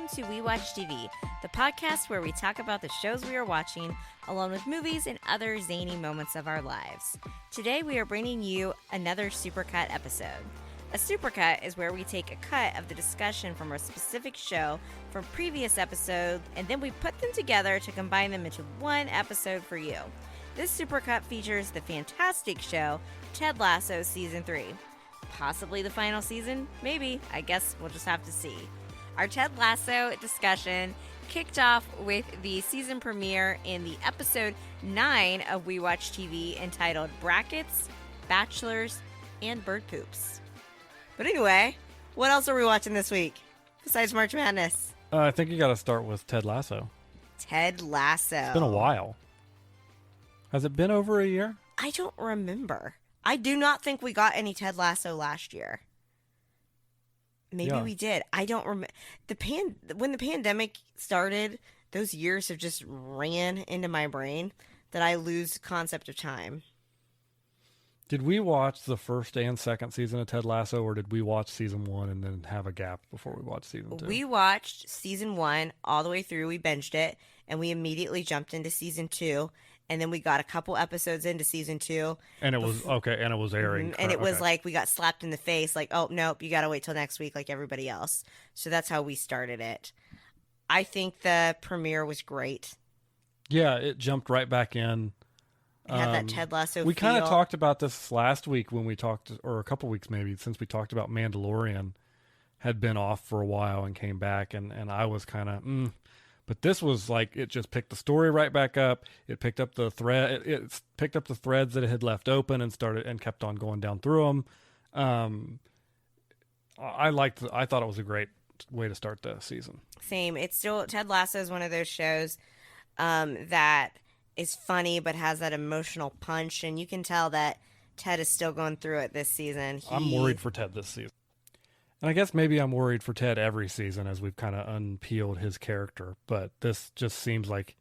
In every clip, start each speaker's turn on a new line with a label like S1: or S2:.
S1: welcome to We Watch TV, the podcast where we talk about the shows we are watching, along with movies and other zany moments of our lives. Today we are bringing you another Supercut episode. A supercut is where we take a cut of the discussion from a specific show from previous episodes, and then we put them together to combine them into one episode for you. This supercut features the fantastic show Ted Lasso Season 3. Possibly the final season? Maybe. I guess we'll just have to see. Our Ted Lasso discussion kicked off with the season premiere in the episode 9 of We Watch TV entitled Brackets, Bachelors, and Bird Poops. But anyway, what else are we watching this week besides March Madness?
S2: I think you got to start with Ted Lasso.
S1: Ted Lasso.
S2: It's been a while. Has it been over a year?
S1: I don't remember. I do not think we got any Ted Lasso last year. Maybe we did. I don't remember. When the pandemic started, those years have just ran into my brain that I lose concept of time.
S2: Did we watch the first and second season of Ted Lasso, or did we watch season 1 and then have a gap before we watched season 2?
S1: We watched season 1 all the way through. We binged it, and we immediately jumped into season 2. And then we got a couple episodes into season 2.
S2: And it was, and it was airing.
S1: And it was like we got slapped in the face, like, oh, nope, you got to wait till next week like everybody else. So that's how we started it. I think the premiere was great.
S2: Yeah, it jumped right back in.
S1: It had that Ted Lasso
S2: We kind of
S1: feel.
S2: talked about this last week when we talked, or a couple weeks maybe, since we talked about Mandalorian had been off for a while and came back. And I was kind of, But this was like, it just picked the story right back up. It picked up the thread. It picked up the threads that it had left open and started and kept on going down through them. I thought it was a great way to start the season.
S1: Same. It's still, Ted Lasso is one of those shows that is funny but has that emotional punch, and you can tell that Ted is still going through it this season.
S2: I'm worried for Ted this season. And I guess maybe I'm worried for Ted every season as we've kind of unpeeled his character. But this just seems like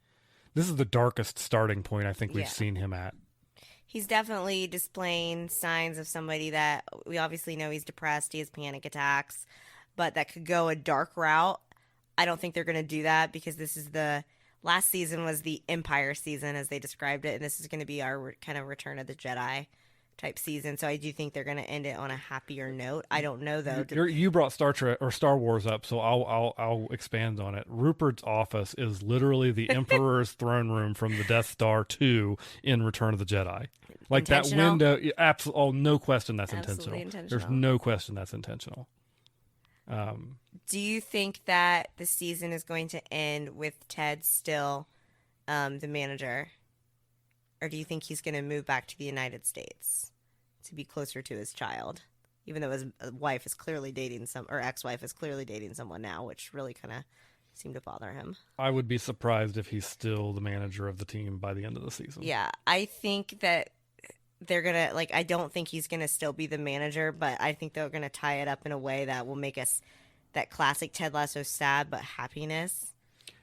S2: this is the darkest starting point I think we've seen him at.
S1: He's definitely displaying signs of somebody that we obviously know he's depressed. He has panic attacks, but that could go a dark route. I don't think they're going to do that because this is the last season was the Empire season as they described it. And this is going to be our kind of Return of the Jedi type season, so I do think they're going to end it on a happier note. I don't know though.
S2: You brought Star Trek or Star Wars up, so I'll expand on it. Rupert's office is literally the Emperor's throne room from the Death Star 2 in Return of the Jedi. Like that window, absolutely. Oh, no question that's intentional. There's no question that's intentional.
S1: Do you think that the season is going to end with Ted still the manager? Or do you think he's going to move back to the United States to be closer to his child? Even though his wife is clearly dating ex-wife is clearly dating someone now, which really kind of seemed to bother him.
S2: I would be surprised if he's still the manager of the team by the end of the season.
S1: Yeah, I think that they're going to, I don't think he's going to still be the manager, but I think they're going to tie it up in a way that will make us that classic Ted Lasso sad but happiness.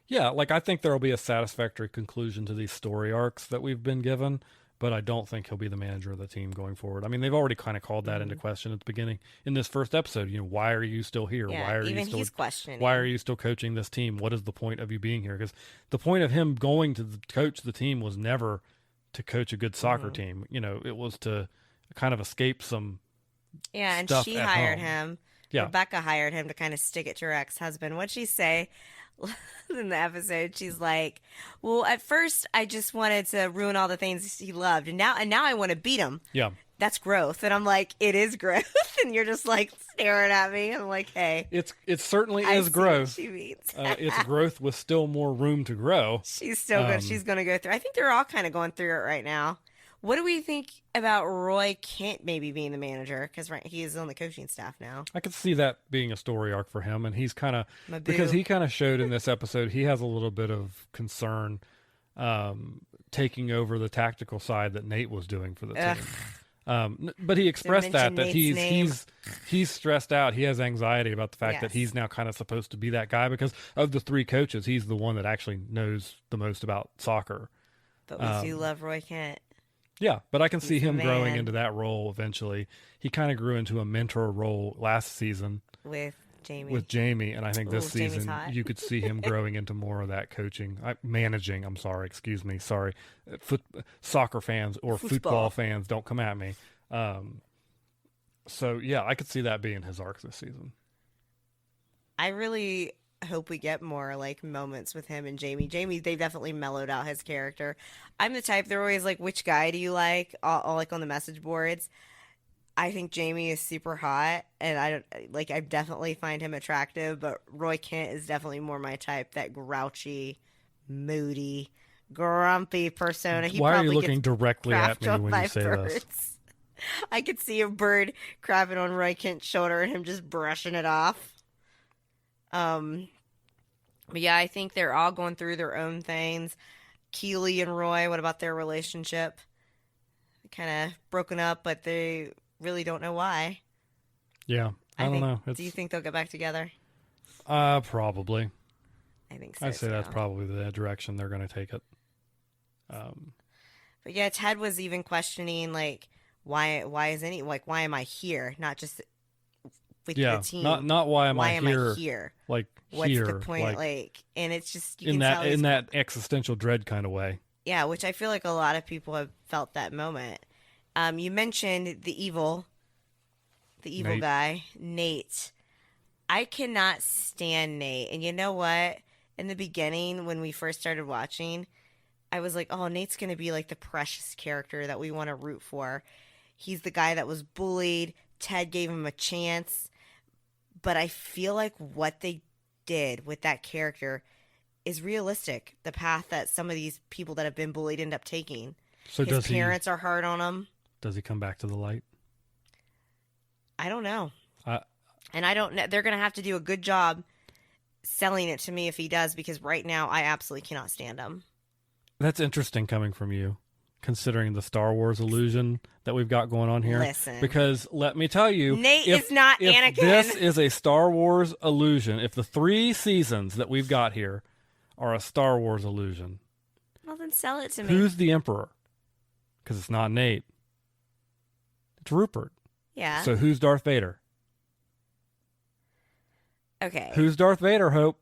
S2: Yeah, I think there will be a satisfactory conclusion to these story arcs that we've been given, but I don't think he'll be the manager of the team going forward. I mean, they've already kind of called that into question at the beginning in this first episode. Why are you still here?
S1: Yeah,
S2: why are
S1: even
S2: you still
S1: he's questioning.
S2: Why are you still coaching this team? What is the point of you being here? Because the point of him going to coach the team was never to coach a good soccer team. It was to kind of escape some.
S1: Yeah, and she hired him. Yeah. Rebecca hired him to kind of stick it to her ex-husband. What'd she say? In the episode, she's like, well, at first I just wanted to ruin all the things he loved, and now I want to beat him.
S2: Yeah,
S1: that's growth. And I'm like, it is growth. And you're just like staring at me. I'm like, hey,
S2: it certainly is growth.
S1: She means.
S2: It's growth with still more room to grow.
S1: She's still good. She's going to go through. I think they're all kind of going through it right now. What do we think about Roy Kent maybe being the manager? Because he is on the coaching staff now.
S2: I could see that being a story arc for him. And he's kind of, because he kind of showed in this episode, he has a little bit of concern taking over the tactical side that Nate was doing for the team. But he expressed that he's stressed out. He has anxiety about the fact that he's now kind of supposed to be that guy because of the 3 coaches. He's the one that actually knows the most about soccer.
S1: But we do love Roy Kent.
S2: Yeah, but I can see him growing into that role eventually. He kind of grew into a mentor role last season
S1: with
S2: Jamie, and I think this
S1: Jamie's
S2: season
S1: hot.
S2: you could see him growing into more of that managing. I'm sorry, excuse me, sorry. Soccer fans or football fans, don't come at me. So yeah, I could see that being his arc this season.
S1: I really hope we get more like moments with him and Jamie. Jamie, they definitely mellowed out his character. I'm the type, they're always like, which guy do you like? All like on the message boards. I think Jamie is super hot, and I definitely find him attractive, but Roy Kent is definitely more my type, that grouchy, moody, grumpy persona.
S2: Why are you looking directly at me when you say this?
S1: I could see a bird crapping on Roy Kent's shoulder and him just brushing it off. But yeah, I think they're all going through their own things. Keely and Roy, what about their relationship? Kind of broken up, but they really don't know why.
S2: Yeah, I don't know.
S1: Do you think they'll get back together?
S2: Probably.
S1: I think so.
S2: I'd say that's probably the direction they're going to take it.
S1: But yeah, Ted was even questioning like, why am I here? Not just with the team.
S2: Not why am I here? Like,
S1: what's
S2: here,
S1: the point? Like, and it's just
S2: in that existential dread kind of way.
S1: Yeah, which I feel like a lot of people have felt that moment. You mentioned the evil Nate. Guy, Nate. I cannot stand Nate. And you know what? In the beginning, when we first started watching, I was like, oh, Nate's going to be like the precious character that we want to root for. He's the guy that was bullied. Ted gave him a chance. But I feel like what they did with that character is realistic. The path that some of these people that have been bullied end up taking.
S2: So his
S1: parents are hard on him.
S2: Does he come back to the light?
S1: I don't know. And I don't know. They're going to have to do a good job selling it to me if he does, because right now I absolutely cannot stand him.
S2: That's interesting coming from you, considering the Star Wars illusion that we've got going on here.
S1: Listen.
S2: Because let me tell you,
S1: Nate is not Anakin.
S2: This is a Star Wars illusion. If the 3 seasons that we've got here are a Star Wars illusion,
S1: well, then sell it to me.
S2: Who's the Emperor? Because it's not Nate. It's Rupert.
S1: Yeah.
S2: So who's Darth Vader?
S1: Okay.
S2: Who's Darth Vader, Hope?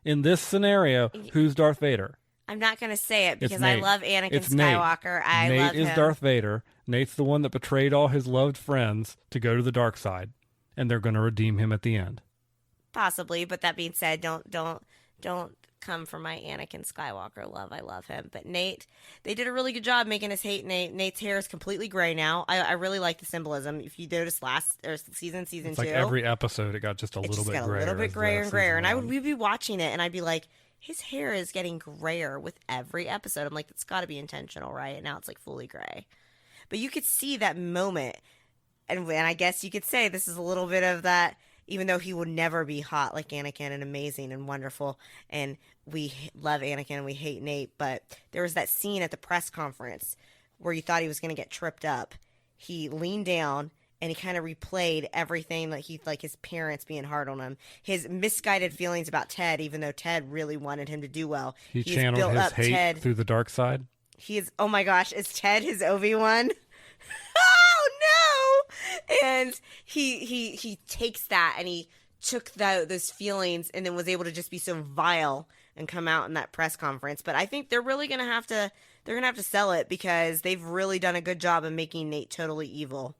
S2: In this scenario, who's Darth Vader?
S1: I'm not going to say it because I love Anakin Skywalker.
S2: Nate
S1: love him.
S2: Nate is Darth Vader. Nate's the one that betrayed all his loved friends to go to the dark side, and they're going to redeem him at the end.
S1: Possibly, but that being said, don't come for my Anakin Skywalker love. I love him. But Nate, they did a really good job making us hate Nate. Nate's hair is completely gray now. I really like the symbolism. If you noticed season
S2: it's
S1: 2.
S2: Like every episode, it got just a little bit grayer.
S1: A little bit grayer and grayer. And we'd be watching it, and I'd be like, his hair is getting grayer with every episode. I'm like, it's got to be intentional, right? And now it's like fully gray. But you could see that moment. And I guess you could say this is a little bit of that, even though he would never be hot like Anakin and amazing and wonderful. And we love Anakin and we hate Nate. But there was that scene at the press conference where you thought he was going to get tripped up. He leaned down and he kind of replayed everything, like his parents being hard on him, his misguided feelings about Ted, even though Ted really wanted him to do well.
S2: He channeled his hate through the dark side.
S1: Oh my gosh, is Ted his Obi-Wan? Oh no! And he takes that, and he took those feelings and then was able to just be so vile and come out in that press conference. But I think they're really gonna have to sell it, because they've really done a good job of making Nate totally evil.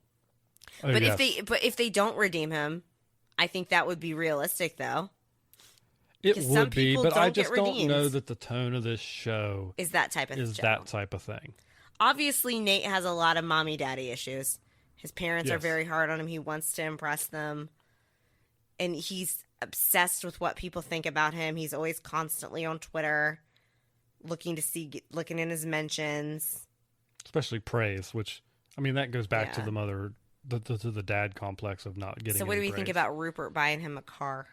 S2: Oh,
S1: but
S2: yes.
S1: if they don't redeem him, I think that would be realistic, though.
S2: It would be, but I just don't know that the tone of this show
S1: is that type of
S2: thing.
S1: Obviously, Nate has a lot of mommy-daddy issues. His parents are very hard on him. He wants to impress them. And he's obsessed with what people think about him. He's always constantly on Twitter looking in his mentions. Especially praise, which, I mean, that goes back to the mother... to the dad complex of not getting. So what do we think about Rupert buying him a car?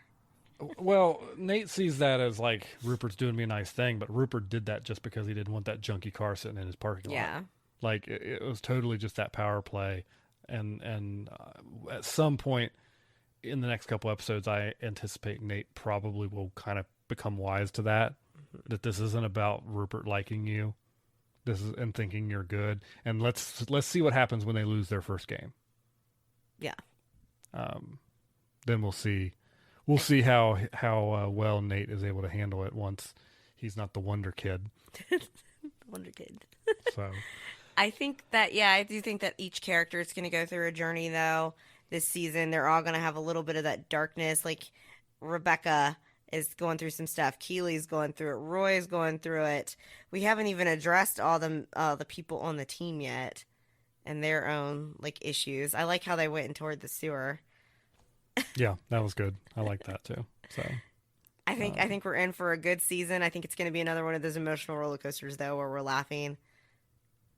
S2: Well, Nate sees that as like, Rupert's doing me a nice thing, but Rupert did that just because he didn't want that junky car sitting in his parking lot.
S1: Yeah.
S2: Like it was totally just that power play, and at some point in the next couple episodes, I anticipate Nate probably will kind of become wise to that. Mm-hmm. That this isn't about Rupert liking you, this is and thinking you're good, and let's see what happens when they lose their first game.
S1: Yeah.
S2: Then we'll see We'll see how well Nate is able to handle it once he's not the Wonder Kid.
S1: Wonder Kid.
S2: So
S1: I think that, I do think that each character is going to go through a journey, though, this season. They're all going to have a little bit of that darkness. Like, Rebecca is going through some stuff. Keely's going through it. Roy's going through it. We haven't even addressed all the people on the team yet and their own, like, issues. I like how they went toward the sewer.
S2: Yeah, that was good. I like that, too. So
S1: I think we're in for a good season. I think it's going to be another one of those emotional roller coasters, though, where we're laughing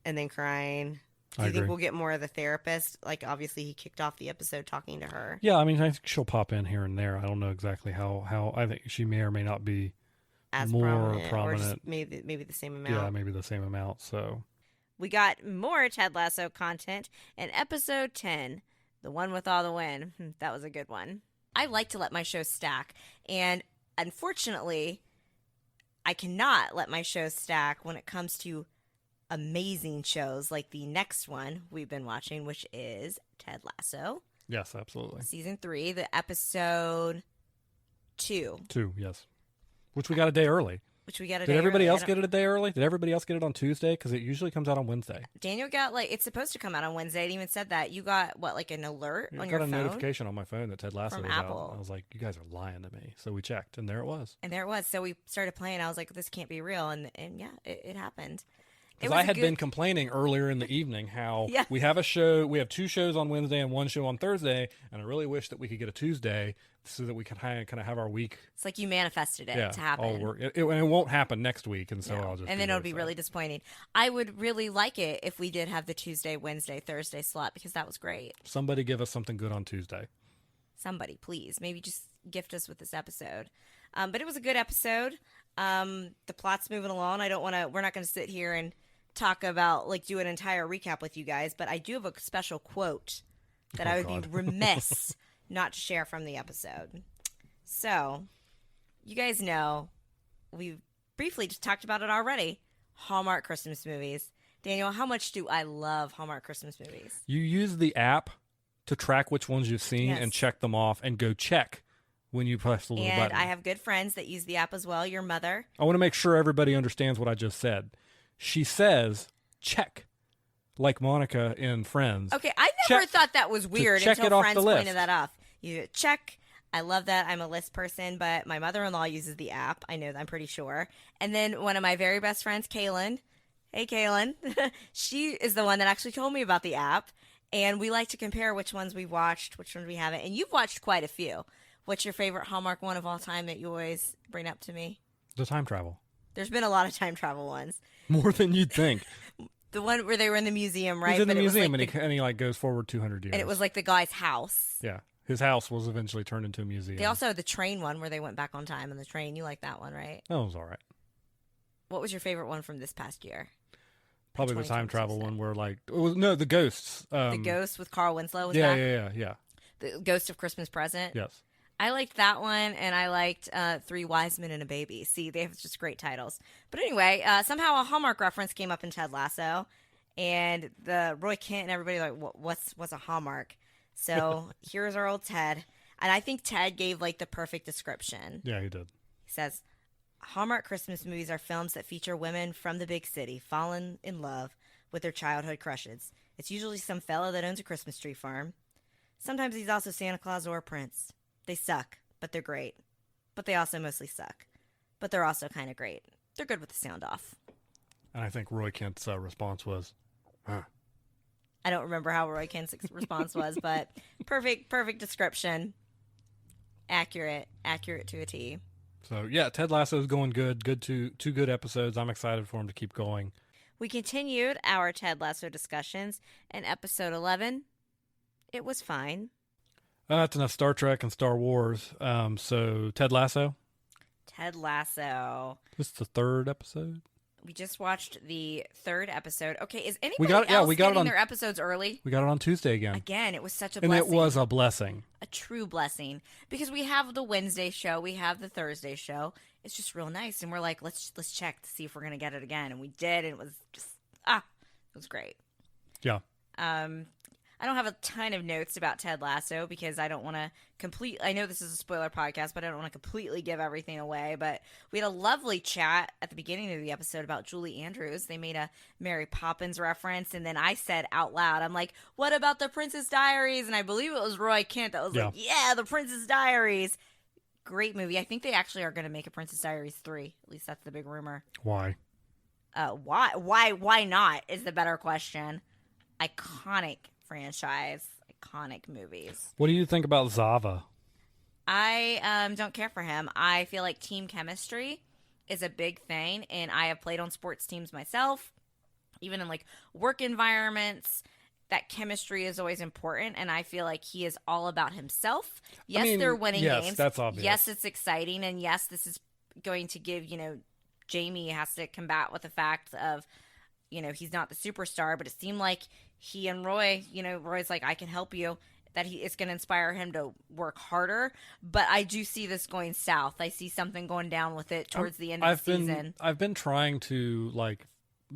S1: and then crying. Do you think we'll get more of the therapist? Like, obviously, he kicked off the episode talking to her.
S2: Yeah, I mean, I think she'll pop in here and there. I don't know exactly how. I think she may or may not be
S1: as
S2: more prominent.
S1: or just maybe the same amount.
S2: Yeah, maybe the same amount. So
S1: we got more Ted Lasso content in episode 10, the one with all the win. That was a good one. I like to let my shows stack, and unfortunately, I cannot let my shows stack when it comes to amazing shows like the next one we've been watching, which is Ted Lasso.
S2: Yes, absolutely.
S1: Season 3, the episode 2.
S2: 2, yes. Which we got a day early.
S1: Did
S2: everybody else get it a day early? Did everybody else get it on Tuesday? Because it usually comes out on Wednesday.
S1: Daniel got, it's supposed to come out on Wednesday. It even said that. You got, an alert on your phone?
S2: I got a notification on my phone that Ted Lasso
S1: from
S2: was
S1: Apple.
S2: out. I was like, you guys are lying to me. So we checked, and there it was.
S1: So we started playing. I was like, this can't be real. And yeah, it happened.
S2: Because I had been complaining earlier in the evening how we have 2 shows on Wednesday and 1 show on Thursday, and I really wish that we could get a Tuesday so that we could kind of have our week.
S1: It's like you manifested it to happen.
S2: All work. And it won't happen next week, and so I'll just.
S1: And then it'll be really disappointing. I would really like it if we did have the Tuesday, Wednesday, Thursday slot, because that was great.
S2: Somebody give us something good on Tuesday.
S1: Somebody, please. Maybe just gift us with this episode. But it was a good episode. The plot's moving along. We're not going to sit here and talk about, do an entire recap with you guys, but I do have a special quote that I would be remiss not to share from the episode. So, you guys know, we've briefly just talked about it already, Hallmark Christmas movies. Daniel, how much do I love Hallmark Christmas movies?
S2: You use the app to track which ones you've seen and check them off and go check when you press the little button.
S1: And I have good friends that use the app as well, your mother.
S2: I want to make sure everybody understands what I just said. She says, check, like Monica in Friends.
S1: Okay, I never thought that was weird until Friends pointed that off. You check. I love that. I'm a list person, but my mother-in-law uses the app. I know that, I'm pretty sure. And then one of my very best friends, Kaylin. Hey, Kaylin. She is the one that actually told me about the app. And we like to compare which ones we've watched, which ones we haven't. And you've watched quite a few. What's your favorite Hallmark one of all time that you always bring up to me?
S2: The time travel.
S1: There's been a lot of time travel ones.
S2: More than you'd think.
S1: The one where they were in the museum, right?
S2: He's in the museum, and he goes forward 200 years.
S1: And it was like the guy's house.
S2: Yeah. His house was eventually turned into a museum.
S1: They also had the train one where they went back on time on the train. You like that one, right?
S2: That was all right.
S1: What was your favorite one from this past year?
S2: Probably the time travel one where the ghosts.
S1: The ghost with Carl Winslow was
S2: yeah.
S1: The Ghost of Christmas Present.
S2: Yes.
S1: I liked that one, and I liked Three Wise Men and a Baby. See, they have just great titles. But anyway, somehow a Hallmark reference came up in Ted Lasso, and the Roy Kent and everybody what's a Hallmark? So here's our old Ted, and I think Ted gave the perfect description.
S2: Yeah, he did.
S1: He says, Hallmark Christmas movies are films that feature women from the big city falling in love with their childhood crushes. It's usually some fella that owns a Christmas tree farm. Sometimes he's also Santa Claus or a prince. They suck, but they're great. But they also mostly suck. But they're also kind of great. They're good with the sound off.
S2: And I think Roy Kent's response was, huh.
S1: I don't remember how Roy Kent's response was, but perfect description. Accurate to a T.
S2: So, yeah, Ted Lasso's going good. Two good episodes. I'm excited for him to keep going.
S1: We continued our Ted Lasso discussions in episode 11. It was fine.
S2: That's enough Star Trek and Star Wars. So, Ted Lasso?
S1: Ted Lasso.
S2: This is the 3rd episode?
S1: We just watched the 3rd episode. Okay, is anybody else getting their episodes early?
S2: We got it on Tuesday again.
S1: Again, it was such a blessing.
S2: And it was a blessing.
S1: A true blessing. Because we have the Wednesday show, we have the Thursday show. It's just real nice. And we're like, let's check to see if we're going to get it again. And we did, and it was just, it was great.
S2: Yeah.
S1: I don't have a ton of notes about Ted Lasso because I don't want to I know this is a spoiler podcast, but I don't want to completely give everything away. But we had a lovely chat at the beginning of the episode about Julie Andrews. They made a Mary Poppins reference, and then I said out loud, I'm like, what about the Princess Diaries? And I believe it was Roy Kent that was like, yeah, the Princess Diaries. Great movie. I think they actually are going to make a Princess Diaries 3. At least that's the big rumor.
S2: Why?
S1: Why not is the better question. Iconic franchise, iconic movies.
S2: What do you think about Zava?
S1: I don't care for him. I feel like team chemistry is a big thing, and I have played on sports teams myself. Even in like work environments, that chemistry is always important, and I feel like he is all about himself. Yes, they're winning games.
S2: Yes, that's obvious.
S1: Yes, it's exciting, and yes, this is going to give, Jamie has to combat with the fact of, he's not the superstar, but it seemed like he and Roy, Roy's like, I can help you, that it's going to inspire him to work harder. But I do see this going south. I see something going down with it towards the end of the season.
S2: I've been trying to,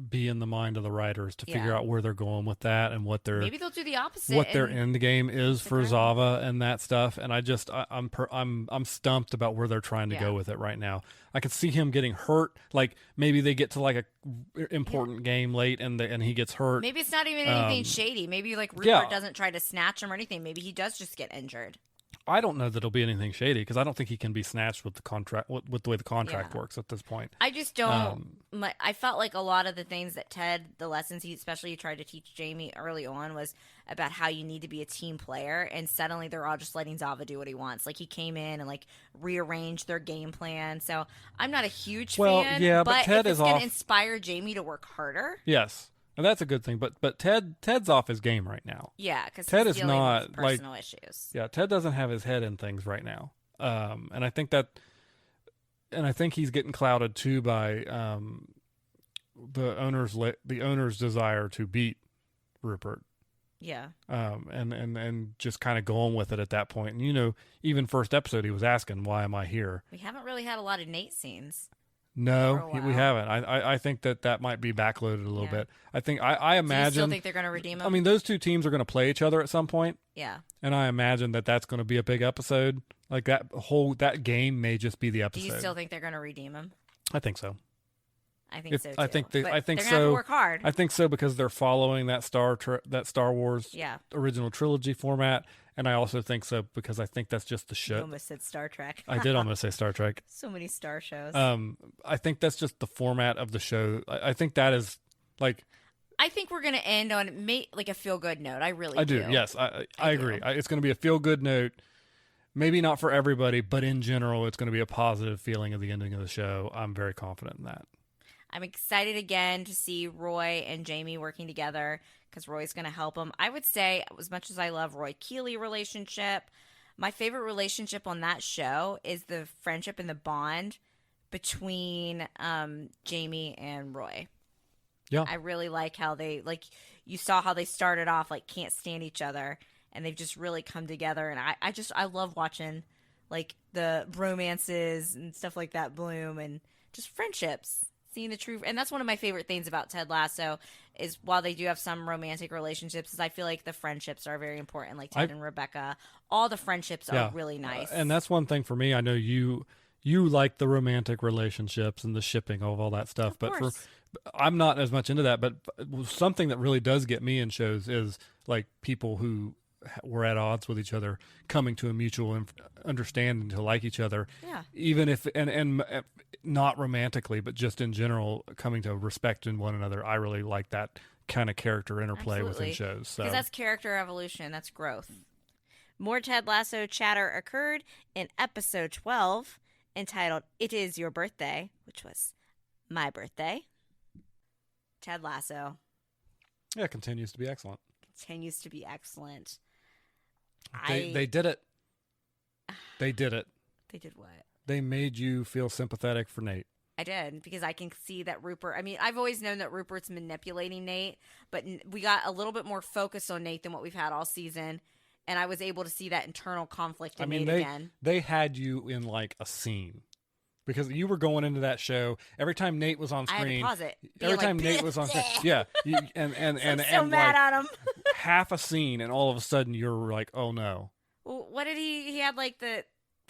S2: be in the mind of the writers to figure out where they're going with that and what their
S1: maybe they'll do the opposite.
S2: What their end game is for Zava and that stuff. And I'm stumped about where they're trying to go with it right now. I could see him getting hurt. Like maybe they get to a important game late and he gets hurt.
S1: Maybe it's not even anything shady. Maybe Rupert doesn't try to snatch him or anything. Maybe he does just get injured.
S2: I don't know that it'll be anything shady because I don't think he can be snatched with the contract with the way the contract works at this point.
S1: I just don't. I felt like a lot of the things that the lessons he especially tried to teach Jamie early on was about how you need to be a team player, and suddenly they're all just letting Zava do what he wants. Like he came in and rearranged their game plan. So I'm not a huge fan.
S2: Yeah, but Ted
S1: if
S2: is
S1: it's going to inspire Jamie to work harder.
S2: Yes. And that's a good thing, but Ted's off his game right now.
S1: Yeah, because
S2: Ted
S1: is
S2: not
S1: with personal issues.
S2: Yeah, Ted doesn't have his head in things right now, and I think he's getting clouded too by the owner's desire to beat Rupert.
S1: Yeah.
S2: And just kind of going with it at that point. And even first episode, he was asking, "Why am I here?"
S1: We haven't really had a lot of Nate scenes.
S2: No, we haven't. I think that might be backloaded a little bit. I think I imagine.
S1: Do you still think they're going to redeem him?
S2: I mean, those two teams are going to play each other at some point.
S1: Yeah.
S2: And I imagine that's going to be a big episode. Like that game may just be the episode.
S1: Do you still think they're going to redeem him?
S2: I think so.
S1: I think so too.
S2: I think
S1: they're
S2: so.
S1: Have to work hard.
S2: I think so because they're following that Star Wars original trilogy format. And I also think so because I think that's just the show.
S1: You almost said Star Trek.
S2: I did almost say Star Trek.
S1: So many star shows.
S2: I think that's just the format of the show. I think that is
S1: I think we're going to end on a feel-good note. I really do.
S2: I do, yes. I agree. It's going to be a feel-good note. Maybe not for everybody, but in general, it's going to be a positive feeling of the ending of the show. I'm very confident in that.
S1: I'm excited again to see Roy and Jamie working together because Roy's going to help him. I would say, as much as I love Roy Keeley relationship, my favorite relationship on that show is the friendship and the bond between Jamie and Roy.
S2: Yeah.
S1: I really like how they, you saw how they started off, can't stand each other, and they've just really come together. And I love watching, the romances and stuff like that bloom and just friendships. Seeing the truth, and that's one of my favorite things about Ted Lasso is while they do have some romantic relationships, is I feel like the friendships are very important. Like Ted and Rebecca, all the friendships are really nice.
S2: And that's one thing for me. I know you like the romantic relationships and the shipping of all that stuff, but I'm not as much into that. But something that really does get me in shows is people who were at odds with each other coming to a mutual understanding to like each other.
S1: Yeah.
S2: Even if and not romantically, but just in general, coming to respect in one another. I really like that kind of character interplay within shows. So.
S1: Because that's character evolution. That's growth. More Ted Lasso chatter occurred in episode 12, entitled "It Is Your Birthday," which was my birthday. Ted Lasso.
S2: Yeah, continues to be excellent.
S1: Continues to be excellent.
S2: They did it. They did it.
S1: They did what?
S2: They made you feel sympathetic for Nate.
S1: I did, because I can see that Rupert, I've always known that Rupert's manipulating Nate, but we got a little bit more focus on Nate than what we've had all season, and I was able to see that internal conflict in Nate again.
S2: They had you in a scene. Because you were going into that show every time Nate was on screen.
S1: I had to pause it.
S2: Every time Nate was on screen, yeah, and
S1: so mad at him.
S2: half a scene, and all of a sudden you're like, oh no.
S1: Well, what did he had like the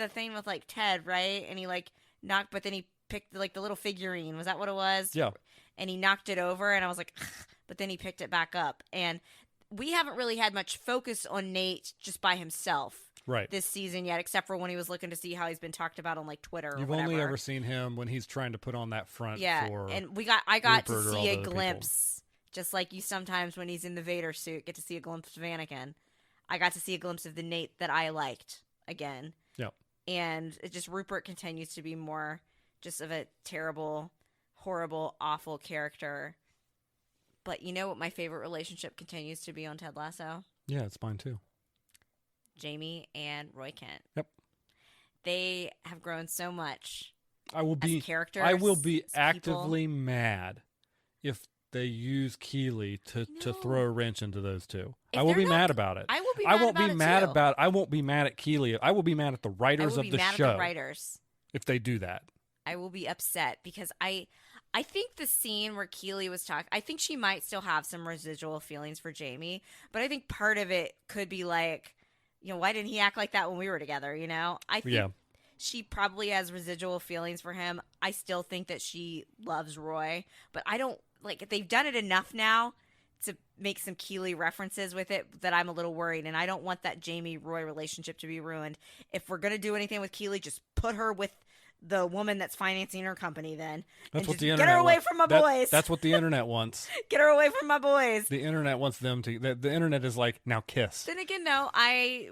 S1: thing with like Ted, right? And he like knocked, but then he picked like the little figurine. Was that what it was?
S2: Yeah.
S1: And he knocked it over, and I was like, ugh, but then he picked it back up. And we haven't really had much focus on Nate just by himself this season yet, except for when he was looking to see how he's been talked about on like Twitter.
S2: You've
S1: or
S2: only ever seen him when he's trying to put on that front. For
S1: and I got
S2: Rupert
S1: to see a
S2: people.
S1: glimpse, just like you sometimes when he's in the Vader suit get to see a glimpse of Anakin. I got to see a glimpse of the Nate that I liked again.
S2: Yeah.
S1: And it just Rupert continues to be more just of a terrible, horrible, awful character. But you know what my favorite relationship continues to be on Ted Lasso?
S2: Yeah, it's mine too.
S1: Jamie and Roy Kent.
S2: Yep.
S1: They have grown so much.
S2: I will be
S1: characters.
S2: I will be actively mad if they use Keeley to throw a wrench into those two. I will be mad about it.
S1: I will be.
S2: I won't be mad about. I won't be mad at Keeley. I will be mad at the writers of the show. If they do that,
S1: I will be upset because I think the scene where Keeley was talking, I think she might still have some residual feelings for Jamie, but I think part of it could be like, why didn't he act like that when we were together? I think she probably has residual feelings for him. I still think that she loves Roy, but I don't like. They've done it enough now to make some Keeley references with it that I'm a little worried, and I don't want that Jamie-Roy relationship to be ruined. If we're going to do anything with Keeley, just put her with the woman that's financing her company then.
S2: That's what the
S1: internet get her away from my boys.
S2: That's what the internet wants.
S1: Get her away from my boys.
S2: The internet wants them to. The internet is like, now kiss.
S1: Then again, no,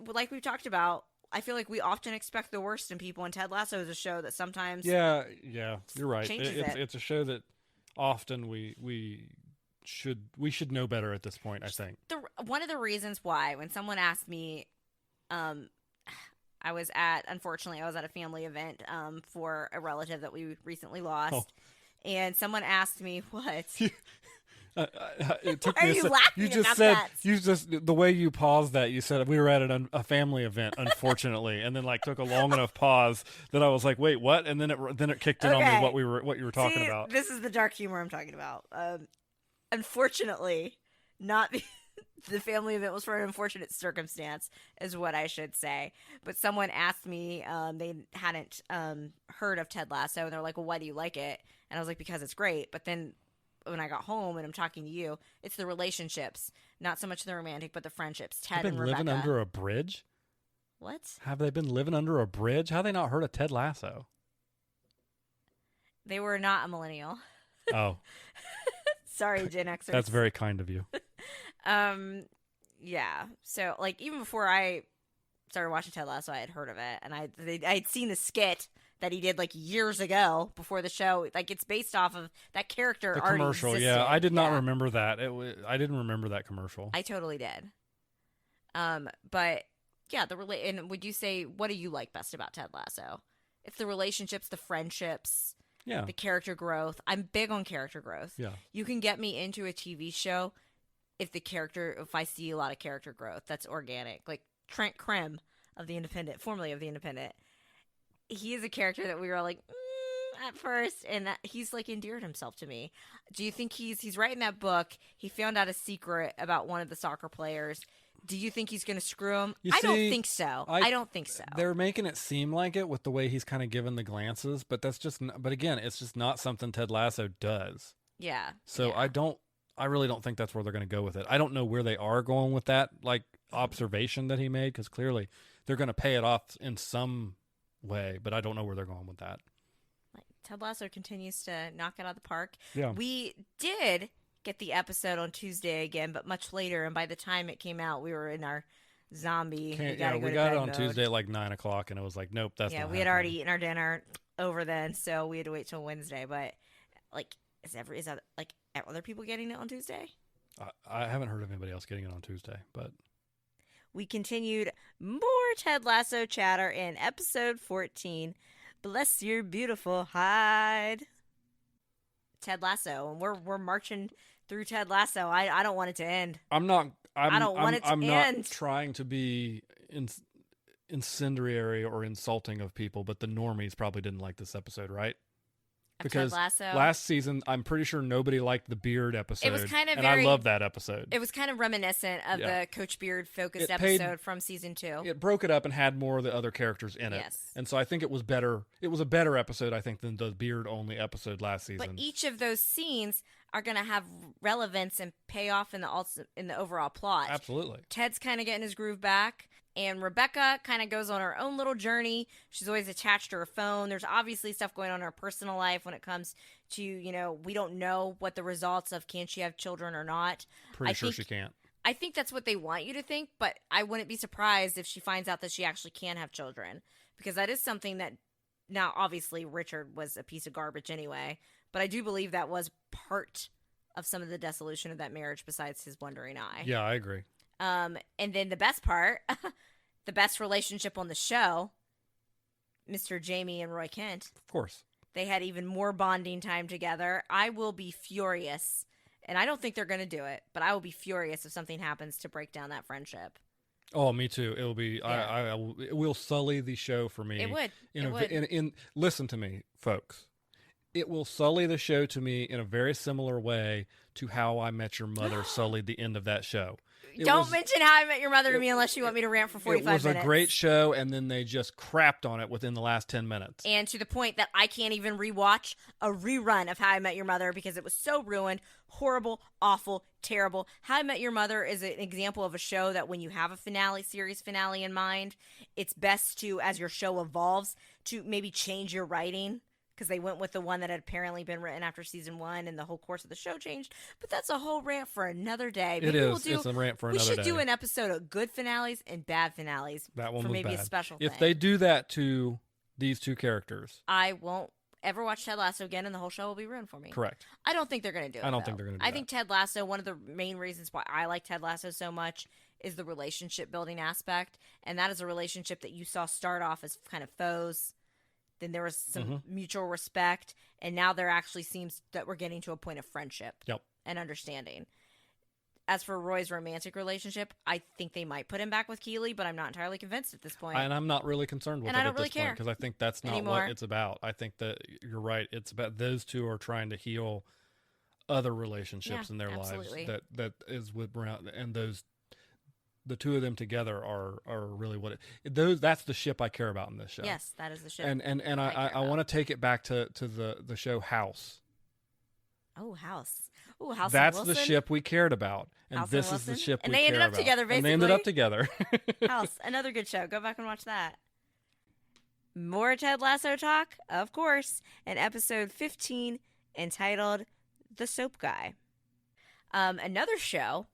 S1: like we've talked about, I feel like we often expect the worst in people, and Ted Lasso is a show that sometimes
S2: you're right. It's a show that often we should know better at this point, I think.
S1: One of the reasons why, when someone asked me, I was at a family event for a relative that we recently lost, and someone asked me, what?
S2: It took
S1: Why
S2: me
S1: are you laughing
S2: you just
S1: about
S2: said
S1: that?
S2: you just the way you paused that, you said we were at a family event, unfortunately, and then like took a long enough pause that I was like, wait, what? And then it kicked in on me what you were talking about.
S1: This is the dark humor I'm talking about. Unfortunately, not the family event was for an unfortunate circumstance, is what I should say. But someone asked me, they hadn't heard of Ted Lasso, and they're like, well, why do you like it? And I was like, because it's great. But then when I got home and I'm talking to you, it's the relationships, not so much the romantic, but the friendships. Ted and Rebecca.
S2: Living under a bridge?
S1: What?
S2: Have they been living under a bridge? How have they not heard of Ted Lasso?
S1: They were not a millennial.
S2: Oh.
S1: Sorry, Gen Xers.
S2: That's very kind of you.
S1: Yeah. So, like, even before I started watching Ted Lasso, I had heard of it, and I had seen the skit that he did like years ago before the show. Like, it's based off of that character.
S2: The
S1: already
S2: commercial,
S1: existed.
S2: yeah. I did not remember that. I didn't remember that commercial.
S1: I totally did. But yeah, and would you say, what do you like best about Ted Lasso? It's the relationships, the friendships.
S2: Yeah.
S1: The character growth. I'm big on character growth.
S2: Yeah.
S1: You can get me into a TV show if I see a lot of character growth that's organic. Like Trent Krim of The Independent, formerly of The Independent. He is a character that we were like, at first, and that he's like endeared himself to me. Do you think he's writing that book? He found out a secret about one of the soccer players. Do you think he's going to screw him? I don't think so. I don't think so.
S2: They're making it seem like it with the way he's kind of given the glances, but but again, it's just not something Ted Lasso does.
S1: Yeah.
S2: So
S1: yeah.
S2: I really don't think that's where they're going to go with it. I don't know where they are going with that, like, observation that he made, because clearly they're going to pay it off in some way, but I don't know where they're going with that.
S1: Ted Lasso continues to knock it out of the park.
S2: Yeah.
S1: We did get the episode on Tuesday again, but much later, and by the time it came out, we were in our zombie.
S2: We got it on Tuesday at like 9:00, and it was like, nope, that's not
S1: we had already eaten our dinner over then, so we had to wait till Wednesday. But like, is that like other people getting it on Tuesday?
S2: I haven't heard of anybody else getting it on Tuesday, but
S1: we continued more Ted Lasso chatter in episode 14. Bless your beautiful hide. Ted Lasso, and we're marching through Ted Lasso. I don't want it to end.
S2: I don't
S1: want it to end.
S2: I'm not trying to be incendiary or insulting of people, but the normies probably didn't like this episode, right? because
S1: Ted Lasso.
S2: last season I'm pretty sure nobody liked the Beard episode.
S1: It was kind of
S2: and I love that episode.
S1: It was kind of reminiscent of the Coach Beard focused episode from season 2.
S2: It broke it up and had more of the other characters in it.
S1: Yes.
S2: And so I think it was better. It was a better episode, I think, than the Beard only episode last season.
S1: But each of those scenes are going to have relevance and pay off in the overall plot.
S2: Absolutely.
S1: Ted's kind of getting his groove back. And Rebecca kind of goes on her own little journey. She's always attached to her phone. There's obviously stuff going on in her personal life when it comes to, we don't know what the results of can she have children or not.
S2: Pretty sure she can't.
S1: I think that's what they want you to think, but I wouldn't be surprised if she finds out that she actually can have children. Because that is something that, now obviously Richard was a piece of garbage anyway, but I do believe that was part of some of the dissolution of that marriage besides his wandering eye.
S2: Yeah, I agree.
S1: And then the best part, the best relationship on the show, Mr. Jamie and Roy Kent.
S2: Of course.
S1: They had even more bonding time together. I will be furious, and I don't think they're going to do it, but I will be furious if something happens to break down that friendship.
S2: Oh, me too. It will be. Yeah. It will sully the show for me.
S1: It would.
S2: Listen to me, folks. It will sully the show to me in a very similar way to How I Met Your Mother sullied the end of that show.
S1: Don't mention How I Met Your Mother to me unless you want me to rant for 45 minutes.
S2: It was a great show, and then they just crapped on it within the last 10 minutes.
S1: And to the point that I can't even rewatch a rerun of How I Met Your Mother because it was so ruined, horrible, awful, terrible. How I Met Your Mother is an example of a show that when you have a series finale in mind, it's best to, as your show evolves, to maybe change your writing. Because they went with the one that had apparently been written after season 1 and the whole course of the show changed. But that's a whole rant for another day.
S2: Maybe it's a rant for another day.
S1: We should do an episode of good finales and bad finales.
S2: That one
S1: for
S2: was
S1: maybe
S2: bad.
S1: A special thing.
S2: If they do that to these two characters,
S1: I won't ever watch Ted Lasso again and the whole show will be ruined for me.
S2: Correct.
S1: I don't think they're going to do it.
S2: I don't think they're going to do it.
S1: I think Ted Lasso, one of the main reasons why I like Ted Lasso so much is the relationship building aspect. And that is a relationship that you saw start off as kind of foes. Then there was some mutual respect, and now there actually seems that we're getting to a point of friendship and understanding. As for Roy's romantic relationship, I think they might put him back with Keeley, but I'm not entirely convinced at this point.
S2: And I'm not really concerned with it at this point because I think that's not what it's about. I think that you're right. It's about those two are trying to heal other relationships in their lives that is with Brown, and the two of them together are really what that's the ship I care about in this show.
S1: Yes, that is the ship.
S2: And I want to take it back to the show House.
S1: Oh, House. Oh, House.
S2: That's the ship we cared about, and
S1: House
S2: this
S1: and
S2: is the ship
S1: and
S2: we
S1: they
S2: care
S1: ended up
S2: about.
S1: together. Basically,
S2: and they ended up together.
S1: House, another good show. Go back and watch that. More Ted Lasso talk, of course, in episode 15 entitled "The Soap Guy." Another show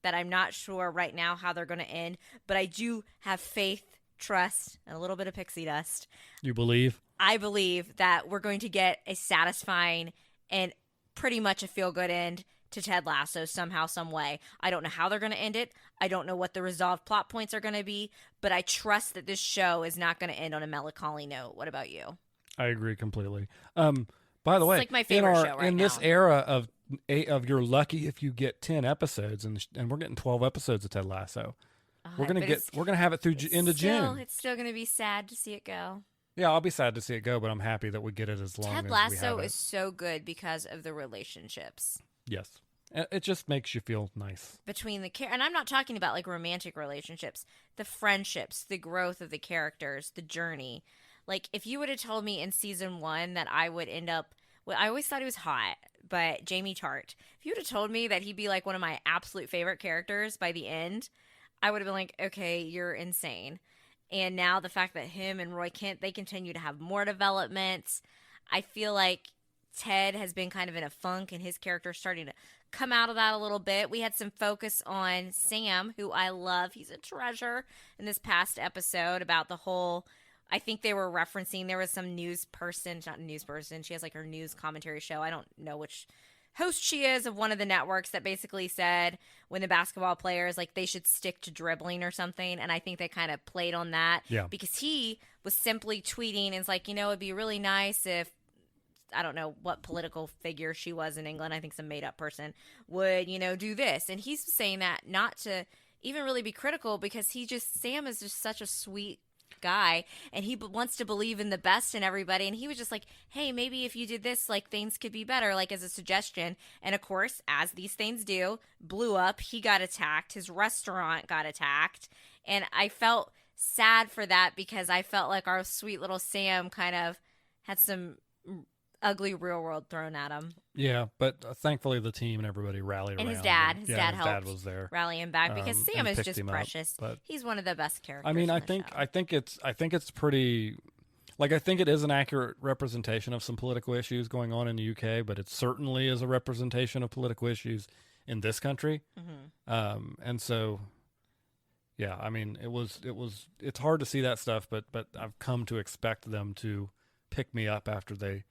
S1: that I'm not sure right now how they're going to end, but I do have faith, trust, and a little bit of pixie dust.
S2: You believe?
S1: I believe that we're going to get a satisfying and pretty much a feel-good end to Ted Lasso somehow, some way. I don't know how they're going to end it. I don't know what the resolved plot points are going to be, but I trust that this show is not going to end on a melancholy note. What about you?
S2: I agree completely. By the way,
S1: it's like my favorite show right
S2: in
S1: now.
S2: this era of you're lucky if you get 10 episodes, and we're getting 12 episodes of Ted Lasso. We're gonna have it through into June.
S1: It's still gonna be sad to see it go.
S2: Yeah, I'll be sad to see it go, but I'm happy that we get it as long as we have it.
S1: Ted Lasso is so good because of the relationships.
S2: Yes, it just makes you feel nice
S1: between and I'm not talking about like romantic relationships, the friendships, the growth of the characters, the journey. Like if you would have told me in season 1 that I would end up, well, I always thought he was hot. But Jamie Tart, if you would have told me that he'd be like one of my absolute favorite characters by the end, I would have been like, okay, you're insane. And now the fact that him and Roy Kent, they continue to have more developments. I feel like Ted has been kind of in a funk and his character is starting to come out of that a little bit. We had some focus on Sam, who I love. He's a treasure in this past episode about the whole... I think they were referencing, there was some not a news person, she has like her news commentary show. I don't know which host she is of one of the networks that basically said when the basketball players, like they should stick to dribbling or something. And I think they kind of played on that because he was simply tweeting and it's like, it'd be really nice if, I don't know what political figure she was in England, I think some made up person would, do this. And he's saying that not to even really be critical because Sam is just such a sweet guy, and he wants to believe in the best in everybody. And he was just like, hey, maybe if you did this, like, things could be better, like, as a suggestion. And of course, as these things do, blew up. He got attacked. His restaurant got attacked. And I felt sad for that because I felt like our sweet little Sam kind of had some ugly real world thrown at him.
S2: Yeah, but thankfully the team and everybody rallied around.
S1: And his
S2: him.
S1: dad helped.
S2: Dad was there,
S1: rally him back because Sam is just precious.
S2: But
S1: he's one of the best characters.
S2: I mean, I think it's pretty. Like, I think it is an accurate representation of some political issues going on in the UK, but it certainly is a representation of political issues in this country. Mm-hmm. And so, yeah, I mean, it's hard to see that stuff, but I've come to expect them to pick me up after they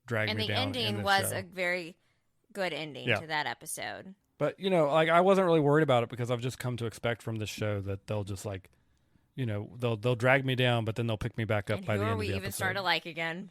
S2: drag me down.
S1: And the ending was a very good ending to that episode.
S2: But, you know, like, I wasn't really worried about it because I've just come to expect from this show that they'll just, like, you know, they'll drag me down, but then they'll pick me back up by the end of the episode.
S1: Who are we even starting to like again?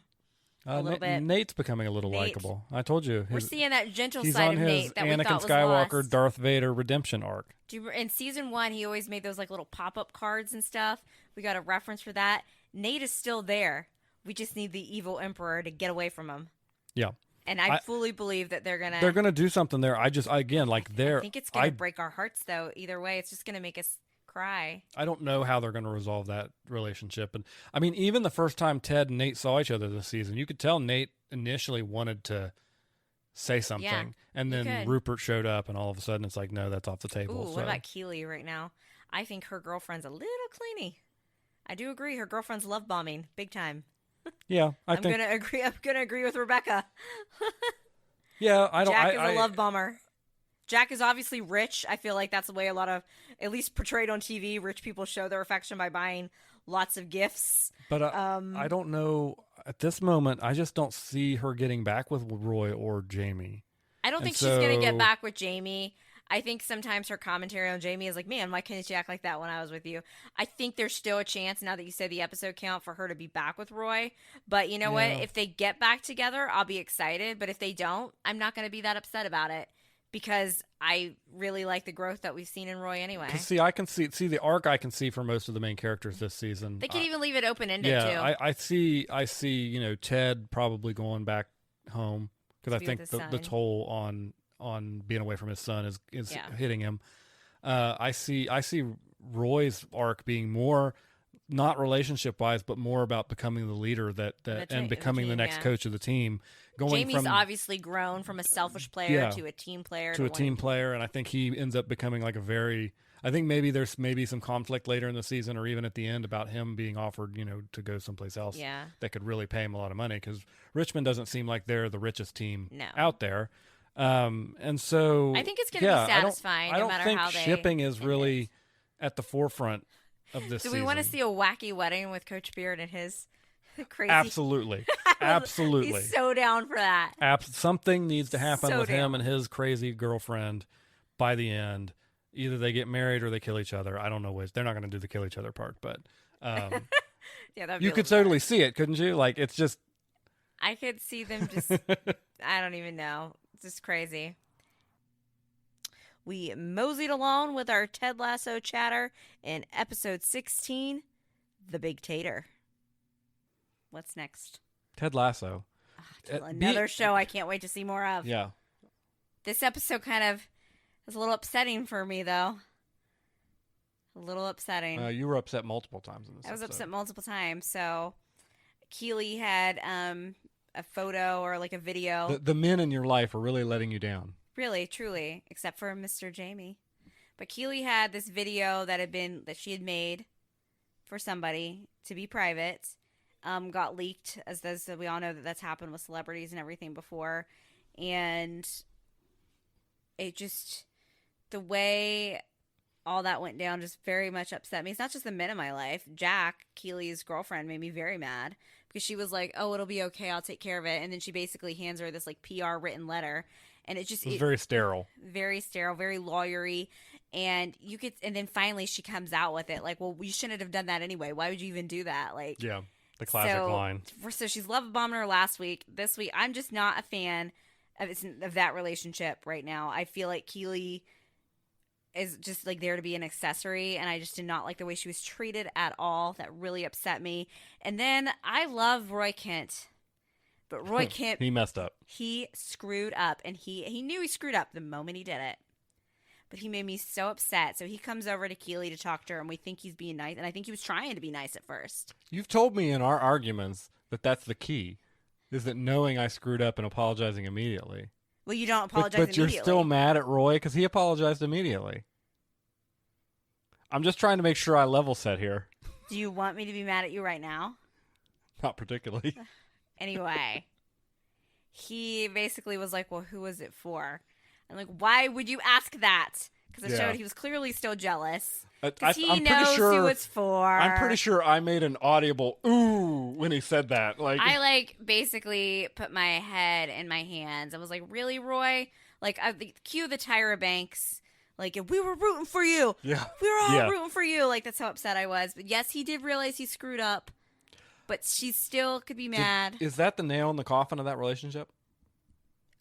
S1: A little bit.
S2: Nate's becoming a little likable. I told you.
S1: We're seeing that gentle
S2: he's
S1: side
S2: on
S1: of
S2: his
S1: Nate that
S2: Anakin
S1: we thought was
S2: Skywalker,
S1: lost.
S2: Darth Vader redemption arc.
S1: In season 1, he always made those like little pop-up cards and stuff. We got a reference for that. Nate is still there. We just need the evil emperor to get away from him.
S2: Yeah.
S1: And I fully believe that they're gonna
S2: do something there. I think
S1: it's gonna break our hearts though. Either way, it's just gonna make us cry.
S2: I don't know how they're going to resolve that relationship. And I mean, even the first time Ted and Nate saw each other this season, you could tell Nate initially wanted to say something, and then Rupert showed up, and all of a sudden it's like, no, that's off the table.
S1: Ooh, what about Keely right now? I think her girlfriend's a little cleany. I do agree. Her girlfriend's love bombing big time.
S2: Yeah,
S1: I'm gonna agree with Rebecca.
S2: Yeah,
S1: Jack is a love bomber. Jack is obviously rich. I feel like that's the way a lot of, at least portrayed on TV, rich people show their affection by buying lots of gifts.
S2: But I don't know. At this moment, I just don't see her getting back with Roy or Jamie.
S1: I don't think she's going to get back with Jamie. I think sometimes her commentary on Jamie is like, man, why couldn't you act like that when I was with you? I think there's still a chance, now that you said the episode count, for her to be back with Roy. But you know what? If they get back together, I'll be excited. But if they don't, I'm not going to be that upset about it. Because I really like the growth that we've seen in Roy anyway.
S2: See, I can see the arc I can see for most of the main characters this season.
S1: They could even leave it open-ended, too.
S2: Yeah, I see, you know, Ted probably going back home. Because I think the toll on being away from his son is hitting him. I see Roy's arc being more, not relationship-wise, but more about becoming the leader and becoming the next coach of the team.
S1: Jamie's obviously grown from a selfish player to a team player.
S2: And I think he ends up becoming like I think maybe there's some conflict later in the season or even at the end about him being offered, you know, to go someplace else that could really pay him a lot of money, because Richmond doesn't seem like they're the richest team out there. And so
S1: I think it's going to be satisfying no matter how they...
S2: I don't think shipping is really at the forefront of this season.
S1: Do we want to see a wacky wedding with Coach Beard and his crazy...
S2: Absolutely. Absolutely.
S1: He's so down for that.
S2: Something needs to happen with him and his crazy girlfriend by the end. Either they get married or they kill each other. I don't know which. They're not going to do the kill each other part, but you could totally see it, couldn't you? Like, it's just...
S1: I could see them just... I don't even know. It's just crazy. We moseyed along with our Ted Lasso chatter in episode 16, The Big Tater. What's next?
S2: Ted Lasso.
S1: Another show I can't wait to see more of.
S2: Yeah.
S1: This episode kind of is a little upsetting for me, though. A little upsetting.
S2: You were upset multiple times in this
S1: I was
S2: episode.
S1: upset multiple times. So, Keely had a photo or like a video.
S2: The men in your life are really letting you down.
S1: Really, truly, except for Mr. Jamie. But Keely had this video that she had made for somebody to be private. Got leaked, as we all know that's happened with celebrities and everything before. And it just, the way all that went down just very much upset me. It's not just the men in my life. Jack, Keely's girlfriend, made me very mad because she was like, oh, it'll be okay, I'll take care of it. And then she basically hands her this like PR written letter. And it was
S2: very sterile.
S1: Very sterile, very lawyery. And and then finally she comes out with it like, well, you shouldn't have done that anyway. Why would you even do that? Like,
S2: yeah. The classic line.
S1: So she's love bombing her last week. This week, I'm just not a fan of that relationship right now. I feel like Keely
S3: is just like there to be an accessory, and I just did not like the way she was treated at all. That really upset me. And then I love Roy Kent, but Roy Kent,
S2: he messed up.
S3: He screwed up, and he knew he screwed up the moment he did it. But he made me so upset. So he comes over to Keely to talk to her, and we think he's being nice, and I think he was trying to be nice at first.
S2: You've told me in our arguments that that's the key, is that knowing I screwed up and apologizing immediately.
S3: Well, you don't apologize
S2: but
S3: immediately.
S2: You're still mad at Roy because he apologized immediately. I'm just trying to make sure I level set here.
S3: Do you want me to be mad at you right now?
S2: Not particularly.
S3: Anyway, he basically was like, well, who was it for? I'm like, why would you ask that? Because it showed he was clearly still jealous. Because he knows who it's for.
S2: I'm pretty sure I made an audible ooh when he said that. Like,
S3: I basically put my head in my hands. I was like, really, Roy? Like, cue the Tyra Banks. Like, if we were rooting for you.
S2: Yeah.
S3: We were all rooting for you. Like, that's how upset I was. But yes, he did realize he screwed up. But she still could be mad.
S2: Is that the nail in the coffin of that relationship?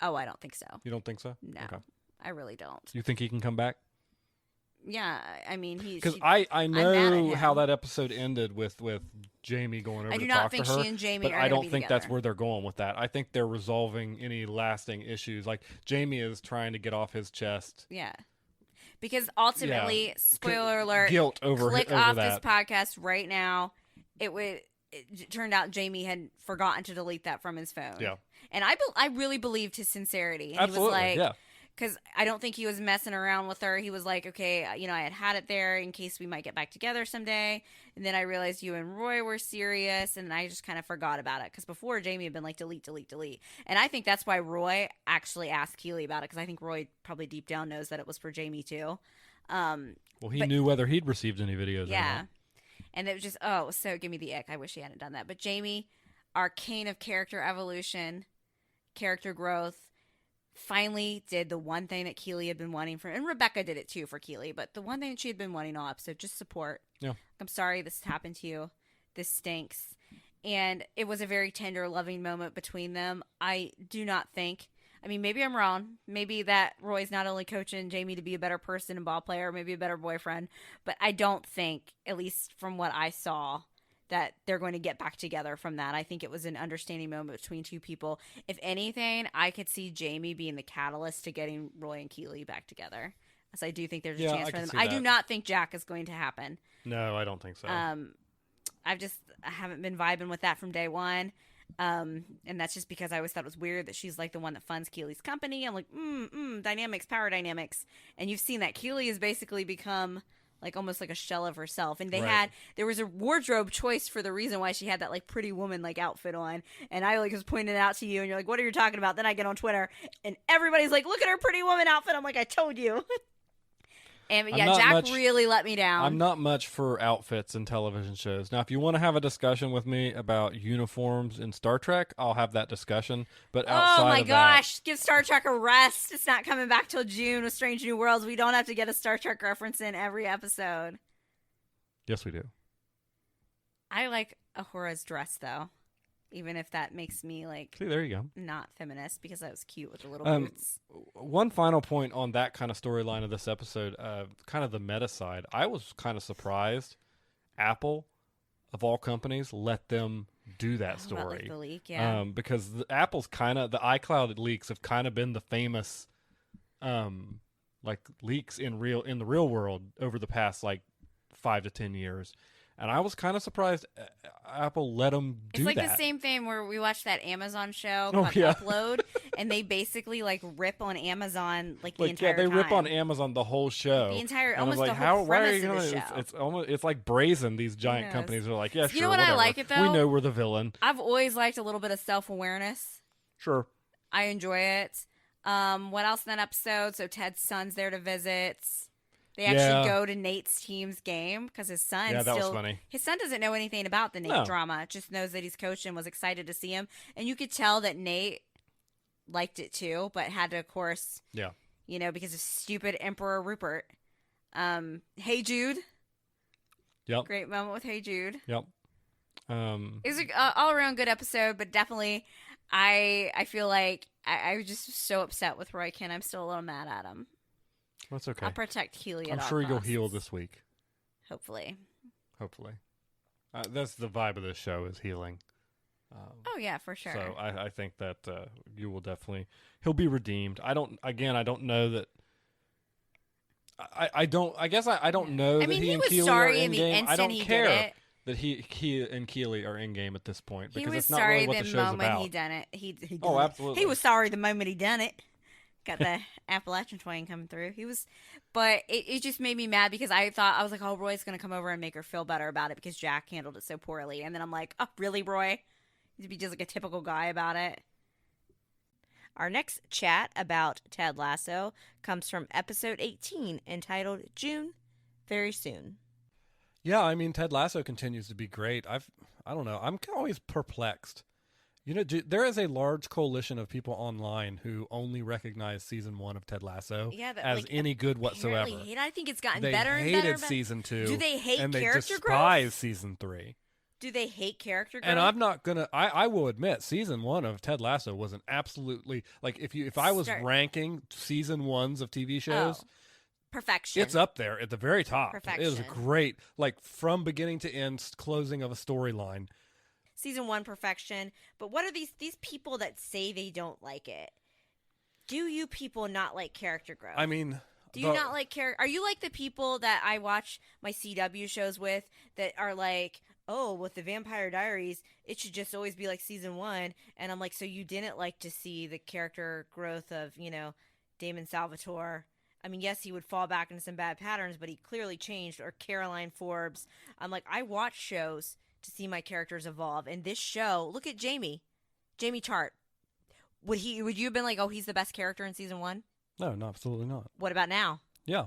S3: Oh, I don't think so.
S2: You don't think so?
S3: No. Okay. I really don't.
S2: You think he can come back?
S3: Yeah, I mean,
S2: because I know how that episode ended with Jamie going over to talk to her.
S3: I do not think she and Jamie
S2: but
S3: are
S2: I don't
S3: think
S2: that's where they're going with that. I think they're resolving any lasting issues. Like Jamie is trying to get off his chest.
S3: Yeah, because ultimately, spoiler alert,
S2: guilt over
S3: click
S2: over
S3: off
S2: that.
S3: this podcast right now. It turned out Jamie had forgotten to delete that from his phone.
S2: Yeah,
S3: and I really believed his sincerity. And
S2: absolutely,
S3: he was like,
S2: yeah.
S3: Because I don't think he was messing around with her. He was like, okay, I had it there in case we might get back together someday. And then I realized you and Roy were serious, and I just kind of forgot about it. Because before, Jamie had been like, delete, delete, delete. And I think that's why Roy actually asked Keely about it, because I think Roy probably deep down knows that it was for Jamie too.
S2: Well, he knew whether he'd received any videos or not.
S3: And it was just, so give me the ick. I wish he hadn't done that. But Jamie, arcane of character evolution, character growth, finally did the one thing that Keely had been wanting and Rebecca did it too for Keely, but the one thing that she had been wanting all episode, just support.
S2: Yeah.
S3: I'm sorry this happened to you. This stinks. And it was a very tender, loving moment between them. I do not think, maybe I'm wrong. Maybe that Roy's not only coaching Jamie to be a better person and ball player, maybe a better boyfriend, but I don't think, at least from what I saw, that they're going to get back together from that. I think it was an understanding moment between two people. If anything, I could see Jamie being the catalyst to getting Roy and Keely back together. So I do think there's a chance for them. I do not think Jack is going to happen.
S2: No, I don't think so.
S3: I haven't been vibing with that from day one. And that's just because I always thought it was weird that she's like the one that funds Keely's company. I'm like, dynamics, power dynamics. And you've seen that Keely has basically become like almost like a shell of herself. And there was a wardrobe choice for the reason why she had that like pretty woman like outfit on. And I like was pointing it out to you and you're like, what are you talking about? Then I get on Twitter and everybody's like, look at her pretty woman outfit. I'm like, I told you. And Jack really let me down.
S2: I'm not much for outfits in television shows. Now, if you want to have a discussion with me about uniforms in Star Trek, I'll have that discussion. But outside
S3: oh my
S2: of
S3: gosh, give Star Trek a rest. It's not coming back till June with Strange New Worlds. We don't have to get a Star Trek reference in every episode.
S2: Yes, we do.
S3: I like Ahora's dress, though. Even if that makes me like,
S2: see, there you go,
S3: not feminist, because that was cute with the little boots.
S2: One final point on that kind of storyline of this episode, kind of the meta side. I was kind of surprised Apple, of all companies, let them do that story.
S3: About, like, the leak, yeah.
S2: Because Apple's kind of, the iCloud leaks have kind of been the famous, like leaks in the real world over the past like 5 to 10 years. And I was kind of surprised Apple let them do that.
S3: It's like the same thing where we watched that Amazon show called Upload, and they basically like rip on Amazon like the entire time.
S2: They rip on Amazon the whole show.
S3: The entire,
S2: and
S3: almost
S2: like,
S3: the whole premise of the show.
S2: It's like brazen. These giant companies are like, yeah, sure,
S3: you know what
S2: whatever.
S3: I like it though?
S2: We know we're the villain.
S3: I've always liked a little bit of self-awareness.
S2: Sure.
S3: I enjoy it. What else in that episode? So Ted's son's there to visit. They actually go to Nate's team's game because his son
S2: that was funny.
S3: His son doesn't know anything about the Nate drama. Just knows that he's coached and was excited to see him. And you could tell that Nate liked it too, but had to, of course, because of stupid Emperor Rupert. Hey Jude.
S2: Yep.
S3: Great moment with Hey Jude.
S2: Yep.
S3: It was an all-around good episode, but definitely I feel like I was just so upset with Roy Kent. I'm still a little mad at him.
S2: That's okay.
S3: I'll protect Keely.
S2: I'm
S3: at all
S2: sure you'll
S3: costs.
S2: heal this week.
S3: Hopefully.
S2: That's the vibe of this show, is healing.
S3: Oh yeah, for sure.
S2: So I think that you will definitely, he'll be redeemed. I don't know that. I don't know that he and Keely are in game. I don't care that he and Keely are in game at this point, because it's not really what the show's about.
S3: He done it. He
S2: oh, absolutely.
S3: He was sorry the moment he done it. Got the Appalachian twang coming through. But it just made me mad, because I was like, oh, Roy's gonna come over and make her feel better about it because Jack handled it so poorly. And then I'm like, oh, really, Roy? You'd be just like a typical guy about it.
S1: Our next chat about Ted Lasso comes from episode 18, entitled June, Very Soon.
S2: Yeah, I mean, Ted Lasso continues to be great. I don't know. I'm always perplexed. You know, there is a large coalition of people online who only recognize season 1 of Ted Lasso as any good whatsoever.
S3: Hate it. I think it's gotten
S2: they
S3: better and better.
S2: They hated season 2.
S3: Do they hate
S2: and
S3: character
S2: they despise season 3.
S3: Do they hate character growth?
S2: And I'm not gonna. I will admit, season 1 of Ted Lasso was an absolutely, like, if I was ranking season 1s of TV shows,
S3: perfection.
S2: It's up there at the very top.
S3: Perfection.
S2: It was a great, like, from beginning to end, closing of a storyline.
S3: Season 1 perfection. But what are these people that say they don't like it? Do you people not like character growth?
S2: I mean,
S3: do you not like character? Are you like the people that I watch my CW shows with that are like, oh, with the Vampire Diaries, it should just always be like season 1. And I'm like, so you didn't like to see the character growth of, Damon Salvatore. I mean, yes, he would fall back into some bad patterns, but he clearly changed. Or Caroline Forbes. I'm like, I watch shows to see my characters evolve. And this show, look at Jamie Chart. Would you have been like, oh, he's the best character in season 1?
S2: No, absolutely not.
S3: What about now?
S2: Yeah.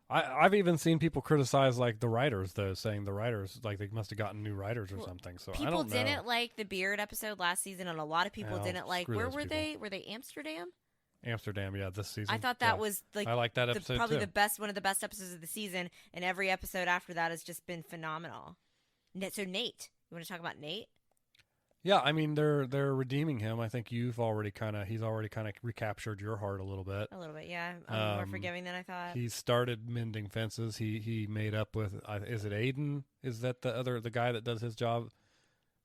S2: I've even seen people criticize, like, the writers, though, saying the writers, like, they must have gotten new writers or something. So
S3: people
S2: I don't know.
S3: didn't like the Beard episode last season, and a lot of people didn't like. Where were they? Were they Amsterdam?
S2: Amsterdam, yeah, this season.
S3: I thought that was like,
S2: I like that episode
S3: probably
S2: too.
S3: one of the best episodes of the season, and every episode after that has just been phenomenal. So Nate, you want to talk about Nate?
S2: Yeah, I mean, they're redeeming him. I think he's already kind of recaptured your heart a little bit.
S3: A little bit, yeah. I'm more forgiving than I thought.
S2: He started mending fences. He made up with, is it Aiden? Is that the guy that does his job?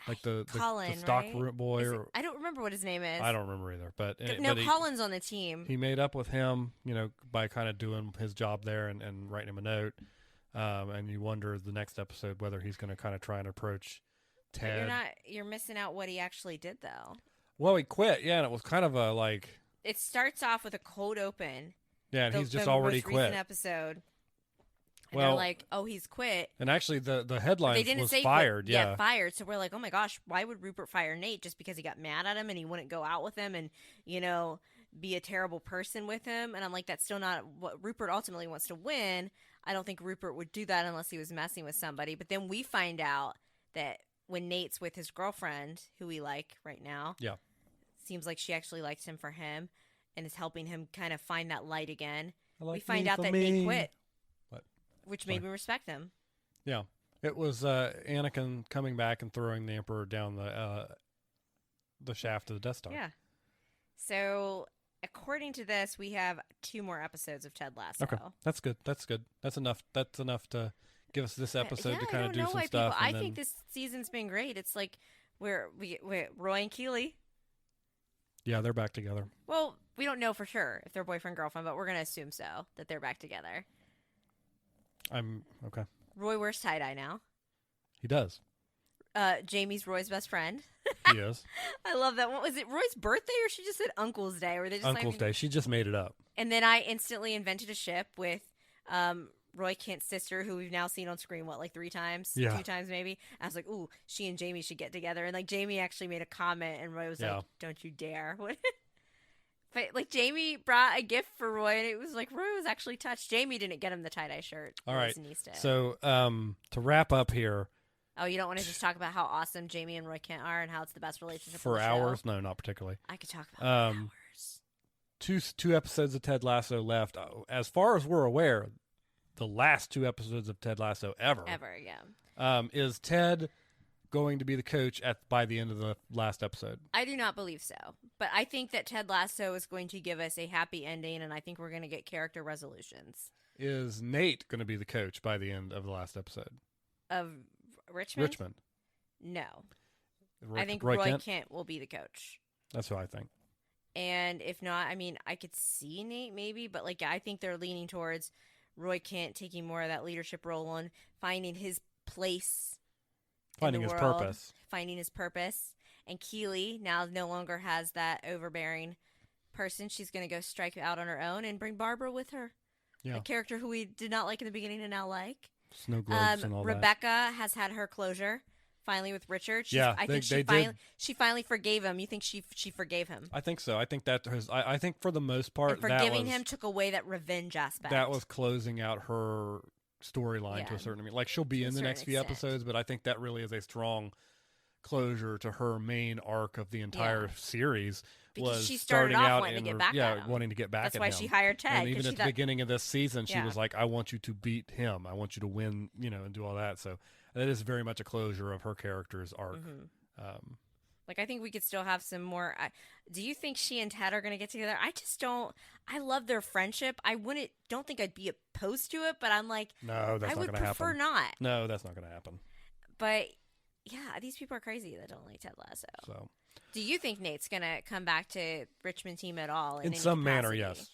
S2: Like
S3: Colin,
S2: the stock
S3: right?
S2: boy?
S3: I don't remember what his name is.
S2: I don't remember either. But
S3: Colin's on the team.
S2: He made up with him, by kind of doing his job there and writing him a note. And you wonder the next episode whether he's going to kind of try and approach Ted.
S3: You're missing out what he actually did, though.
S2: Well, he quit, yeah, and it was kind of a, like...
S3: It starts off with a cold open.
S2: Yeah, and he's just already
S3: most
S2: quit.
S3: Recent episode. And
S2: they're
S3: like, oh, he's quit.
S2: And actually, the headline was fired.
S3: Yeah, fired. So we're like, oh my gosh, why would Rupert fire Nate just because he got mad at him and he wouldn't go out with him and, be a terrible person with him? And I'm like, that's still not what Rupert ultimately wants to win. I don't think Rupert would do that unless he was messing with somebody. But then we find out that when Nate's with his girlfriend, who we like right now, seems like she actually likes him for him and is helping him kind of find that light again. We find out that Nate quit. Which made me respect him.
S2: Yeah. It was Anakin coming back and throwing the Emperor down the shaft of the Death Star.
S3: Yeah. So, according to this, we have 2 more episodes of Ted Lasso.
S2: Okay. That's good. That's enough to give us this episode to kind of do some stuff.
S3: I think this season's been great. It's like we're Roy and Keely.
S2: Yeah, they're back together.
S3: Well, we don't know for sure if they're boyfriend-girlfriend, but we're going to assume so, that they're back together.
S2: I'm okay.
S3: Roy wears tie-dye now.
S2: He does.
S3: Jamie's Roy's best friend.
S2: He is.
S3: I love that. What was it, Roy's birthday, or she just said Uncle's Day? Or they just
S2: Uncle's Day. She just made it up.
S3: And then I instantly invented a ship with Roy Kent's sister, who we've now seen on screen, like 3 times?
S2: Yeah.
S3: 2 times maybe? I was like, ooh, she and Jamie should get together. And like Jamie actually made a comment, and Roy was like, don't you dare. But like Jamie brought a gift for Roy, and it was like Roy was actually touched. Jamie didn't get him the tie-dye shirt.
S2: All right. So to wrap up here.
S3: Oh, you don't want to just talk about how awesome Jamie and Roy Kent are and how it's the best relationship
S2: for
S3: on the
S2: hours?
S3: show?
S2: No, not particularly.
S3: I could talk about hours.
S2: Two episodes of Ted Lasso left. As far as we're aware, the last 2 episodes of Ted Lasso ever.
S3: Yeah.
S2: Is Ted going to be the coach by the end of the last episode.
S3: I do not believe so. But I think that Ted Lasso is going to give us a happy ending, and I think we're going to get character resolutions.
S2: Is Nate going to be the coach by the end of the last episode?
S3: Of Richmond?
S2: Richmond.
S3: No.
S2: I
S3: think Roy Kent will be the coach.
S2: That's what I think.
S3: And if not, I mean, I could see Nate maybe, but like I think they're leaning towards Roy Kent taking more of that leadership role and finding his place,
S2: finding his
S3: purpose. And Keely now no longer has that overbearing person. She's going to go strike out on her own and bring Barbara with her.
S2: Yeah.
S3: A character who we did not like in the beginning and now like.
S2: Snow globes and all
S3: Rebecca
S2: that.
S3: has had her closure. Finally, with Richard,
S2: I
S3: think she finally forgave him. You think she forgave him?
S2: I think so. I think that I think for the most part,
S3: and forgiving him took away that revenge aspect.
S2: That was closing out her storyline to a certain extent. Like she'll be in the next few episodes, but I think that really is a strong closure to her main arc of the entire series.
S3: Because she started off wanting to get back at him.
S2: Wanting to get back at him.
S3: That's why she hired Ted.
S2: And even at the beginning of this season, she was like, "I want you to beat him. I want you to win, and do all that." So that is very much a closure of her character's arc.
S3: Mm-hmm. I think we could still have some more. Do you think she and Ted are going to get together? I just don't. I love their friendship. Don't think I'd be opposed to it, but I'm like,
S2: no, that's not going to happen.
S3: I would prefer not.
S2: No, that's not going to happen.
S3: But yeah, these people are crazy that don't like Ted Lasso.
S2: So,
S3: do you think Nate's going to come back to Richmond team at all?
S2: In some manner, yes.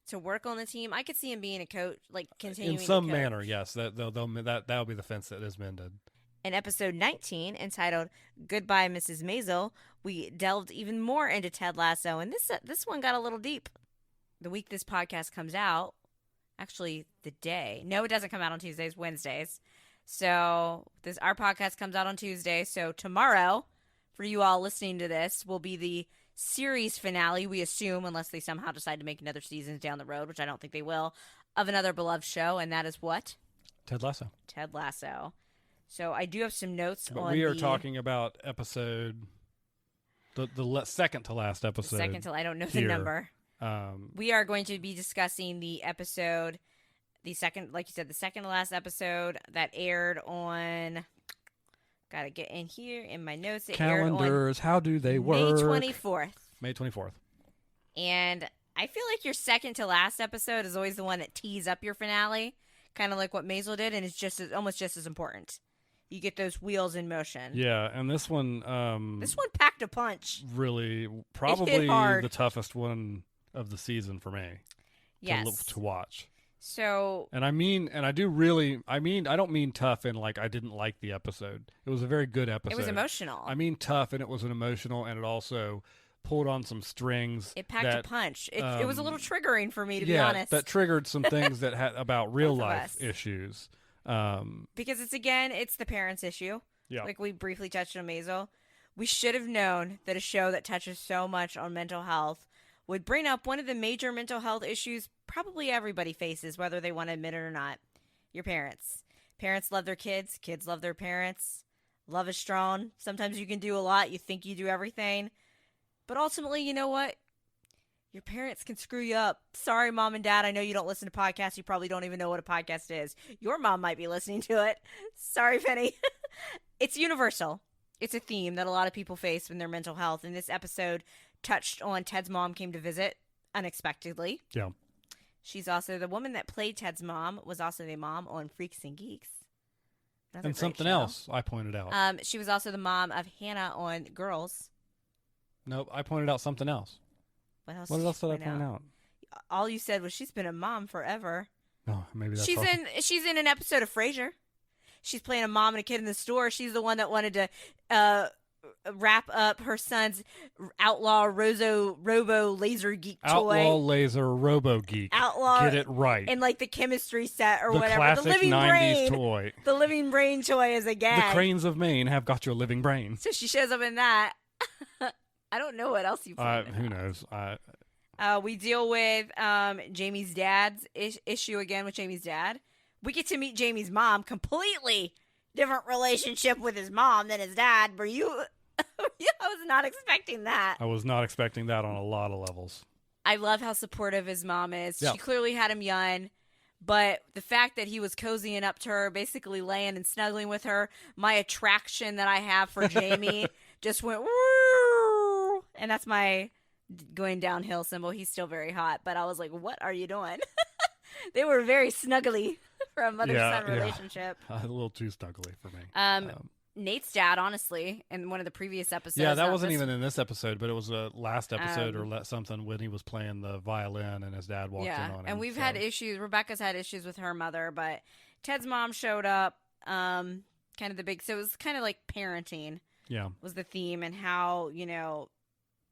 S3: To work on the team, I could see him being a coach, continuing.
S2: In some manner, yes. That'll be the fence that is mended.
S3: In episode 19, entitled "Goodbye, Mrs. Maisel," we delved even more into Ted Lasso, and this one got a little deep. The week this podcast comes out, actually the day. No, it doesn't come out on Tuesdays, Wednesdays. So our podcast comes out on Tuesday. So tomorrow, for you all listening to this, will be the series finale, we assume, unless they somehow decide to make another season down the road, which I don't think they will, of another beloved show, and that is what?
S2: Ted Lasso.
S3: Ted Lasso. So I do have some notes
S2: but we are talking about episode, the second to last episode.
S3: Second to I don't know the number. We are going to be discussing the episode, the second, like you said, the second to last episode that aired on. Got to get in here in my notes. It
S2: Calendars, how do they work?
S3: May 24th.
S2: May 24th.
S3: And I feel like your second to last episode is always the one that tees up your finale, kind of like what Maisel did, and it's almost just as important. You get those wheels in motion.
S2: Yeah, and this one
S3: packed a punch.
S2: Really, probably the toughest one of the season for me.
S3: Yes.
S2: To watch.
S3: So.
S2: And I don't mean tough in I didn't like the episode. It was a very good episode.
S3: It was emotional.
S2: I mean tough, and it was an emotional, and it also pulled on some strings.
S3: It packed a punch. It was a little triggering for me, to be honest.
S2: That triggered some things that had about real life issues.
S3: Because it's the parents' issue.
S2: Yeah.
S3: Like we briefly touched on Maisel. We should have known that a show that touches so much on mental health would bring up one of the major mental health issues probably everybody faces, whether they want to admit it or not. Your parents. Parents love their kids. Kids love their parents. Love is strong. Sometimes you can do a lot. You think you do everything. But ultimately, you know what? Your parents can screw you up. Sorry, Mom and Dad. I know you don't listen to podcasts. You probably don't even know what a podcast is. Your mom might be listening to it. Sorry, Penny. It's universal. It's a theme that a lot of people face in their mental health. And this episode touched on Ted's mom came to visit unexpectedly.
S2: Yeah.
S3: She's also the woman that played Ted's mom was also the mom on Freaks and Geeks.
S2: And something else I pointed out.
S3: She was also the mom of Hannah on Girls.
S2: Nope, I pointed out something else.
S3: What else
S2: did I point out?
S3: All you said was she's been a mom forever.
S2: Oh, maybe that's
S3: she's in an episode of Frasier. She's playing a mom and a kid in the store. She's the one that wanted to wrap up her son's outlaw robo laser geek toy.
S2: Outlaw laser robo geek.
S3: Outlaw.
S2: Get it right.
S3: In the chemistry set or
S2: the
S3: whatever.
S2: Classic
S3: the living
S2: 90s
S3: brain
S2: toy.
S3: The living brain toy is a gag.
S2: The Cranes of Maine have got your living brain.
S3: So she shows up in that. I don't know what else you played.
S2: Who knows?
S3: We deal with Jamie's dad's issue again with Jamie's dad. We get to meet Jamie's mom. Completely different relationship with his mom than his dad. Were you? I was not expecting that.
S2: I was not expecting that on a lot of levels.
S3: I love how supportive his mom is.
S2: Yeah.
S3: She clearly had him young, But the fact that he was cozying up to her, basically laying and snuggling with her, my attraction that I have for Jamie just went, woo! And that's my going downhill symbol. He's still very hot, but I was like, what are you doing? They were very snuggly for a mother-son relationship.
S2: A little too snuggly for me.
S3: Nate's dad, honestly, in one of the previous episodes.
S2: Yeah, that wasn't even in this episode, but it was a last episode or something when he was playing the violin and his dad walked in on him.
S3: And we've had issues. Rebecca's had issues with her mother, but Ted's mom showed up. Kind of the big. So it was kind of like parenting.
S2: Yeah,
S3: was the theme, and how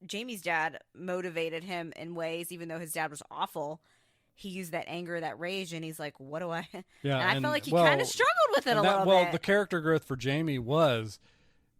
S3: Jamie's dad motivated him in ways, even though his dad was awful. He used that anger, that rage, and he's like, what do I...
S2: Yeah,
S3: and I felt like he kind of struggled with it a little bit.
S2: Well, the character growth for Jamie was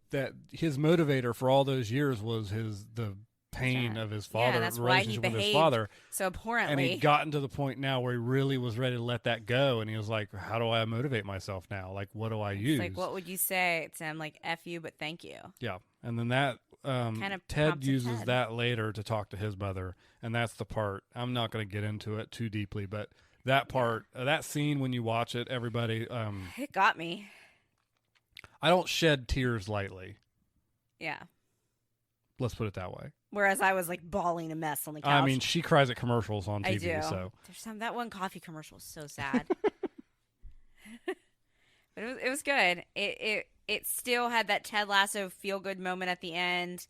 S2: that his motivator for all those years was the pain of his father,
S3: and that's why he
S2: with his
S3: behaved
S2: father.
S3: so abhorrently.
S2: And he'd gotten to the point now where he really was ready to let that go, and he was like, how do I motivate myself now? Like, what do I use?
S3: Like, what would you say to him? Like, F you, but thank you.
S2: Yeah, and then that...
S3: kind of
S2: Ted uses that later to talk to his mother, and that's the part. I'm not going to get into it too deeply, but that part, that scene when you watch it, everybody...
S3: it got me.
S2: I don't shed tears lightly.
S3: Yeah.
S2: Let's put it that way.
S3: Whereas I was like bawling a mess on the couch.
S2: I mean, she cries at commercials on TV.
S3: I do.
S2: So.
S3: That one coffee commercial was so sad. But it was good. It still had that Ted Lasso feel good moment at the end.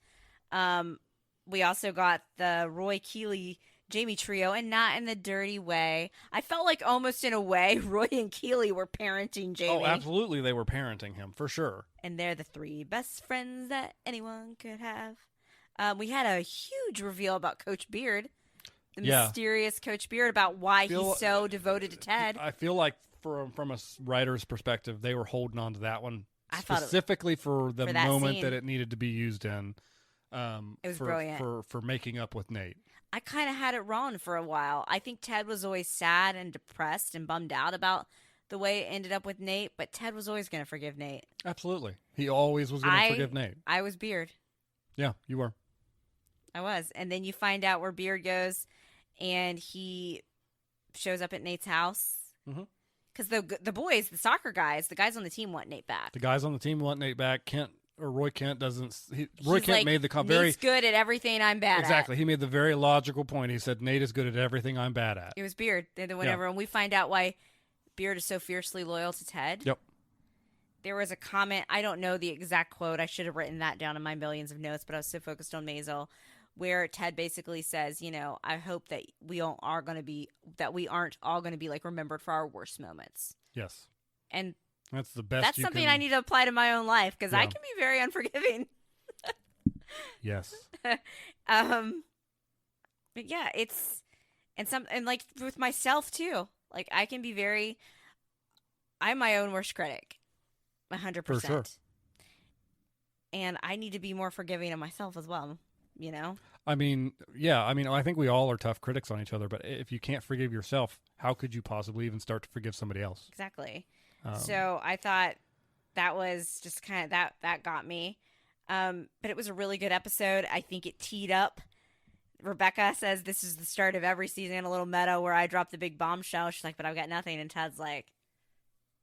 S3: We also got the Roy Keeley Jamie trio, and not in the dirty way. I felt like almost in a way Roy and Keeley were parenting Jamie.
S2: Oh, absolutely, they were parenting him for sure.
S3: And they're the three best friends that anyone could have. We had a huge reveal about Coach Beard, the mysterious Coach Beard, about why he's so devoted to Ted.
S2: I feel like from a writer's perspective, they were holding on to that one specifically for the moment that it needed to be used in.
S3: It was brilliant
S2: for making up with Nate.
S3: I kind of had it wrong for a while. I think Ted was always sad and depressed and bummed out about the way it ended up with Nate, but Ted was always going to forgive Nate.
S2: Absolutely. He always was going to forgive Nate.
S3: I was Beard.
S2: Yeah, you were.
S3: I was. And then you find out where Beard goes, and he shows up at Nate's house. Because the boys, the soccer guys, the guys on the team want Nate back.
S2: The guys on the team want Nate back. Roy Kent doesn't. Roy Kent made the
S3: Nate's good at everything I'm bad at.
S2: Exactly. He made the very logical point. He said, Nate is good at everything I'm bad at.
S3: It was Beard. And we find out why Beard is so fiercely loyal to Ted.
S2: Yep.
S3: There was a comment. I don't know the exact quote. I should have written that down in my millions of notes, but I was so focused on Maisel, where Ted basically says, I hope that we aren't all going to be like remembered for our worst moments.
S2: Yes.
S3: And
S2: that's the best.
S3: That's something I need to apply to my own life, because I can be very unforgiving.
S2: Yes.
S3: But yeah, and like with myself too. Like I can be I'm my own worst critic, 100%.
S2: For sure.
S3: And I need to be more forgiving of myself as well.
S2: I mean, yeah. I think we all are tough critics on each other, but if you can't forgive yourself, how could you possibly even start to forgive somebody else?
S3: Exactly. So I thought that was just kind of that got me. But it was a really good episode. I think it teed up. Rebecca says this is the start of every season, a little meta where I drop the big bombshell. She's like, but I've got nothing. And Ted's like,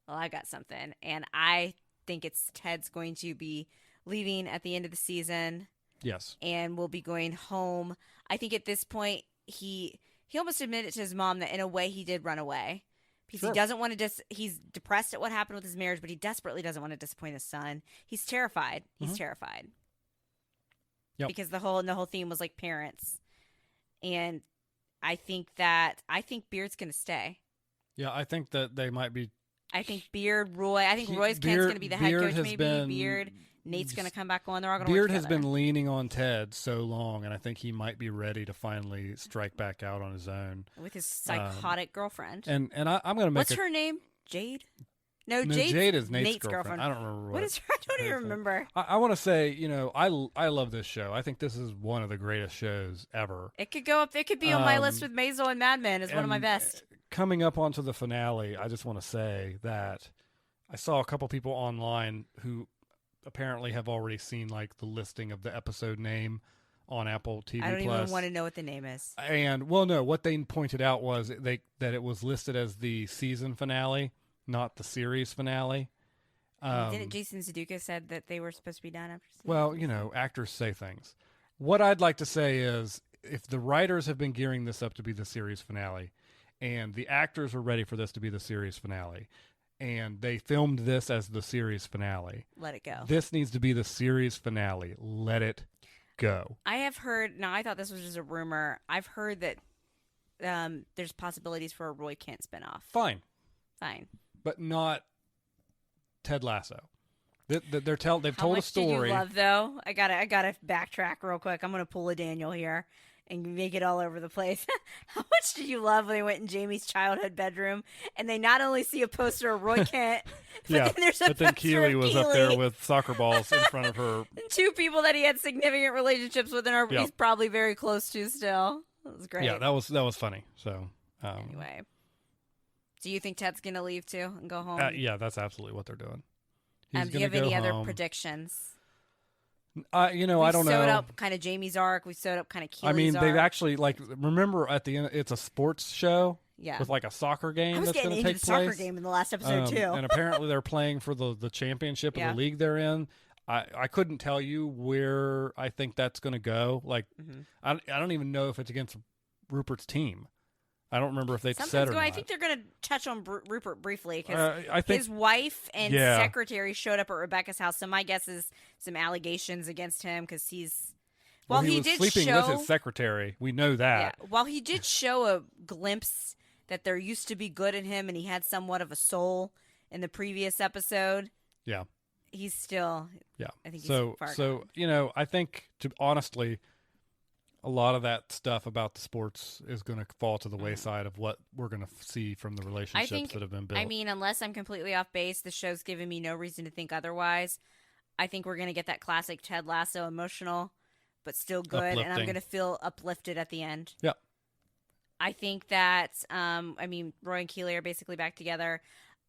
S3: well, I got something. And I think Ted's going to be leaving at the end of the season.
S2: Yes. And
S3: will be going home. I think at this point, he almost admitted to his mom that in a way he did run away. Because he doesn't want to he's depressed at what happened with his marriage, but he desperately doesn't want to disappoint his son. He's terrified. He's terrified. Yep. Because the whole theme was like parents. And I think Beard's going to stay.
S2: Yeah, I think that they might be.
S3: I think Beard, Roy. I think Roy's going to be the head coach. Maybe Beard. Nate's going to come back on. They're all going to work together.
S2: Beard has been leaning on Ted so long, and I think he might be ready to finally strike back out on his own
S3: with his psychotic girlfriend.
S2: And I'm going to make.
S3: What's her name? Jade. No,
S2: Jade is Nate's girlfriend. I don't remember
S3: what is her. I don't even remember.
S2: I want to say, I love this show. I think this is one of the greatest shows ever.
S3: It could go up. It could be on my list with Maisel and Mad Men as one of my best.
S2: Coming up onto the finale, I just want to say that I saw a couple people online who apparently have already seen like the listing of the episode name on Apple TV
S3: I don't
S2: Plus.
S3: even want to know what the name is.
S2: And well, no, what they pointed out was that it was listed as the season finale, not the series finale.
S3: Didn't Jason Sudeikis said that they were supposed to be done after season?
S2: Well, you know, actors say things. What I'd like to say is, if the writers have been gearing this up to be the series finale, and the actors were ready for this to be the series finale, and they filmed this as the series finale,
S3: let it go.
S2: This needs to be the series finale. Let it go.
S3: I have heard. Now, I thought this was just a rumor. I've heard that there's possibilities for a Roy Kent spinoff.
S2: Fine,
S3: but
S2: not Ted Lasso. They've told a story.
S3: Did you love, though? I gotta backtrack real quick. I'm gonna pull a Daniel here and make it all over the place. How much did you love when they went in Jamie's childhood bedroom and they not only see a poster of Roy Kent, but then
S2: Keely was up there with soccer balls in front of her.
S3: And two people that he had significant relationships with and he's probably very close to still. That was great.
S2: Yeah, that was funny. So
S3: anyway, do you think Ted's gonna leave too and go home?
S2: Yeah, that's absolutely what they're doing.
S3: Do you have any other predictions?
S2: I don't know.
S3: We sewed up kind of Jamie's arc. We sewed up kind of Keely's arc.
S2: They've actually, remember at the end, it's a sports show with like a soccer game that's going to take place.
S3: Soccer game in the last episode too.
S2: And apparently they're playing for the championship of the league they're in. I couldn't tell you where I think that's going to go. I don't even know if it's against Rupert's team. I don't remember if they said or not.
S3: I think they're going to touch on Rupert briefly because his wife and secretary showed up at Rebecca's house. So my guess is some allegations against him because he's...
S2: Well, he was sleeping with his secretary. We know that.
S3: Yeah, while he did show a glimpse that there used to be good in him and he had somewhat of a soul in the previous episode.
S2: Yeah.
S3: He's still...
S2: Yeah.
S3: I think he's far
S2: gone. I think, honestly... a lot of that stuff about the sports is going to fall to the wayside of what we're going to see from the relationships that have been built.
S3: I mean, unless I'm completely off base, the show's giving me no reason to think otherwise. I think we're going to get that classic Ted Lasso emotional, but still good,
S2: uplifting.
S3: And I'm going to feel uplifted at the end.
S2: Yeah.
S3: I think that, Roy and Keely are basically back together.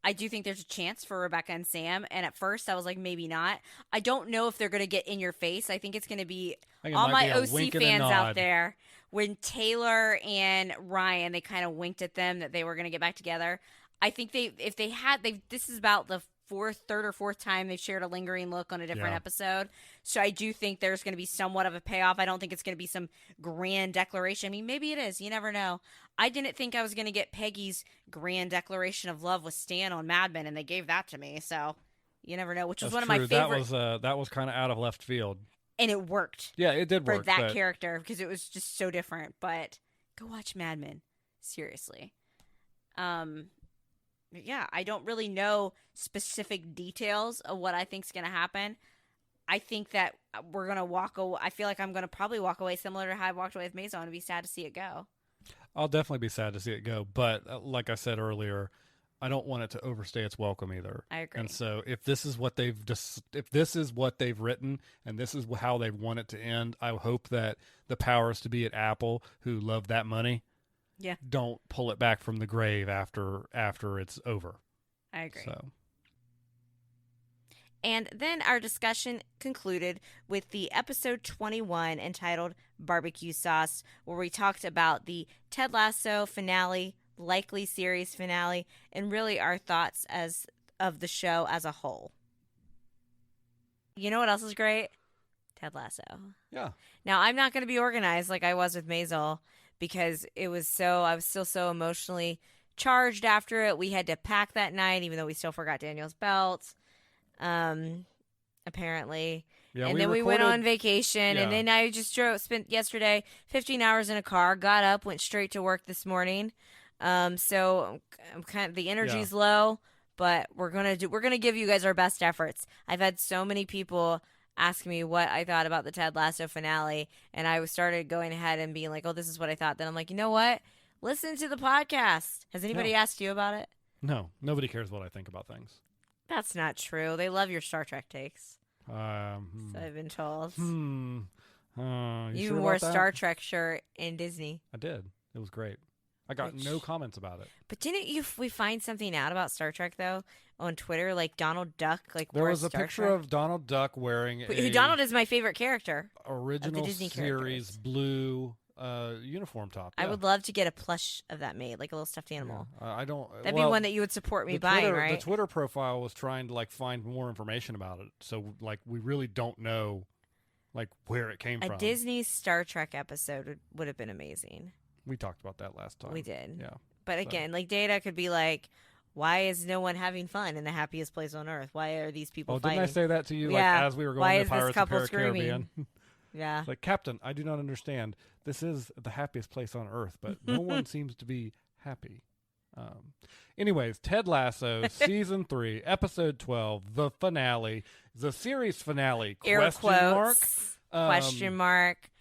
S3: I do think there's a chance for Rebecca and Sam, and at first I was like, maybe not. I don't know if they're going to get in your face. I think it's going to be all my OC fans out there. When Taylor and Ryan, they kind of winked at them that they were going to get back together. I think this is about the third or fourth time they've shared a lingering look on a different episode. So I do think there's going to be somewhat of a payoff. I don't think it's going to be some grand declaration. I mean, maybe it is. You never know. I didn't think I was going to get Peggy's grand declaration of love with Stan on Mad Men, and they gave that to me. So you never know, which was one of my favorite.
S2: That was kind of out of left field.
S3: And it worked.
S2: Yeah, it did work.
S3: For that character, because it was just so different. But go watch Mad Men. Seriously. Yeah, I don't really know specific details of what I think's going to happen. I think that we're going to walk away. I feel like I'm going to probably walk away similar to how I walked away with Maison and be sad to see it go.
S2: I'll definitely be sad to see it go. But like I said earlier, I don't want it to overstay its welcome either.
S3: I agree.
S2: And so if this is what they've written and this is how they want it to end, I hope that the powers to be at Apple who love that money don't pull it back from the grave after it's over.
S3: I agree.
S2: So.
S1: And then our discussion concluded with the episode 21 entitled Barbecue Sauce, where we talked about the Ted Lasso finale, likely series finale, and really our thoughts of the show as a whole. You know what else is great? Ted Lasso.
S2: Yeah.
S1: Now, I'm not going to be organized like I was with Maisel because I was still so emotionally charged after it. We had to pack that night, even though we still forgot Daniel's belt. Apparently. Yeah, and then we went on vacation, and then I just spent yesterday 15 hours in a car, got up, went straight to work this morning. So I'm kind of, the energy's low, but we're going to give you guys our best efforts. I've had so many people ask me what I thought about the Ted Lasso finale, and I started going ahead and being like, oh, this is what I thought. Then I'm like, you know what? Listen to the podcast. Has anybody asked you about it?
S2: No, nobody cares what I think about things.
S1: That's not true. They love your Star Trek takes. So I've been told.
S2: You
S1: you
S2: sure
S1: wore a
S2: about that?
S1: Star Trek shirt in Disney.
S2: I did. It was great. I got no comments about it.
S1: But we find something out about Star Trek though on Twitter? Like Donald Duck, like
S2: there was a
S1: Star
S2: picture
S1: Trek?
S2: of Donald Duck wearing
S1: Donald is my favorite character.
S2: Original
S1: Disney
S2: series
S1: characters.
S2: blue uniform top.
S1: I would love to get a plush of that made, like a little stuffed animal.
S2: Yeah. I don't.
S1: That'd be one that you would support me buying, right?
S2: The Twitter profile was trying to like find more information about it, so like we really don't know like where it came from.
S1: A Disney Star Trek episode would have been amazing.
S2: We talked about that last time.
S1: We did.
S2: Yeah.
S1: But again, like Data could be like, why is no one having fun in the happiest place on earth? Why are these people fighting?
S2: Didn't I say that to you
S1: yeah.
S2: as we were going
S1: why
S2: to
S1: is
S2: Pirates
S1: this couple
S2: of the Caribbean?
S1: Yeah.
S2: Like, Captain, I do not understand. This is the happiest place on earth, but no one seems to be happy. Anyways, Ted Lasso, Season 3, Episode 12, the finale, the series finale,
S1: Air
S2: question
S1: quotes,
S2: mark.
S1: Question mark.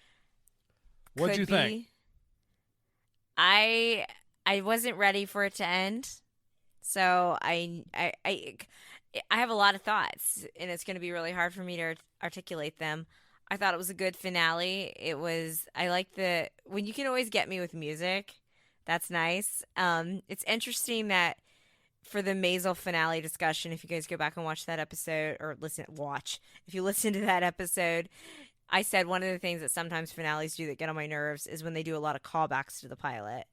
S2: What'd you think?
S1: I wasn't ready for it to end, so I have a lot of thoughts, and it's going to be really hard for me to articulate them. I thought it was a good finale. I like when you can always get me with music. That's nice. It's interesting that for the Maisel finale discussion, if you guys go back and watch that episode, or if you listen to that episode, I said one of the things that sometimes finales do that get on my nerves is when they do a lot of callbacks to the pilot,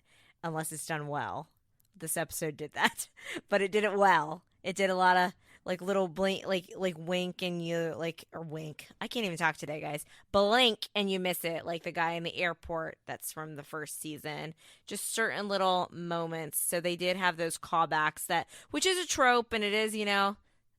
S1: unless it's done well. This episode did that, but it did it well. It did a lot of like little blink, like wink and you or wink. I can't even talk today, guys. Blink and you miss it, like the guy in the airport that's from the first season. Just certain little moments. So they did have those callbacks which is a trope, and it is,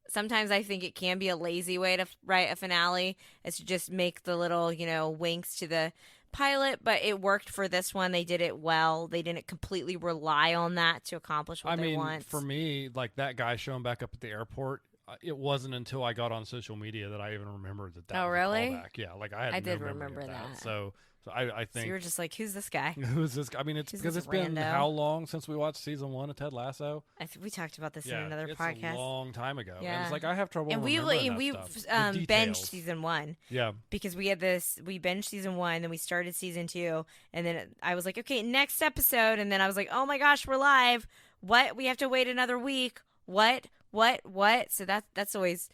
S1: sometimes I think it can be a lazy way to write a finale, is to just make the little, winks to the pilot, but it worked for this one. They did it well. They didn't completely rely on that to accomplish what they want.
S2: For me, like that guy showing back up at the airport, it wasn't until I got on social media that I even remembered that was
S1: really?
S2: A callback. Yeah, like I
S1: did
S2: no
S1: remember
S2: of
S1: that.
S2: So I think
S1: so you were just like, who's this guy?
S2: Who's this guy? I mean, it's because it's been how long since we watched season 1 of Ted Lasso?
S1: We talked about this in another podcast.
S2: It's a long time ago.
S1: Yeah.
S2: And it's like I have trouble
S1: and
S2: remembering
S1: we've binged season 1.
S2: Yeah.
S1: Because we binged season 1, then we started season 2, and then I was like, okay, next episode, and then I was like, oh my gosh, we're live. What? We have to wait another week. What? So that's always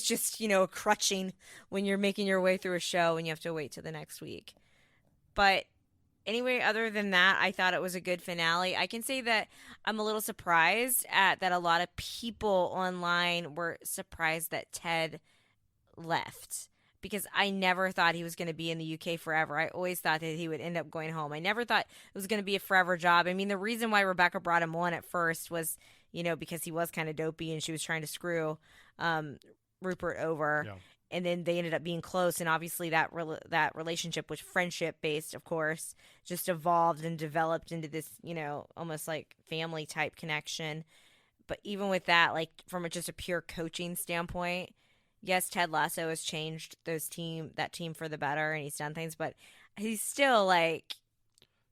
S1: just, crutching when you're making your way through a show and you have to wait till the next week. But anyway, other than that, I thought it was a good finale. I can say that I'm a little surprised that a lot of people online were surprised that Ted left, because I never thought he was going to be in the UK forever. I always thought that he would end up going home. I never thought it was going to be a forever job. I mean, the reason why Rebecca brought him on at first was, because he was kind of dopey and she was trying to screw Rupert over.
S2: Yeah.
S1: And then they ended up being close, and obviously that relationship was friendship based, of course, just evolved and developed into this, almost like family type connection. But even with that, like from just a pure coaching standpoint, yes, Ted Lasso has changed that team for the better, and he's done things, but he's still like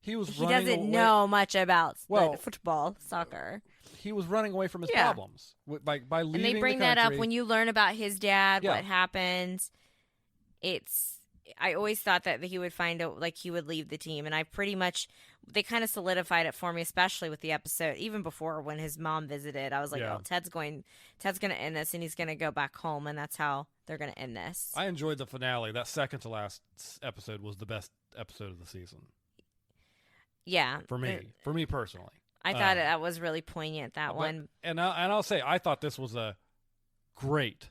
S1: he doesn't know much about football, soccer.
S2: He was running away from his problems by leaving.
S1: And they bring that up when you learn about his dad, what happened. I always thought that he would he would leave the team, and they kind of solidified it for me, especially with the episode. Even before when his mom visited, I was like, oh, Ted's going to end this, and he's going to go back home, and that's how they're going to end this.
S2: I enjoyed the finale. That second to last episode was the best episode of the season.
S1: Yeah,
S2: for me personally.
S1: I thought that was really poignant, one.
S2: And I'll say, I thought this was a great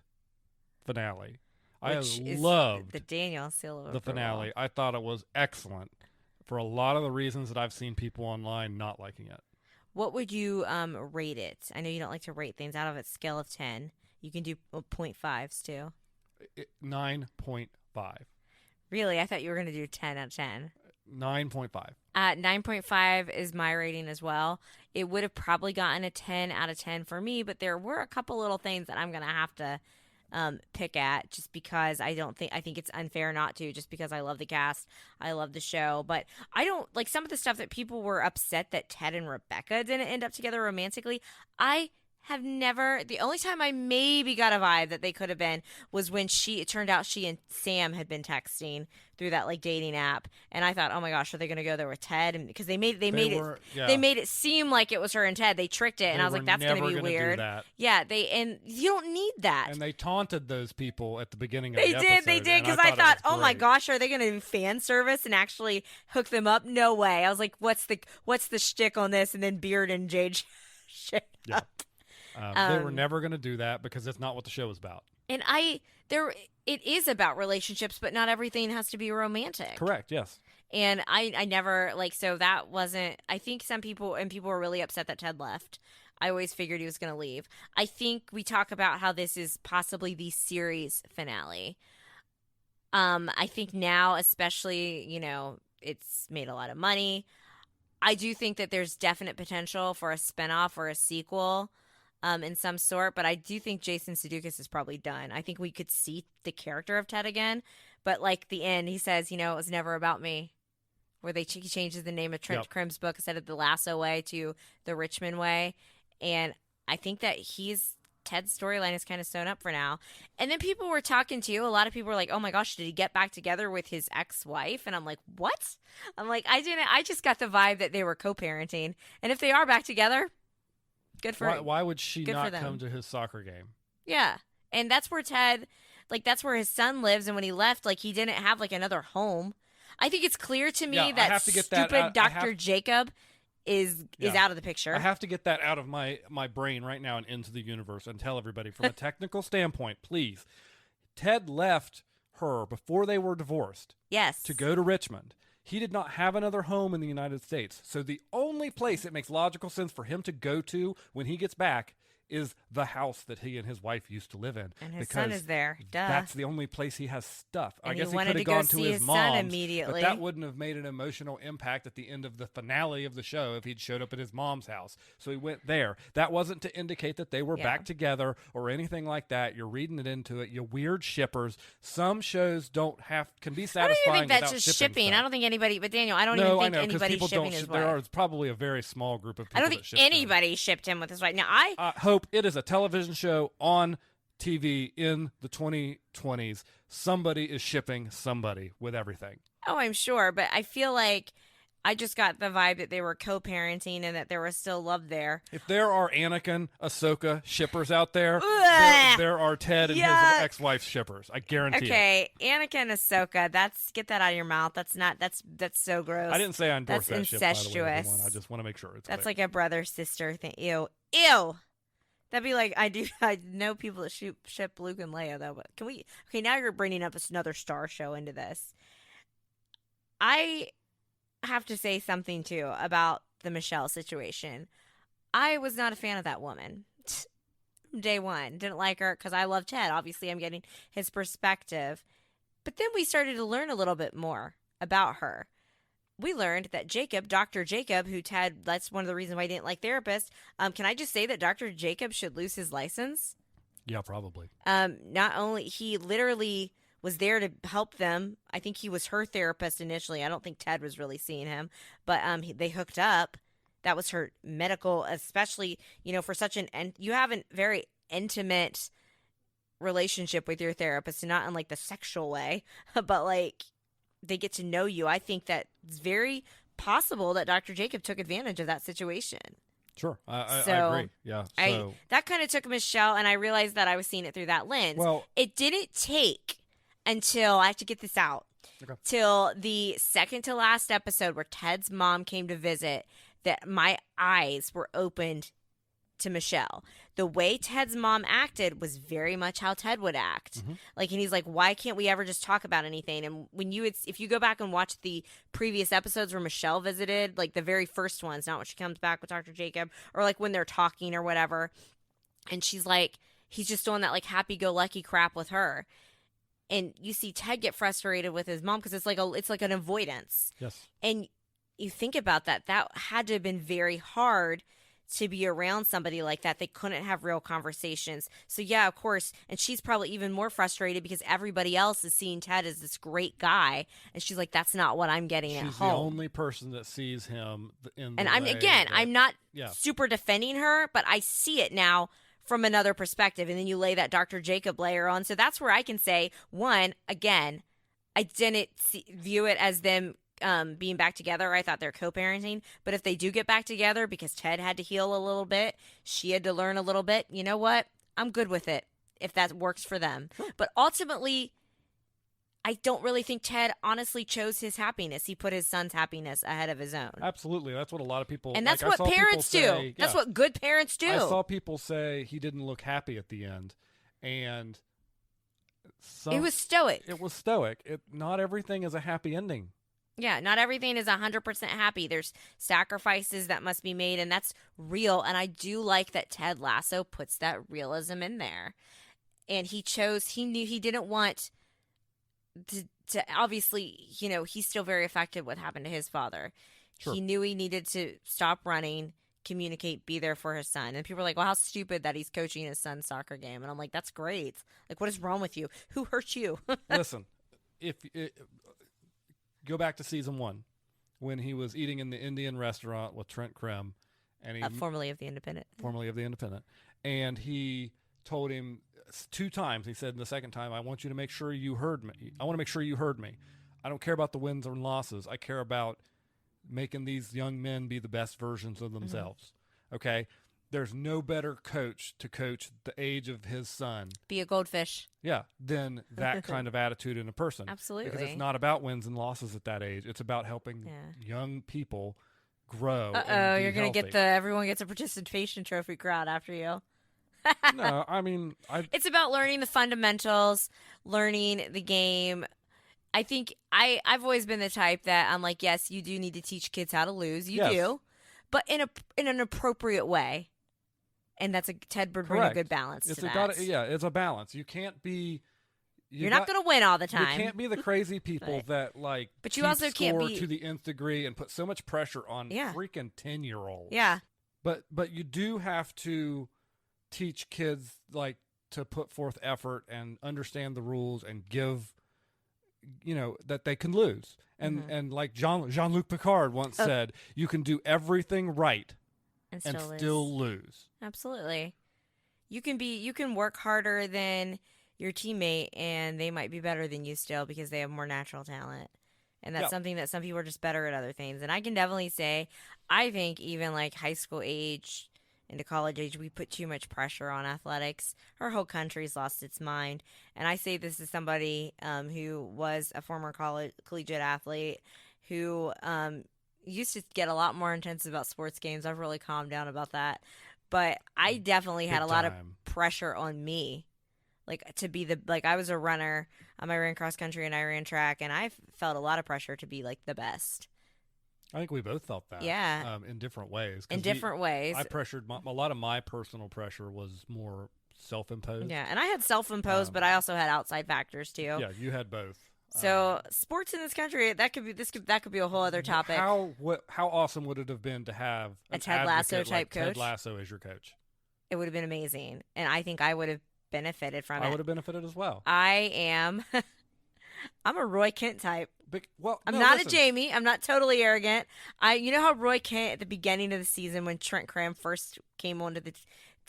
S2: finale. I loved
S1: the Daniel seal of
S2: the finale. I thought it was excellent for a lot of the reasons that I've seen people online not liking it.
S1: What would you rate it? I know you don't like to rate things out of its scale of 10. You can do 0.5s too.
S2: 9.5.
S1: Really? I thought you were going to do 10 out of 10.
S2: 9.5.
S1: 9.5 is my rating as well. It would have probably gotten a 10 out of 10 for me, but there were a couple little things that I'm going to have to pick at, just because I think it's unfair not to, just because I love the cast, I love the show, but I don't like some of the stuff that people were upset that Ted and Rebecca didn't end up together romantically. I have never. The only time I maybe got a vibe that they could have been was when it turned out she and Sam had been texting through that like dating app, and I thought, oh my gosh, are they going to go there with Ted? And because they made it seem like it was her and Ted. They tricked it, and I was like, that's going to be weird. Yeah, and you don't need that.
S2: And they taunted those people at the beginning of
S1: the
S2: episode.
S1: They did, because I thought, oh my gosh, are they going to do fan service and actually hook them up? No way. I was like, what's the shtick on this? And then Beard and Jade shit up.
S2: They were never going to do that because that's not what the show was about.
S1: And it is about relationships, but not everything has to be romantic.
S2: Correct. Yes.
S1: And I never so that wasn't. I think some people were really upset that Ted left. I always figured he was going to leave. I think we talk about how this is possibly the series finale. I think now, especially, it's made a lot of money. I do think that there's definite potential for a spinoff or a sequel. In some sort, but I do think Jason Sudeikis is probably done. I think we could see the character of Ted again, but like the end, he says, it was never about me, where he changes the name of Trent Crimm's book instead of the Lasso way to the Richmond way, and I think that Ted's storyline is kind of sewn up for now. And then people were talking to, a lot of people were like, oh my gosh, did he get back together with his ex-wife? And I'm like, what? I'm like, I just got the vibe that they were co-parenting, and if they are back together, good for him.
S2: Why would she not come to his soccer game?
S1: Yeah. And that's where Ted, that's where his son lives. And when he left, he didn't have, another home. I think it's clear to me that stupid Dr. Jacob is out of the picture.
S2: I have to get that out of my brain right now and into the universe and tell everybody from a technical standpoint, please. Ted left her before they were divorced.
S1: Yes.
S2: To go to Richmond. He did not have another home in the United States. So the only place it makes logical sense for him to go to when he gets back is the house that he and his wife used to live in.
S1: And his son is there. Duh.
S2: That's the only place he has stuff.
S1: And
S2: I guess
S1: he
S2: could have gone to his mom's
S1: immediately.
S2: But that wouldn't have made an emotional impact at the end of the finale of the show if he'd showed up at his mom's house. So he went there. That wasn't to indicate that they were back together or anything like that. You're reading it into it. You weird shippers. Some shows can be satisfying.
S1: I don't even think that's
S2: just
S1: shipping.
S2: Stuff.
S1: I don't think anybody, but Daniel, I don't even think anybody's shipping his wife.
S2: There is probably a very small group of people.
S1: I don't think anybody shipped him with his wife. Now
S2: I hope it is a television show on TV in the 2020s. Somebody is shipping somebody with everything.
S1: Oh, I'm sure, but I feel like I just got the vibe that they were co-parenting and that there was still love there.
S2: If there are Anakin, Ahsoka shippers out there, there are Ted and his ex-wife shippers. I guarantee it.
S1: Okay, Anakin, Ahsoka, get that out of your mouth. That's so gross.
S2: I didn't say I endorse that
S1: incestuous.
S2: Ship, by the way, everyone. I just want to make sure it's
S1: That's
S2: clear.
S1: Like a brother-sister thing. Ew. That'd be like, I know people that ship Luke and Leia, though, but can we... Okay, now you're bringing up another Star show into this. I have to say something, too, about the Michelle situation. I was not a fan of that woman. Day one. Didn't like her because I love Ted. Obviously, I'm getting his perspective. But then we started to learn a little bit more about her. We learned that Dr. Jacob, who Ted, that's one of the reasons why he didn't like therapists. Can I just say that Dr. Jacob should lose his license?
S2: Yeah, probably.
S1: Not only, he literally was there to help them. I think he was her therapist initially. I don't think Ted was really seeing him, but they hooked up. That was her medical, especially, for such you have a very intimate relationship with your therapist, not in the sexual way, but they get to know you. I think that it's very possible that Dr. Jacob took advantage of that situation.
S2: Sure. I agree. Yeah. So
S1: that kind of took Michelle, and I realized that I was seeing it through that lens.
S2: Well,
S1: it didn't take until, I have to get this out, till the second to last episode where Ted's mom came to visit that my eyes were opened to Michelle. The way Ted's mom acted was very much how Ted would act.
S2: Mm-hmm.
S1: And he's like, why can't we ever just talk about anything? And if you go back and watch the previous episodes where Michelle visited, the very first ones, not when she comes back with Dr. Jacob, or when they're talking or whatever, and she's like, he's just doing that happy-go-lucky crap with her. And you see Ted get frustrated with his mom because it's like an avoidance.
S2: Yes.
S1: And you think about that had to have been very hard to be around somebody like that. They couldn't have real conversations. So yeah, of course. And she's probably even more frustrated because everybody else is seeing Ted as this great guy. And she's like, that's not what I'm getting at home.
S2: She's the only person that sees him in the
S1: I'm super defending her, but I see it now from another perspective. And then you lay that Dr. Jacob layer on. So that's where I can say, one, again, I didn't view it as them being back together. I thought they're co-parenting. But if they do get back together because Ted had to heal a little bit, she had to learn a little bit, you know what? I'm good with it if that works for them. Sure. But ultimately, I don't really think Ted honestly chose his happiness. He put his son's happiness ahead of his own.
S2: Absolutely. That's what a lot of people...
S1: And that's what parents do. That's what good parents do.
S2: I saw people say he didn't look happy at the end. And...
S1: it was stoic.
S2: It was stoic. Not everything is a happy ending.
S1: Yeah, not everything is 100% happy. There's sacrifices that must be made, and that's real. And I do like that Ted Lasso puts that realism in there. And he knew he didn't want... to obviously, he's still very affected what happened to his father. Sure. He knew he needed to stop running, communicate, be there for his son. And people are like, well, how stupid that he's coaching his son's soccer game. And I'm like, that's great. Like, what is wrong with you? Who hurt you?
S2: Listen, go back to season 1 when he was eating in the Indian restaurant with Trent Krem. And
S1: formerly of the Independent.
S2: And he told him 2 times, he said in the second time, I want you to make sure you heard me. I want to make sure you heard me. I don't care about the wins or losses. I care about making these young men be the best versions of themselves. Mm-hmm. Okay? There's no better coach to coach the age of his son.
S1: Be a goldfish.
S2: Yeah, than that kind of attitude in a person.
S1: Absolutely.
S2: Because it's not about wins and losses at that age. It's about helping young people grow.
S1: You're going to get everyone gets a participation trophy crowd after you.
S2: No, I mean...
S1: It's about learning the fundamentals, learning the game. I think I've always been the type that I'm like, yes, you do need to teach kids how to lose. You do. But in an appropriate way. And Ted would bring a good balance to that.
S2: It's a balance. You can't be...
S1: You're not going to win all the time.
S2: You can't be the crazy people that,
S1: but you also can't be...
S2: to the nth degree and put so much pressure on freaking 10-year-olds.
S1: Yeah.
S2: But you do have to... teach kids to put forth effort and understand the rules and give that they can lose and like Jean-Luc Picard once said, you can do everything right and still lose.
S1: Absolutely. You can work harder than your teammate and they might be better than you still because they have more natural talent. And that's something that some people are just better at other things. And I can definitely say, I think even high school age into college age, we put too much pressure on athletics. Our whole country's lost its mind. And I say this as somebody who was a former collegiate athlete who used to get a lot more intense about sports games. I've really calmed down about that. But I definitely had a lot of pressure on me. To be I was a runner. I ran cross country and I ran track. And I felt a lot of pressure to be the best.
S2: I think we both felt that.
S1: Yeah.
S2: In different ways.
S1: In different ways.
S2: I pressured, a lot of my personal pressure was more self-imposed.
S1: Yeah, and I had self-imposed, but I also had outside factors too.
S2: Yeah, you had both.
S1: So sports in this country, that could be a whole other topic.
S2: How awesome would it have been to have
S1: a Ted Lasso type coach?
S2: Ted Lasso as your coach.
S1: It would have been amazing, and I think I would have benefited from it.
S2: I would have benefited as well.
S1: I'm a Roy Kent type. I'm not a Jamie. I'm not totally arrogant. You know how Roy Kent at the beginning of the season when Trent Cram first came onto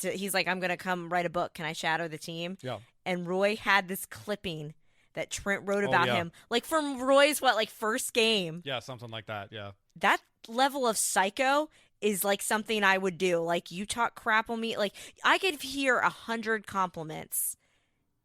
S1: he's like, I'm going to come write a book. Can I shadow the team?
S2: Yeah.
S1: And Roy had this clipping that Trent wrote about him, from Roy's first game.
S2: Yeah, something like that. Yeah.
S1: That level of psycho is something I would do. You talk crap on me. I could hear 100 compliments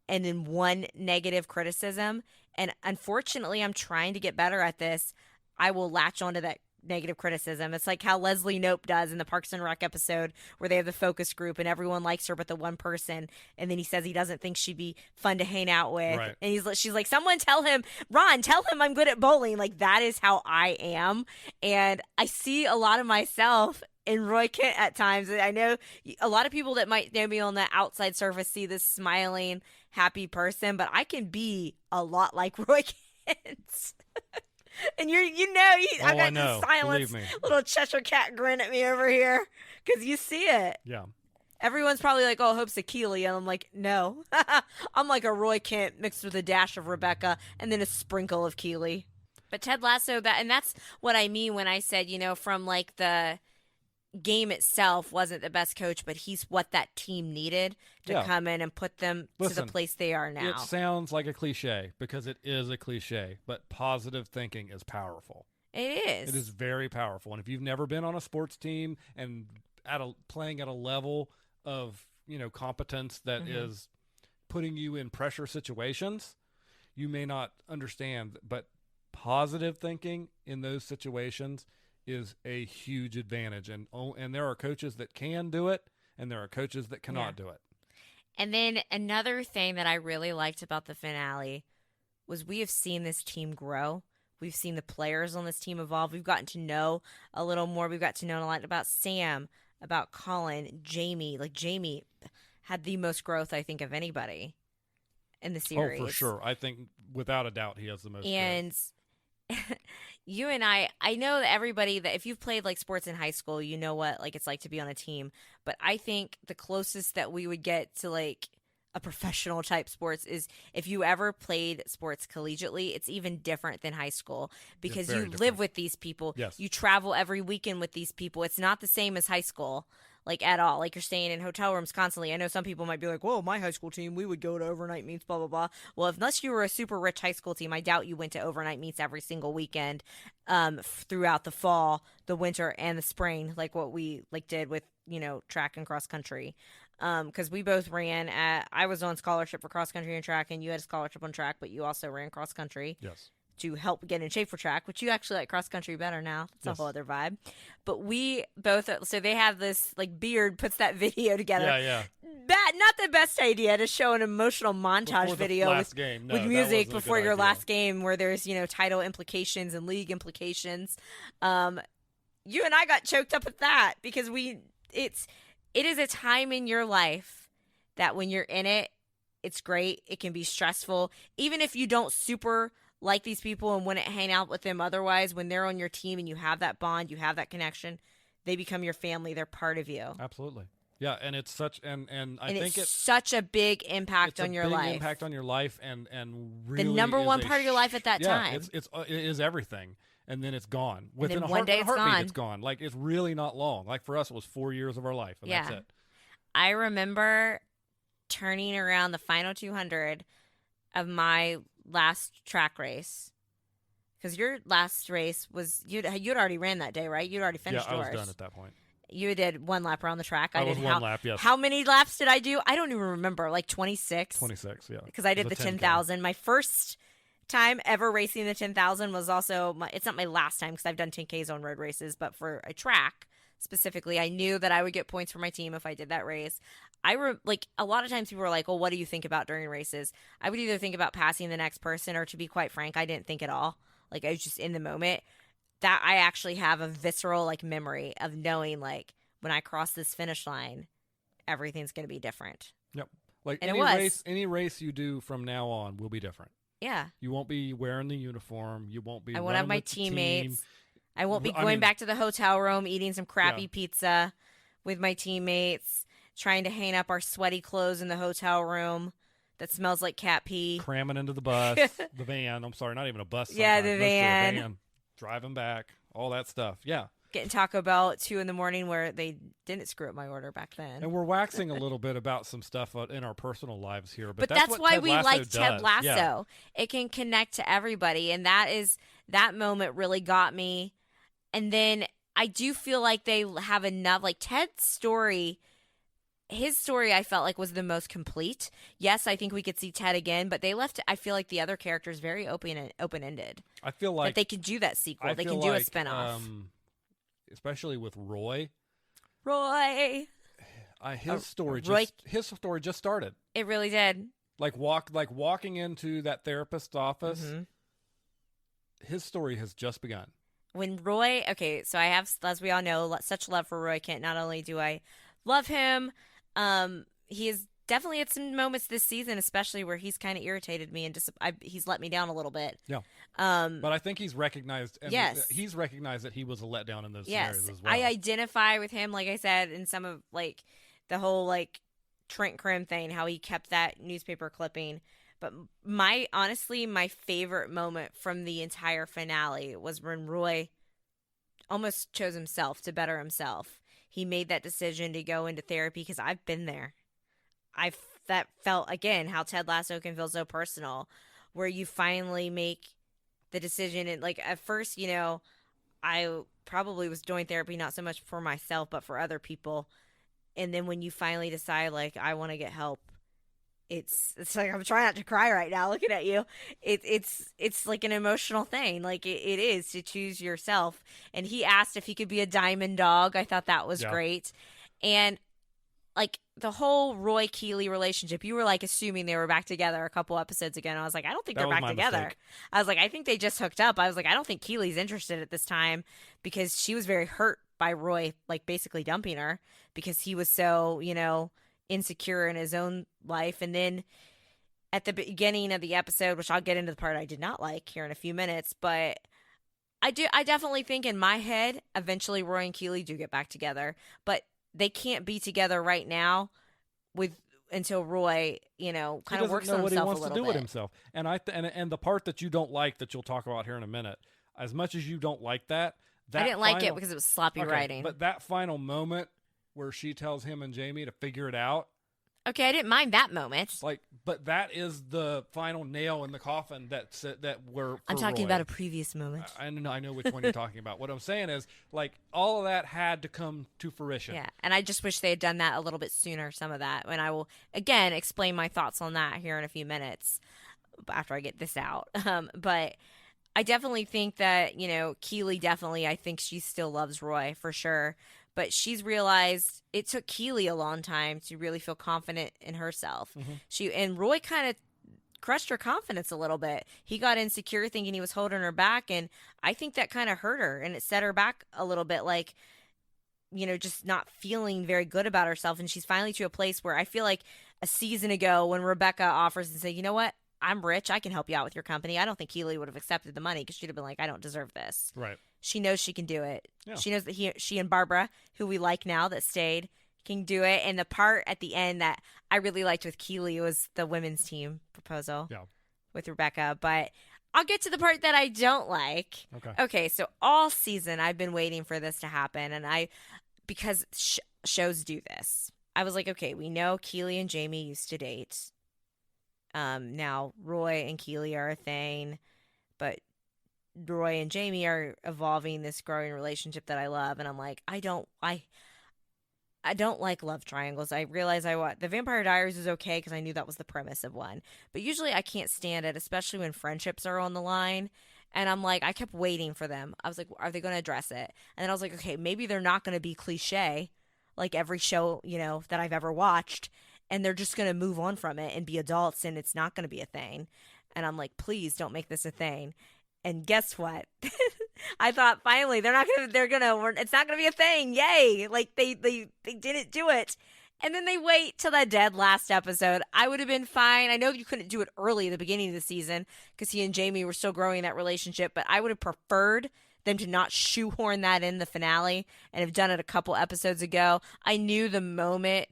S1: and then 1 negative criticism. And unfortunately, I'm trying to get better at this. I will latch onto that negative criticism. It's like how Leslie Knope does in the Parks and Rec episode where they have the focus group and everyone likes her but the one person. And then he says he doesn't think she'd be fun to hang out with.
S2: Right.
S1: And she's like, someone tell him, Ron, tell him I'm good at bowling. That is how I am. And I see a lot of myself in Roy Kent at times. I know a lot of people that might know me on the outside surface see this smiling, happy person, but I can be a lot like Roy Kent. And I got this silent little Cheshire cat grin at me over here because you see it.
S2: Yeah.
S1: Everyone's probably like, oh, Hope's a Keeley. And I'm like, no. I'm like a Roy Kent mixed with a dash of Rebecca and then a sprinkle of Keeley. But Ted Lasso, that's what I mean when I said, from game itself wasn't the best coach, but he's what that team needed to come in and put them to the place they are now.
S2: It sounds like a cliche because it is a cliche, but positive thinking is powerful.
S1: It is.
S2: It is very powerful. And if you've never been on a sports team and playing at a level of, competence that is putting you in pressure situations, you may not understand, but positive thinking in those situations is a huge advantage. And there are coaches that can do it, and there are coaches that cannot do it.
S1: And then another thing that I really liked about the finale was we have seen this team grow. We've seen the players on this team evolve. We've gotten to know a little more. We've got to know a lot about Sam, about Colin, Jamie. Like, Jamie had the most growth, I think, of anybody in the series.
S2: Oh, for sure. I think, without a doubt, he has the most growth.
S1: And you and I know that everybody, that if you've played like sports in high school, you know what like it's like to be on a team. But I think the closest that we would get to like a professional type sports is if you ever played sports collegiately. It's even different than high school because you live with these people.
S2: Yes.
S1: You travel every weekend with these people. It's not the same as high school. Like, at all. Like, you're staying in hotel rooms constantly. I know some people might be like, whoa, my high school team, we would go to overnight meets, blah, blah, blah. Well, unless you were a super rich high school team, I doubt you went to overnight meets every single weekend throughout the fall, the winter, and the spring, like what we did with, track and cross country. Because we both ran I was on scholarship for cross country and track, and you had a scholarship on track, but you also ran cross country.
S2: Yes.
S1: To help get in shape for track, which you actually like cross country better now. It's a whole other vibe. But we both, so they have this, like, Beard puts that video together.
S2: Yeah.
S1: Not the best idea to show an emotional montage video with music before your last game where there's, title implications and league implications. You and I got choked up at that because it is a time in your life that when you're in it, it's great. It can be stressful. Even if you don't super like these people and wouldn't hang out with them otherwise, when they're on your team and you have that bond, you have that connection, they become your family. They're part of you.
S2: Absolutely. Yeah, and it's such and I think
S1: it's such a big impact on your life.
S2: It's a big impact on your life, and really
S1: the number one part of your life at that time.
S2: It is everything, and then it's gone.
S1: Within a heartbeat,
S2: it's gone. Like, it's really not long. Like, for us, it was 4 years of our life, and that's it.
S1: I remember turning around the final 200 of my last track race, because your last race was you'd already ran that day, right? You'd already finished yours.
S2: I was done at that point.
S1: You did one lap around the track.
S2: I did one lap, yes.
S1: How many laps did I do? I don't even remember. Like 26?
S2: 26, yeah.
S1: Because I did the 10,000. My first time ever racing the 10,000 was also, it's not my last time because I've done 10Ks on road races, but for a track specifically, I knew that I would get points for my team if I did that race. Like, a lot of times people were like, well, what do you think about during races? I would either think about passing the next person, or, to be quite frank, I didn't think at all. Like, I was just in the moment. That I actually have a visceral, like, memory of knowing, like, when I cross this finish line, everything's going to be different.
S2: Yep. Like,
S1: and
S2: any race you do from now on will be different.
S1: Yeah.
S2: You won't be wearing the uniform. You won't be.
S1: I won't have my teammates. I won't be going back to the hotel room, eating some crappy pizza with my teammates, trying to hang up our sweaty clothes in the hotel room that smells like cat pee.
S2: Cramming into the bus, the van. I'm sorry, not even a bus.
S1: Yeah, the van.
S2: Driving back, all that stuff. Yeah.
S1: Getting Taco Bell at 2 a.m. where they didn't screw up my order back then.
S2: And we're waxing a little bit about some stuff in our personal lives here.
S1: But that's why we like Ted Lasso. Yeah. It can connect to everybody. And that moment really got me. And then I do feel like they have enough, like Ted's story, his story I felt like was the most complete. Yes, I think we could see Ted again, but they left, I feel like, the other characters very open-ended.
S2: I feel like
S1: that they could do that sequel. They can do a spinoff.
S2: Especially with Roy. His story just started.
S1: It really did.
S2: Like walking into that therapist's office. Mm-hmm. His story has just begun.
S1: When Roy, okay, so I have, as we all know, such love for Roy Kent. Not only do I love him, he is definitely at some moments this season, especially where he's kind of irritated me and just he's let me down a little bit.
S2: Yeah. But I think he's recognized.
S1: Yes.
S2: He's recognized that he was a letdown in those scenarios as well.
S1: I identify with him, like I said, in some of like the whole like Trent Krim thing, how he kept that newspaper clipping. But honestly, my favorite moment from the entire finale was when Roy almost chose himself to better himself. he made that decision to go into therapy, because I've been there. That felt, again, how Ted Lasso can feel so personal, where you finally make the decision. And like at first, I probably was doing therapy not so much for myself but for other people. And then when you finally decide, like, I want to get help, it's like, I'm trying not to cry right now looking at you. It's like an emotional thing. Like it is to choose yourself. And he asked if he could be a diamond dog. I thought that was great. And like the whole Roy Keeley relationship, you were like assuming they were back together a couple episodes ago. And I was like, I don't think they're back together.
S2: Mistake.
S1: I was like, I think they just hooked up. I was like, I don't think Keeley's interested at this time, because she was very hurt by Roy, like basically dumping her because he was so, insecure in his own life. And then at the beginning of the episode, which I'll get into the part I did not like here in a few minutes, but I definitely think in my head, eventually Roy and Keeley do get back together, but they can't be together right now until Roy, kind of works on himself a little bit. He doesn't know what he wants to do with
S2: himself. And and the part that you don't like, that you'll talk about here in a minute, as much as you don't like that
S1: I didn't like it because it was sloppy writing.
S2: But that final moment where she tells him and Jamie to figure it out.
S1: Okay, I didn't mind that moment.
S2: But that is the final nail in the coffin
S1: I'm talking about a previous moment.
S2: I know which one you're talking about. What I'm saying is, like, all of that had to come to fruition.
S1: Yeah, and I just wish they had done that a little bit sooner, some of that. And I will, again, explain my thoughts on that here in a few minutes after I get this out. But I definitely think that, Keeley I think she still loves Roy for sure. But she's realized it took Keeley a long time to really feel confident in herself. Mm-hmm. And Roy kind of crushed her confidence a little bit. He got insecure thinking he was holding her back, and I think that kind of hurt her, and it set her back a little bit, like, just not feeling very good about herself. And she's finally to a place where I feel like a season ago when Rebecca offers and say, you know what? I'm rich. I can help you out with your company. I don't think Keeley would have accepted the money, because she'd have been like, I don't deserve this.
S2: Right.
S1: She knows she can do it.
S2: Yeah.
S1: She knows that she and Barbara, who we like now that stayed, can do it. And the part at the end that I really liked with Keeley was the women's team proposal with Rebecca. But I'll get to the part that I don't like. Okay, so all season I've been waiting for this to happen. And because shows do this, I was like, okay, we know Keeley and Jamie used to date. Now Roy and Keeley are a thing, but Roy and Jamie are evolving this growing relationship that I love. And I'm like, I don't like love triangles. I realize The Vampire Diaries was okay because I knew that was the premise of one, but usually I can't stand it, especially when friendships are on the line. And I'm like, I kept waiting for them. I was like, are they going to address it? And then I was like, okay, maybe they're not going to be cliche like every show, that I've ever watched. And they're just going to move on from it and be adults, and it's not going to be a thing. And I'm like, please don't make this a thing. And guess what? I thought finally it's not gonna be a thing. Yay. Like they didn't do it. And then they wait till that dead last episode. I would have been fine. I know you couldn't do it early at the beginning of the season because he and Jamie were still growing that relationship, but I would have preferred them to not shoehorn that in the finale and have done it a couple episodes ago. I knew the moment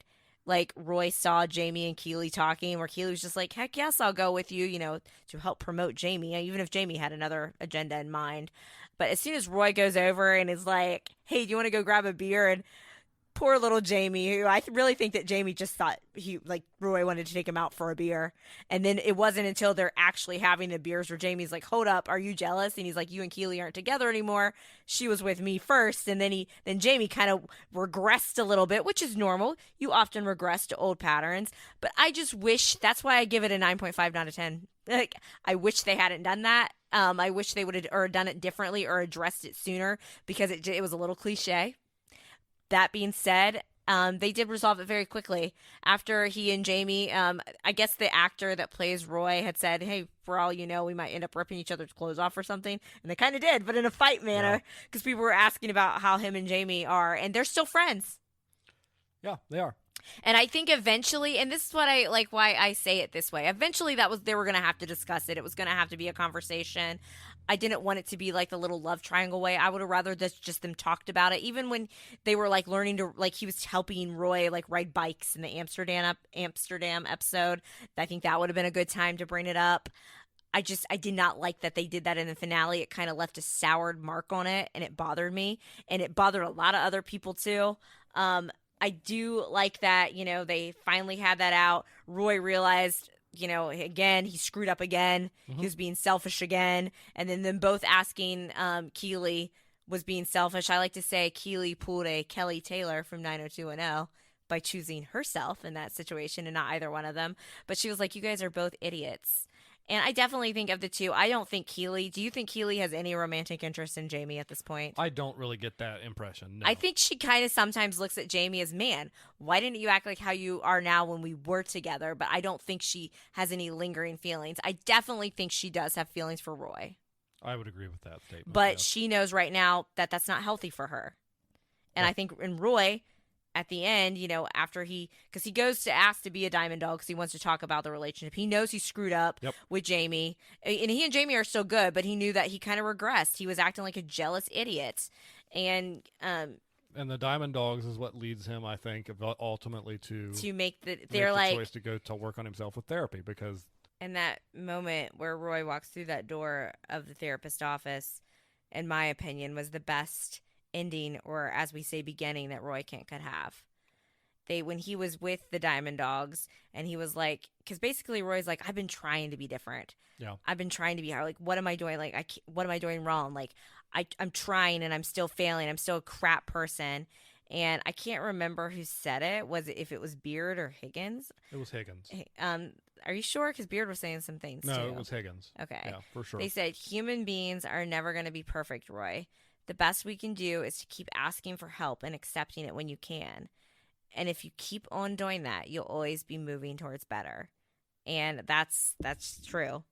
S1: like Roy saw Jamie and Keeley talking, where Keeley was just like, heck yes, I'll go with you, to help promote Jamie, even if Jamie had another agenda in mind. But as soon as Roy goes over and is like, hey, do you want to go grab a beer? And poor little Jamie, who I really think that Jamie just thought Roy wanted to take him out for a beer. And then it wasn't until they're actually having the beers where Jamie's like, hold up, are you jealous? And he's like, you and Keeley aren't together anymore. She was with me first. And then Jamie kind of regressed a little bit, which is normal. You often regress to old patterns. But I just wish, that's why I give it a 9.5 out of 10. Like, I wish they hadn't done that. I wish they would have done it differently or addressed it sooner, because it was a little cliche. That being said, they did resolve it very quickly after he and Jamie, I guess the actor that plays Roy had said, hey, for all you know, we might end up ripping each other's clothes off or something. And they kind of did, but in a fight manner, because people were asking about how him and Jamie are, and they're still friends.
S2: Yeah, they are.
S1: And I think eventually, and this is what I like, why I say it this way, eventually they were going to have to discuss it. It was going to have to be a conversation. I didn't want it to be like the little love triangle way. I would have rather just them talked about it. Even when they were like learning to, like, he was helping Roy like ride bikes in the Amsterdam episode. I think that would have been a good time to bring it up. I did not like that they did that in the finale. It kind of left a soured mark on it, and it bothered me, and it bothered a lot of other people too. I do like that, they finally had that out. Roy realized, again, he screwed up again.
S2: Mm-hmm.
S1: He was being selfish again. And then them both asking Keeley was being selfish. I like to say Keeley pulled a Kelly Taylor from 90210 by choosing herself in that situation and not either one of them. But she was like, you guys are both idiots. And I definitely think of the two, I don't think Keeley, do you think Keeley has any romantic interest in Jamie at this point?
S2: I don't really get that impression. No.
S1: I think she kind of sometimes looks at Jamie as, man, why didn't you act like how you are now when we were together? But I don't think she has any lingering feelings. I definitely think she does have feelings for Roy.
S2: I would agree with that statement.
S1: But
S2: yes.
S1: she knows right now that that's not healthy for her. And I think in Roy, at the end, after because he goes to ask to be a Diamond Dog because he wants to talk about the relationship. He knows he screwed up with Jamie. And he and Jamie are still good, but he knew that he kind of regressed. He was acting like a jealous idiot. And
S2: the Diamond Dogs is what leads him, I think, ultimately to
S1: make the
S2: choice to go to work on himself with therapy because.
S1: In that moment where Roy walks through that door of the therapist office, in my opinion, was the best ending, or as we say, beginning that Roy could have. When he was with the Diamond Dogs and he was like, because basically Roy's like, I've been trying to be different.
S2: Yeah.
S1: I've been trying to be like, what am I doing? Like, what am I doing wrong? Like, I'm trying and I'm still failing. I'm still a crap person. And I can't remember who said it. If it was Beard or Higgins?
S2: It was Higgins.
S1: Are you sure? Because Beard was saying some things, too.
S2: No, it was Higgins.
S1: Okay.
S2: Yeah, for sure.
S1: They said, human beings are never going to be perfect, Roy. The best we can do is to keep asking for help and accepting it when you can. And if you keep on doing that, you'll always be moving towards better. And that's true.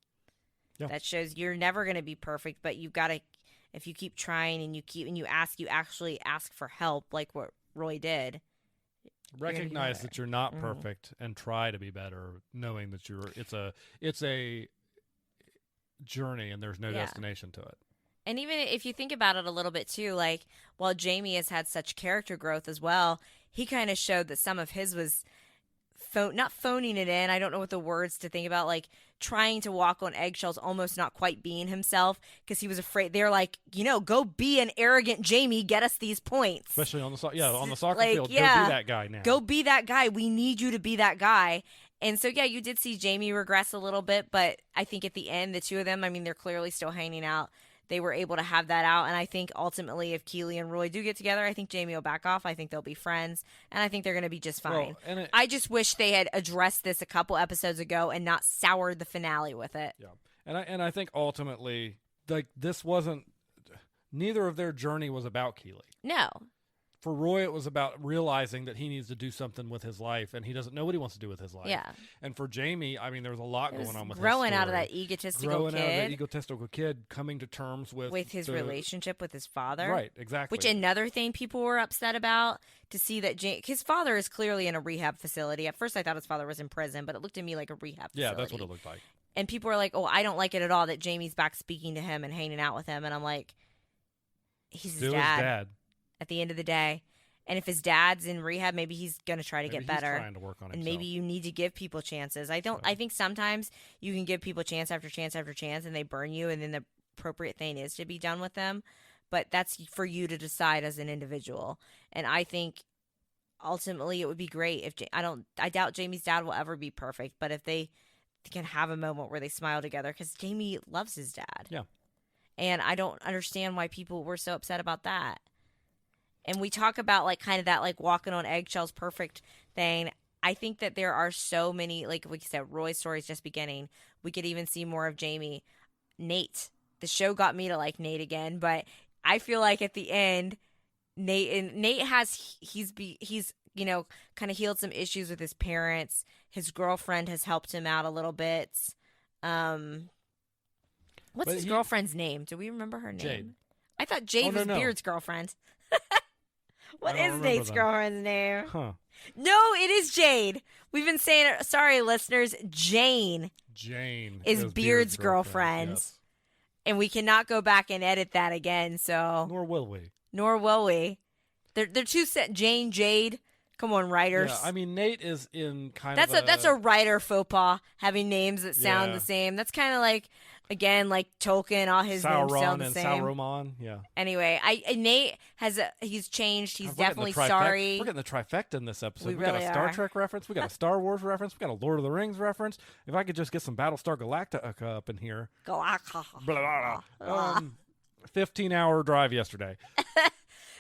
S1: Yeah. That shows you're never going to be perfect, but you've got to, if you keep trying and you actually ask for help like what Roy did.
S2: Recognize that you're not perfect and try to be better, knowing that it's a journey and there's no destination to it.
S1: And even if you think about it a little bit too, like while Jamie has had such character growth as well, he kind of showed that some of his was not phoning it in. I don't know what the words to think about, like trying to walk on eggshells, almost not quite being himself because he was afraid. They're like, go be an arrogant Jamie, get us these points.
S2: Especially on the soccer field. Go be that guy now.
S1: Go be that guy. We need you to be that guy. And so, you did see Jamie regress a little bit, but I think at the end, the two of them, they're clearly still hanging out. They were able to have that out. And I think ultimately if Keeley and Roy do get together, I think Jamie will back off. I think they'll be friends. And I think they're going to be just fine. Well, I just wish they had addressed this a couple episodes ago and not soured the finale with it.
S2: Yeah. And I think ultimately, like, neither of their journey was about Keeley.
S1: No.
S2: For Roy, it was about realizing that he needs to do something with his life, and he doesn't know what he wants to do with his life.
S1: Yeah.
S2: And for Jamie, there was a lot going on with
S1: growing out of that egotistical
S2: kid, coming to terms with
S1: his relationship with his father.
S2: Right, exactly.
S1: Which another thing people were upset about, to see that his father is clearly in a rehab facility. At first, I thought his father was in prison, but it looked to me like a rehab facility.
S2: Yeah, that's what it looked like.
S1: And people were like, "Oh, I don't like it at all that Jamie's back speaking to him and hanging out with him." And I'm like, he's his dad. At the end of the day. And if his dad's in rehab, maybe he's going to try to get better.
S2: He's trying to work on himself.
S1: And maybe you need to give people chances. I think sometimes you can give people chance after chance after chance and they burn you, and then the appropriate thing is to be done with them. But that's for you to decide as an individual. And I think ultimately it would be great if I doubt Jamie's dad will ever be perfect, but if they can have a moment where they smile together, because Jamie loves his dad.
S2: Yeah.
S1: And I don't understand why people were so upset about that. And we talk about like kind of that like walking on eggshells perfect thing. I think that there are so many, like we said, Roy's story is just beginning. We could even see more of Jamie. Nate. The show got me to like Nate again, but I feel like at the end, Nate has he's kind of healed some issues with his parents. His girlfriend has helped him out a little bit. What's his girlfriend's name? Do we remember her name?
S2: Jade.
S1: I thought Jade was Beard's girlfriend. What is Nate's girlfriend's name?
S2: Huh.
S1: No, it is Jade. We've been saying it. Sorry, listeners. Jane is Beard's girlfriend. Yes. And we cannot go back and edit that again. So
S2: Nor will we.
S1: They're two set. Jane, Jade. Come on, writers.
S2: Yeah, Nate is in kind
S1: that's a writer faux pas, having names that sound the same. That's kind of like Again, like Tolkien, all his names sound the same.
S2: Sauron, yeah.
S1: Anyway, Nate he's changed. He's definitely sorry.
S2: We're getting the trifecta in this episode.
S1: We
S2: got
S1: really
S2: a Star
S1: are.
S2: Trek reference. We got a Star Wars reference. We got a Lord of the Rings reference. If I could just get some Battlestar Galactica up in here.
S1: Galactica.
S2: Blah, blah, blah. 15-hour drive yesterday.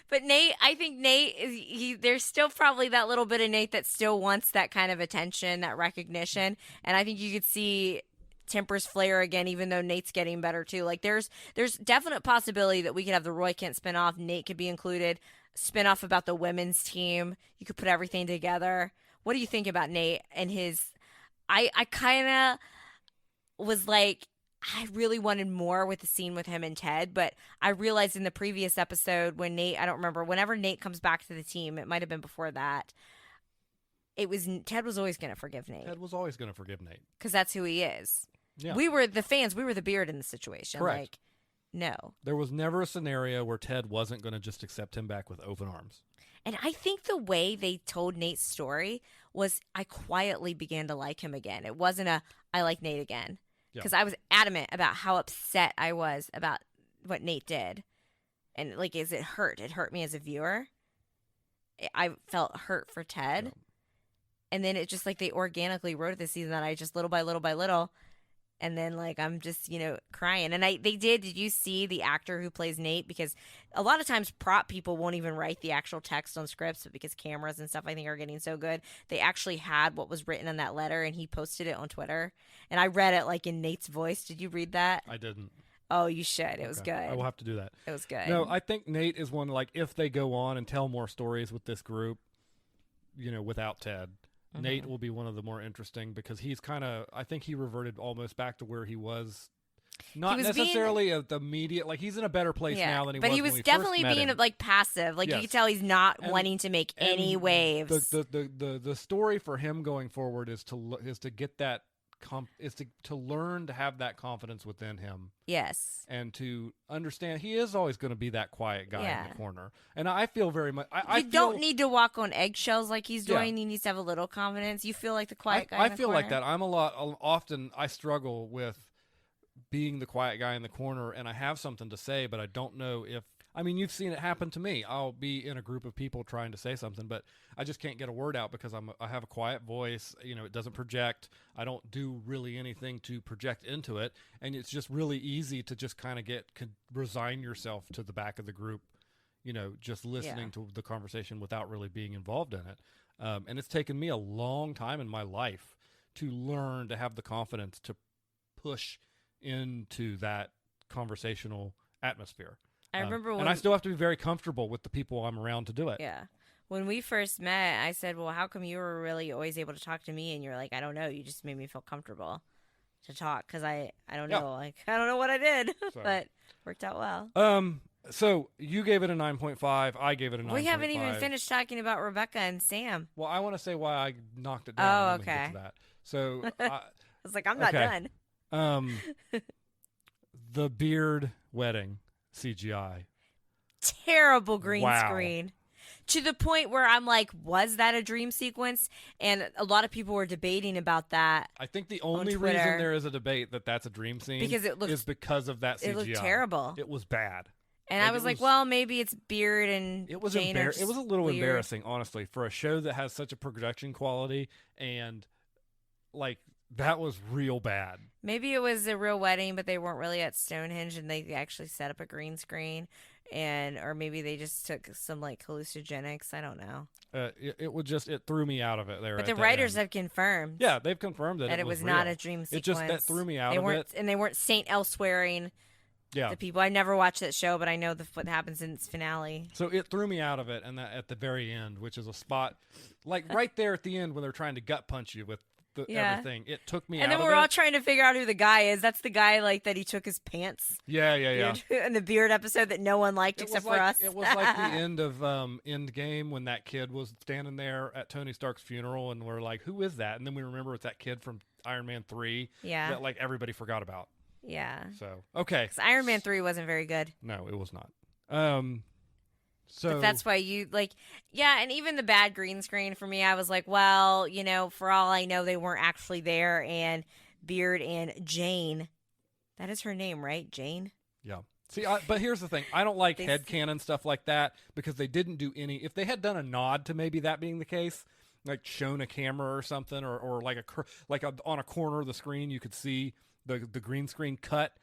S1: But Nate, I think Nate is there's still probably that little bit of Nate that still wants that kind of attention, that recognition, and I think you could see tempers flare again, even though Nate's getting better too. Like there's definite possibility that we could have the Roy Kent spinoff. Nate could be included. Spinoff about the women's team. You could put everything together. What do you think about Nate and his? I kind of was like, I really wanted more with the scene with him and Ted, but I realized in the previous episode when Nate, I don't remember, whenever Nate comes back to the team, it might have been before that. Ted was always going to forgive Nate.
S2: Ted was always going to forgive Nate
S1: because that's who he is.
S2: Yeah.
S1: We were the fans. We were the beard in the situation.
S2: Correct.
S1: Like, no.
S2: There was never a scenario where Ted wasn't going to just accept him back with open arms.
S1: And I think the way they told Nate's story was I quietly began to like him again. It wasn't I like Nate again. Because I was adamant about how upset I was about what Nate did. And, like, it hurt. It hurt me as a viewer. I felt hurt for Ted.
S2: Yep.
S1: And then it just, like, they organically wrote it this season that I just little by little. And then, like, I'm just, crying. And did you see the actor who plays Nate? Because a lot of times prop people won't even write the actual text on scripts, but because cameras and stuff I think are getting so good, they actually had what was written in that letter, and he posted it on Twitter. And I read it, like, in Nate's voice. Did you read that?
S2: I didn't.
S1: Oh, you should. It was good.
S2: I will have to do that.
S1: It was good.
S2: No, I think Nate is one, like, if they go on and tell more stories with this group, without Ted, Nate will be one of the more interesting because he's kind of, I think he reverted almost back to where he was. Not necessarily the immediate, like he's in a better place now than he was.
S1: But he was definitely being like passive. Like you could tell he's not wanting to make any waves.
S2: The story for him going forward is to get that to learn to have that confidence within him.
S1: Yes.
S2: And to understand he is always going to be that quiet guy in the corner. And I feel very much
S1: you don't need to walk on eggshells like he's doing. He needs to have a little confidence. You feel like the quiet guy in the
S2: feel
S1: corner?
S2: like that. Often I struggle with being the quiet guy in the corner, and I have something to say, but I don't know if you've seen it happen to me. I'll be in a group of people trying to say something, but I just can't get a word out because I have a quiet voice. It doesn't project. I don't do really anything to project into it, and it's just really easy to just kind of resign yourself to the back of the group, just listening to the conversation without really being involved in it. And it's taken me a long time in my life to learn to have the confidence to push into that conversational atmosphere.
S1: I remember
S2: and I still have to be very comfortable with the people I'm around to do it.
S1: Yeah. When we first met, I said, well, how come you were really always able to talk to me? And you're like, I don't know. You just made me feel comfortable to talk because I don't know. Like, I don't know what I did, but worked out well.
S2: So you gave it a 9.5. I gave it a 9.5.
S1: We haven't even finished talking about Rebecca and Sam.
S2: Well, I want to say why I knocked it down.
S1: Oh, okay.
S2: Get to that. So
S1: I was like, I'm not done.
S2: The beard wedding CGI.
S1: Terrible green screen. To the point where I'm like, was that a dream sequence? And a lot of people were debating about that.
S2: I think the only reason there is a debate that that's a dream scene is because of that CGI.
S1: It looked terrible.
S2: It was bad.
S1: And I was like, well, maybe it's Beard and
S2: it was
S1: Jane
S2: It was a little embarrassing, honestly, for a show that has such a production quality, and like that was real bad.
S1: Maybe it was a real wedding, but they weren't really at Stonehenge, and they actually set up a green screen, or maybe they just took some like hallucinogenics. I don't know.
S2: It threw me out of it there.
S1: But the writers have confirmed.
S2: Yeah, they've confirmed that
S1: it was
S2: real.
S1: not a dream sequence.
S2: That threw me out of it.
S1: And they weren't Saint Elsewhereing.
S2: Yeah.
S1: The people. I never watched that show, but I know what happens in its finale.
S2: So it threw me out of it, and that at the very end, which is a spot like right there at the end when they're trying to gut punch you with everything. It took me out of it.
S1: And then we're all trying to figure out who the guy is. That's the guy like that he took his pants.
S2: Yeah.
S1: In the Beard episode that no one liked except for us.
S2: It was like the end of Endgame when that kid was standing there at Tony Stark's funeral, and we're like, who is that? And then we remember it's that kid from Iron Man 3 that like everybody forgot about.
S1: Yeah.
S2: So, okay.
S1: Because Iron Man 3 wasn't very good.
S2: No, it was not.
S1: But that's why you like, and even the bad green screen for me, I was like, well, for all I know, they weren't actually there. And Beard and Jane, That is her name, right? Jane?
S2: Yeah. See, but here's the thing. I don't like headcanon stuff like that because they didn't do any. If they had done a nod to maybe that being the case, like shown a camera or something, or like on a corner of the screen, you could see the green screen cut.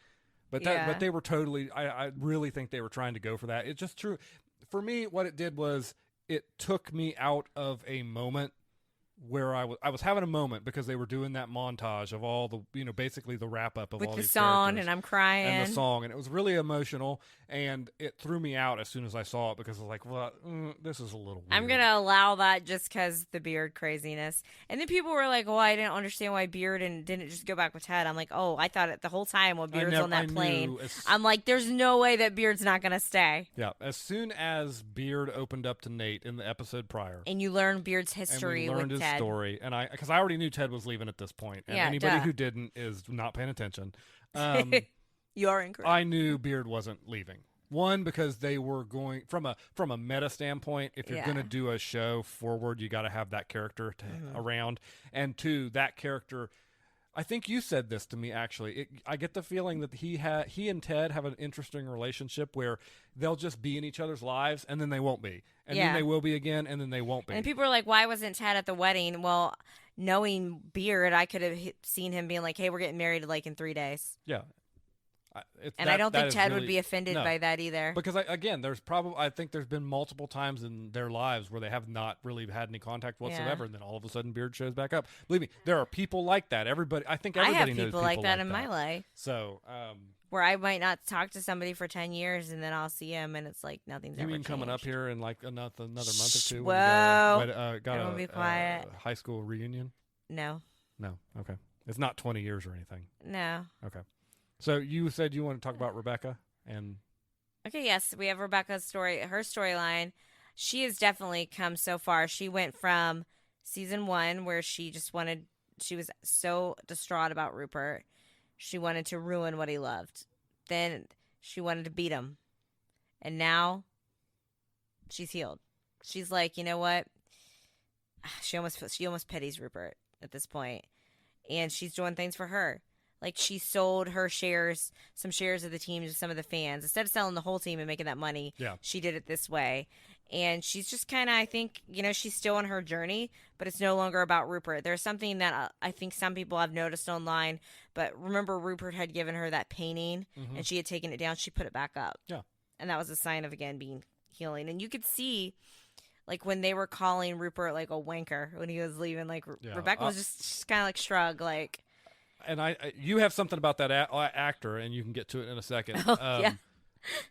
S2: But they were totally. I really think they were trying to go for that. It's just true. For me, what it did was it took me out of a moment where I was having a moment because they were doing that montage of all the, basically the wrap up of
S1: with
S2: all
S1: the
S2: these
S1: song,
S2: characters.
S1: and I'm crying.
S2: And the song, and it was really emotional, and it threw me out as soon as I saw it because I was like, well, this is a little weird.
S1: I'm going to allow that just because the Beard craziness. And then people were like, I didn't understand why Beard and didn't just go back with Ted. I'm like, I thought it the whole time while Beard's on that plane. I'm like, there's no way that Beard's not going to stay.
S2: Yeah, as soon as Beard opened up to Nate in the episode prior.
S1: And you learn Beard's history
S2: and we learned
S1: with
S2: his
S1: Ted.
S2: Story, and because I already knew Ted was leaving at this point, and anybody who didn't is not paying attention.
S1: You are incorrect.
S2: I knew Beard wasn't leaving. One, because they were going from a meta standpoint. If you're going to do a show forward, you got to have that character around. And two, that character. I think you said this to me actually. I get the feeling that he and Ted have an interesting relationship where they'll just be in each other's lives, and then they won't be, and then they will be again, and then they won't be.
S1: And people are like, "Why wasn't Ted at the wedding?" Well, knowing Beard, I could have seen him being like, "Hey, we're getting married like in 3 days."
S2: Yeah.
S1: I don't think Ted would be offended by that either.
S2: Because I think there's been multiple times in their lives where they have not really had any contact whatsoever, and then all of a sudden Beard shows back up. Believe me, there are people like that. I think everybody knows
S1: people like that in my life.
S2: So,
S1: where I might not talk to somebody for 10 years and then I'll see him and it's like nothing's ever changed.
S2: You mean coming up here in like another month or two?
S1: Whoa!
S2: Got
S1: be quiet.
S2: High school reunion?
S1: No.
S2: Okay. It's not 20 years or anything.
S1: No.
S2: Okay. So you said you want to talk about Rebecca and...
S1: Okay, yes. We have Rebecca's story, her storyline. She has definitely come so far. She went from season 1 where she was so distraught about Rupert. She wanted to ruin what he loved. Then she wanted to beat him. And now she's healed. She's like, you know what? She almost pities Rupert at this point. And she's doing things for her. Like, she sold her some shares of the team to some of the fans. Instead of selling the whole team and making that money, she did it this way. And she's just kind of, I think, she's still on her journey, but it's no longer about Rupert. There's something that I think some people have noticed online, but remember Rupert had given her that painting, and she had taken it down. She put it back up.
S2: Yeah.
S1: And that was a sign of, again, being healing. And you could see... Like, when they were calling Rupert, like, a wanker when he was leaving, like, Rebecca was just kind of, like, shrug, like...
S2: And you have something about that actor, and you can get to it in a second.
S1: Yeah.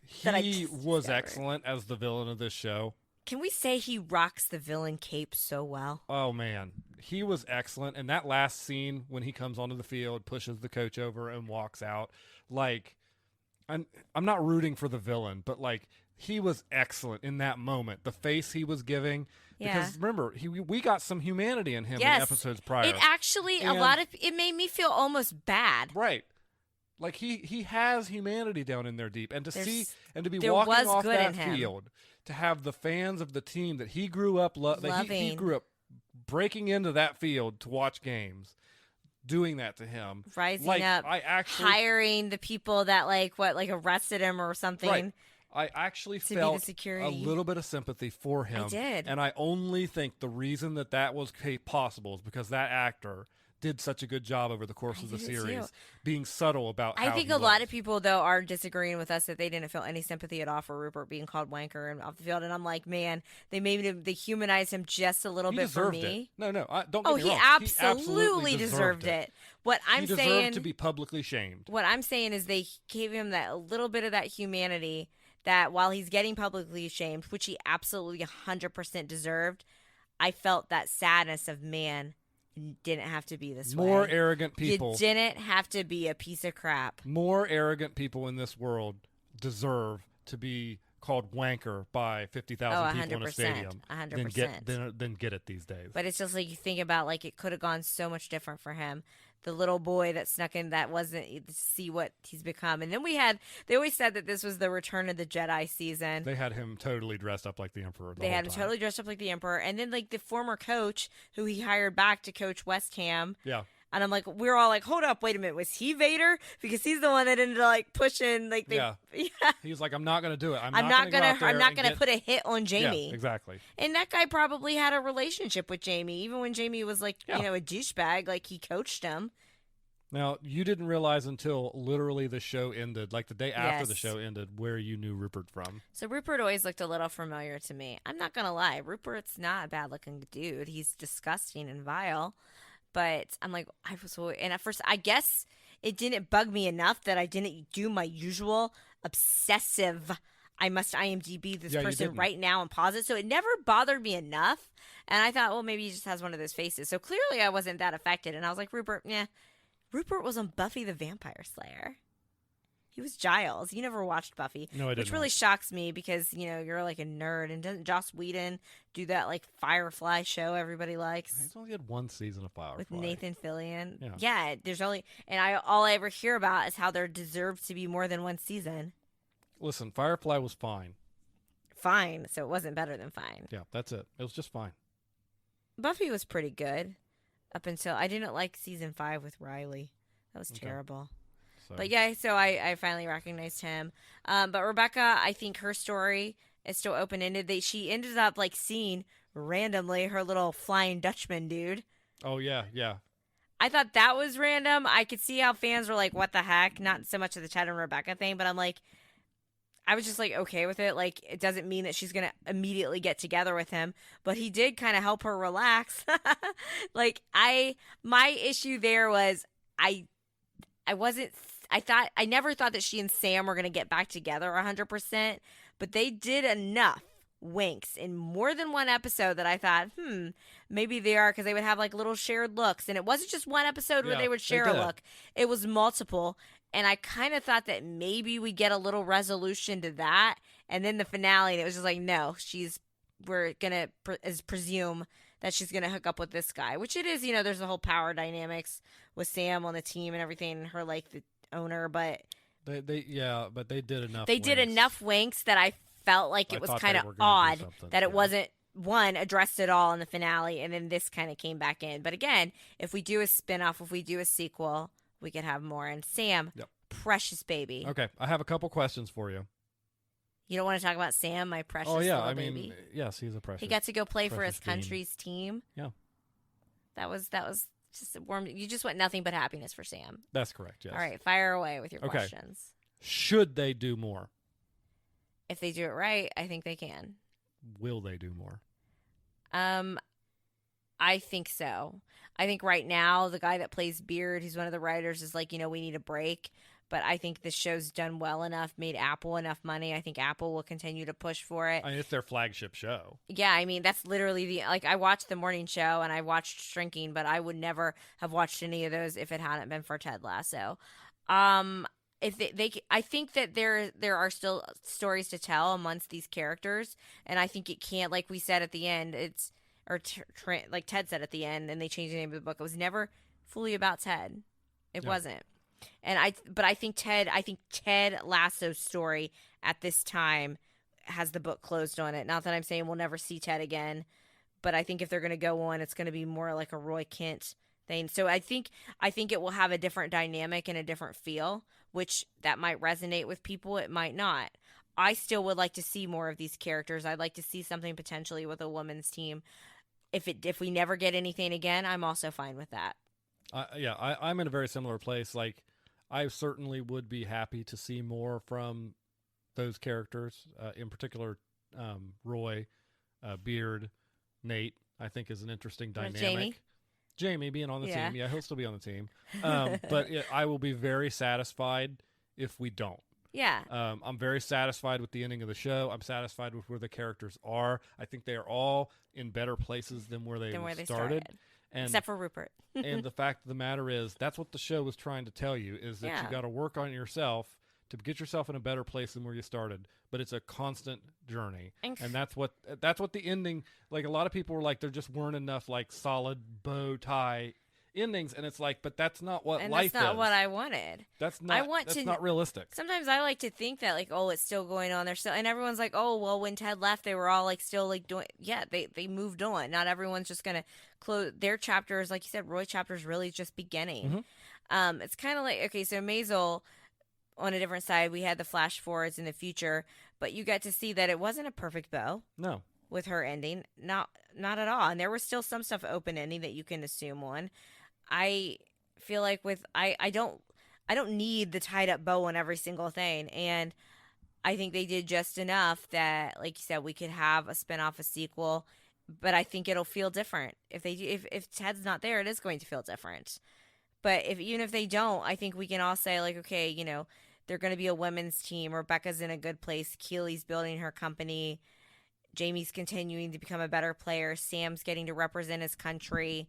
S2: He was excellent as the villain of this show.
S1: Can we say he rocks the villain cape so well?
S2: Oh, man. He was excellent. And that last scene when he comes onto the field, pushes the coach over, and walks out, like... I'm not rooting for the villain, but, like... He was excellent in that moment. The face he was giving. Because remember, we got some humanity in him in episodes prior.
S1: It actually, it made me feel almost bad.
S2: Right. Like he has humanity down in there deep. And to be walking off that field, to have the fans of the team that he grew up loving. He grew up breaking into that field to watch games. Doing that to him.
S1: Rising up. Hiring the people that arrested him or something.
S2: Right. I actually felt a little bit of sympathy for him.
S1: I did.
S2: And I only think the reason that was possible is because that actor did such a good job over the course of the series, being subtle about how
S1: I think a lot of people, though, are disagreeing with us that they didn't feel any sympathy at all for Rupert being called wanker and off the field. And I'm like, man, they humanized him just a little bit for me.
S2: No, don't get me wrong.
S1: He absolutely deserved it. He
S2: deserved to be publicly shamed.
S1: What I'm saying is they gave him that a little bit of that humanity that while he's getting publicly shamed, which he absolutely 100% deserved, I felt that sadness of, man, you didn't have to be this way.
S2: More arrogant people.
S1: You didn't have to be a piece of crap.
S2: More arrogant people in this world deserve to be called wanker by 50,000 people in a stadium
S1: 100%.
S2: Than get it these days.
S1: But it's just like you think about, like, it could have gone so much different for him. The little boy that snuck in that wasn't to see what he's become. And then they always said that this was the Return of the Jedi season.
S2: They had him totally dressed up like the Emperor.
S1: They had him totally dressed up like the Emperor. And then, like, the former coach who he hired back to coach West Ham.
S2: Yeah.
S3: And I'm like, we're all like, hold up, wait a minute, was he Vader? Because he's the one that ended up like pushing, like they,
S2: yeah. He's like, I'm not going to do it. I'm
S3: not
S2: gonna
S3: I'm not gonna put a hit on Jamie.
S2: Yeah, exactly.
S3: And that guy probably had a relationship with Jamie, even when Jamie was like, a douchebag. Like he coached him.
S2: Now, you didn't realize until literally the show ended, like the day after the show ended, where you knew Rupert from.
S3: So Rupert always looked a little familiar to me. I'm not going to lie. Rupert's not a bad-looking dude. He's disgusting and vile. But I'm like, and at first, I guess it didn't bug me enough that I didn't do my usual obsessive, I must IMDb this person right now and pause it. So it never bothered me enough. And I thought, well, maybe he just has one of those faces. So clearly I wasn't that affected. And I was like, Rupert, yeah. Rupert was on Buffy the Vampire Slayer. He was Giles. You never watched Buffy.
S2: No, I didn't.
S3: Which really shocks me because, you're like a nerd. And doesn't Joss Whedon do that like Firefly show everybody likes?
S2: He's only had one season of Firefly.
S3: With Nathan Fillion. Yeah, there's only... And all I ever hear about is how there deserves to be more than one season.
S2: Listen, Firefly was fine.
S3: Fine. So it wasn't better than fine.
S2: Yeah, that's it. It was just fine.
S3: Buffy was pretty good. Up until I didn't like season 5 with Riley. That was terrible. So. But yeah, so I finally recognized him. But Rebecca, I think her story is still open-ended. She ended up like seeing randomly her little Flying Dutchman dude.
S2: Oh, yeah, yeah.
S3: I thought that was random. I could see how fans were like, what the heck? Not so much of the Ted and Rebecca thing, but I'm like, I was just like okay with it. Like it doesn't mean that she's gonna immediately get together with him, but he did kind of help her relax. Like my issue there was I never thought that she and Sam were gonna get back together 100%, but they did enough winks in more than one episode that I thought, maybe they are, because they would have like little shared looks, and it wasn't just one episode where they would share a look. It was multiple. And I kind of thought that maybe we get a little resolution to that. And then the finale, and it was just like, no, we're going to presume that she's going to hook up with this guy, which it is, there's the whole power dynamics with Sam on the team and everything, and her like the owner, but
S2: but they did enough.
S3: They did enough winks that I felt like it was kind of odd that it wasn't one addressed at all in the finale, and then this kind of came back in. But again, if we do a spinoff, if we do a sequel, we could have more. And Sam, precious baby.
S2: Okay, I have a couple questions for you.
S3: You don't want to talk about Sam, my precious little baby?
S2: Yes, he's a precious.
S3: He got to go play for his country's team.
S2: Yeah.
S3: That was just warm. You just want nothing but happiness for Sam.
S2: That's correct, yes.
S3: All right, fire away with your questions.
S2: Should they do more?
S3: If they do it right, I think they can.
S2: Will they do more?
S3: I think so. I think right now the guy that plays Beard, who's one of the writers, is like, we need a break. But I think the show's done well enough, made Apple enough money. I think Apple will continue to push for it.
S2: I mean, it's their flagship show.
S3: Yeah, I mean, that's literally I watched the morning show and I watched Shrinking, but I would never have watched any of those if it hadn't been for Ted Lasso. If I think that there are still stories to tell amongst these characters, and I think it can't, like we said at the end, like Ted said at the end, and they changed the name of the book. It was never fully about Ted. It wasn't. And I think Ted Lasso's story at this time has the book closed on it. Not that I'm saying we'll never see Ted again, but I think if they're going to go on, it's going to be more like a Roy Kent thing. So I think it will have a different dynamic and a different feel, which that might resonate with people. It might not. I still would like to see more of these characters. I'd like to see something potentially with a women's team. If we never get anything again, I'm also fine with that.
S2: I'm in a very similar place. Like, I certainly would be happy to see more from those characters, in particular, Roy, Beard, Nate, I think is an interesting dynamic. Jamie being on the team. Yeah, he'll still be on the team. But I will be very satisfied if we don't.
S3: Yeah.
S2: I'm very satisfied with the ending of the show. I'm satisfied with where the characters are. I think they are all in better places than where they started.
S3: Except for Rupert.
S2: And the fact of the matter is, that's what the show was trying to tell you, is that you got to work on yourself to get yourself in a better place than where you started. But it's a constant journey. And that's what the ending, like a lot of people were like, there just weren't enough like solid bow tie endings, and it's like, but that's not what
S3: and
S2: life is.
S3: That's not what I wanted.
S2: That's not realistic.
S3: Sometimes I like to think that, like, oh, it's still going on. They're still, and everyone's like, oh, well, when Ted left, they were all like still like doing. Yeah, they moved on. Not everyone's just gonna close their chapters. Like you said, Roy chapter's really just beginning. It's kind of like, okay, so Maisel, on a different side, we had the flash forwards in the future, but you got to see that it wasn't a perfect bow.
S2: No.
S3: With her ending, not at all. And there was still some stuff open ending that you can assume on. I feel like I don't need the tied up bow on every single thing, and I think they did just enough that, like you said, we could have a spinoff, a sequel, but I think it'll feel different if they do. If Ted's not there, it is going to feel different. But even if they don't, I think we can all say, like, okay, you know, they're going to be a women's team. Rebecca's in a good place. Keely's building her company. Jamie's continuing to become a better player. Sam's getting to represent his country.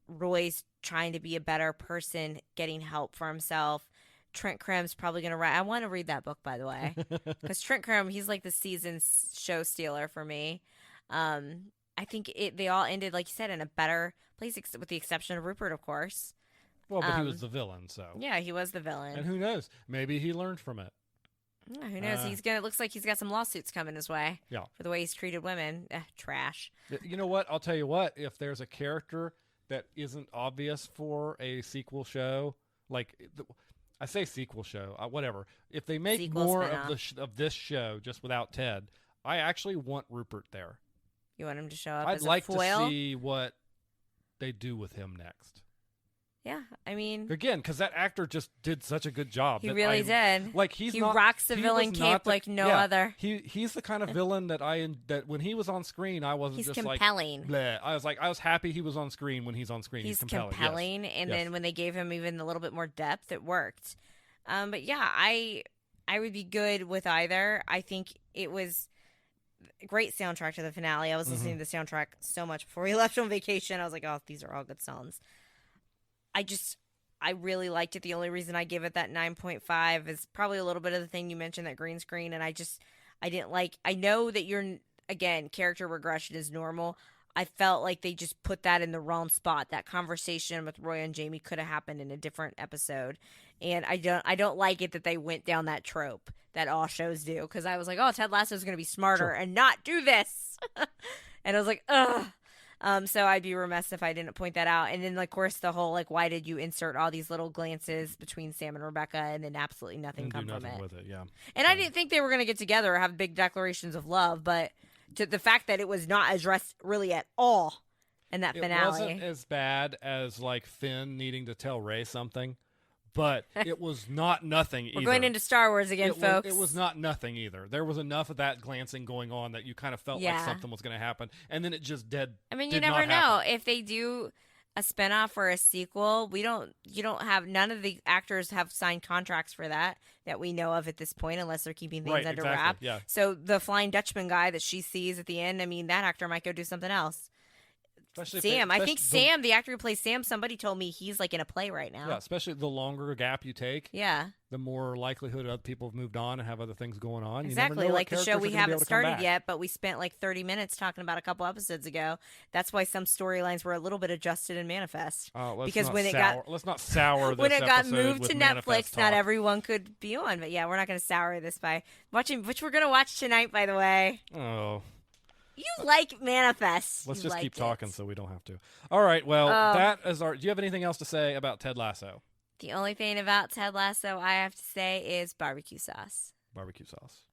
S3: Roy's trying to be a better person, getting help for himself. Trent Crimm's probably going to write. I want to read that book, by the way, because Trent Crimm, he's like the season show stealer for me. I think they all ended, like you said, in a better place, with the exception of Rupert, of course.
S2: Well, but he was the villain, so.
S3: Yeah, he was the villain.
S2: And who knows? Maybe he learned from it.
S3: Yeah, who knows? It looks like he's got some lawsuits coming his way.
S2: Yeah. For
S3: the way he's treated women. Trash.
S2: You know what? I'll tell you what. If there's a character that isn't obvious for a sequel show, like I say sequel show, whatever. If they make sequel more of this show just without Ted, I actually want Rupert there.
S3: You want him to show up
S2: I'd
S3: as
S2: like
S3: a foil?
S2: to see what they do with him next.
S3: Yeah, I mean,
S2: again, because that actor just did such a good job.
S3: He really did.
S2: Like he rocks
S3: the villain cape like no other.
S2: He's the kind of villain that when he was on screen, I wasn't just
S3: compelling.
S2: Like bleh. I was happy he was on screen when he's on screen. He's
S3: compelling,
S2: yes.
S3: And then when they gave him even a little bit more depth, it worked. But yeah, I would be good with either. I think it was a great soundtrack to the finale. I was listening to the soundtrack so much before we left on vacation. I was like, oh, these are all good songs. I really liked it. The only reason I give it that 9.5 is probably a little bit of the thing you mentioned, that green screen. And I didn't like, I know that again, character regression is normal. I felt like they just put that in the wrong spot. That conversation with Roy and Jamie could have happened in a different episode. And I don't like it that they went down that trope that all shows do. Cause I was like, oh, Ted Lasso is going to be smarter and not do this. And I was like, ugh. So I'd be remiss if I didn't point that out. And then, of course, the whole, like, why did you insert all these little glances between Sam and Rebecca and then absolutely nothing come from it?
S2: With it, yeah.
S3: And I didn't think they were going to get together or have big declarations of love, but to the fact that it was not addressed really at all in that finale. It
S2: wasn't as bad as, like, Finn needing to tell Rey something. But it was not nothing either.
S3: We're going into Star Wars again, folks.
S2: It was not nothing either. There was enough of that glancing going on that you kind of felt like something was going to happen. And then it just
S3: I mean, you never know. If they do a spinoff or a sequel, none of the actors have signed contracts for that we know of at this point, unless they're keeping things under wrap.
S2: Yeah.
S3: So the Flying Dutchman guy that she sees at the end, I mean, that actor might go do something else. Sam, I think Sam, the actor who plays Sam, somebody told me he's like in a play right now.
S2: Yeah, especially the longer gap you take.
S3: Yeah.
S2: The more likelihood other people have moved on and have other things going on.
S3: Exactly, like the show we haven't started yet, but we spent like 30 minutes talking about a couple episodes ago. That's why some storylines were a little bit adjusted in Manifest.
S2: Because let's not sour this
S3: when it got moved to Netflix,
S2: talk.
S3: Not everyone could be on. But yeah, we're not going to sour this by watching, which we're going to watch tonight, by the way.
S2: Oh.
S3: You like Manifest.
S2: Let's just keep talking so we don't have to. All right, well, that is our... Do you have anything else to say about Ted Lasso?
S3: The only thing about Ted Lasso I have to say is barbecue sauce.
S2: Barbecue sauce.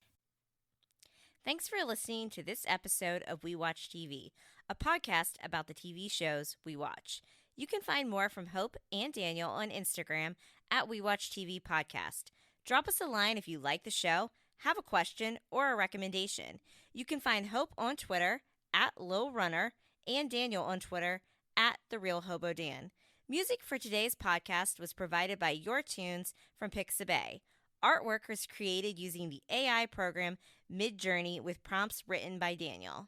S3: Thanks for listening to this episode of We Watch TV, a podcast about the TV shows we watch. You can find more from Hope and Daniel on Instagram at We Watch TV Podcast. Drop us a line if you like the show, have a question, or a recommendation. You can find Hope on Twitter at Lil Runner and Daniel on Twitter at The Real Hobo Dan. Music for today's podcast was provided by Your Tunes from Pixabay. Artwork was created using the AI program Midjourney with prompts written by Daniel.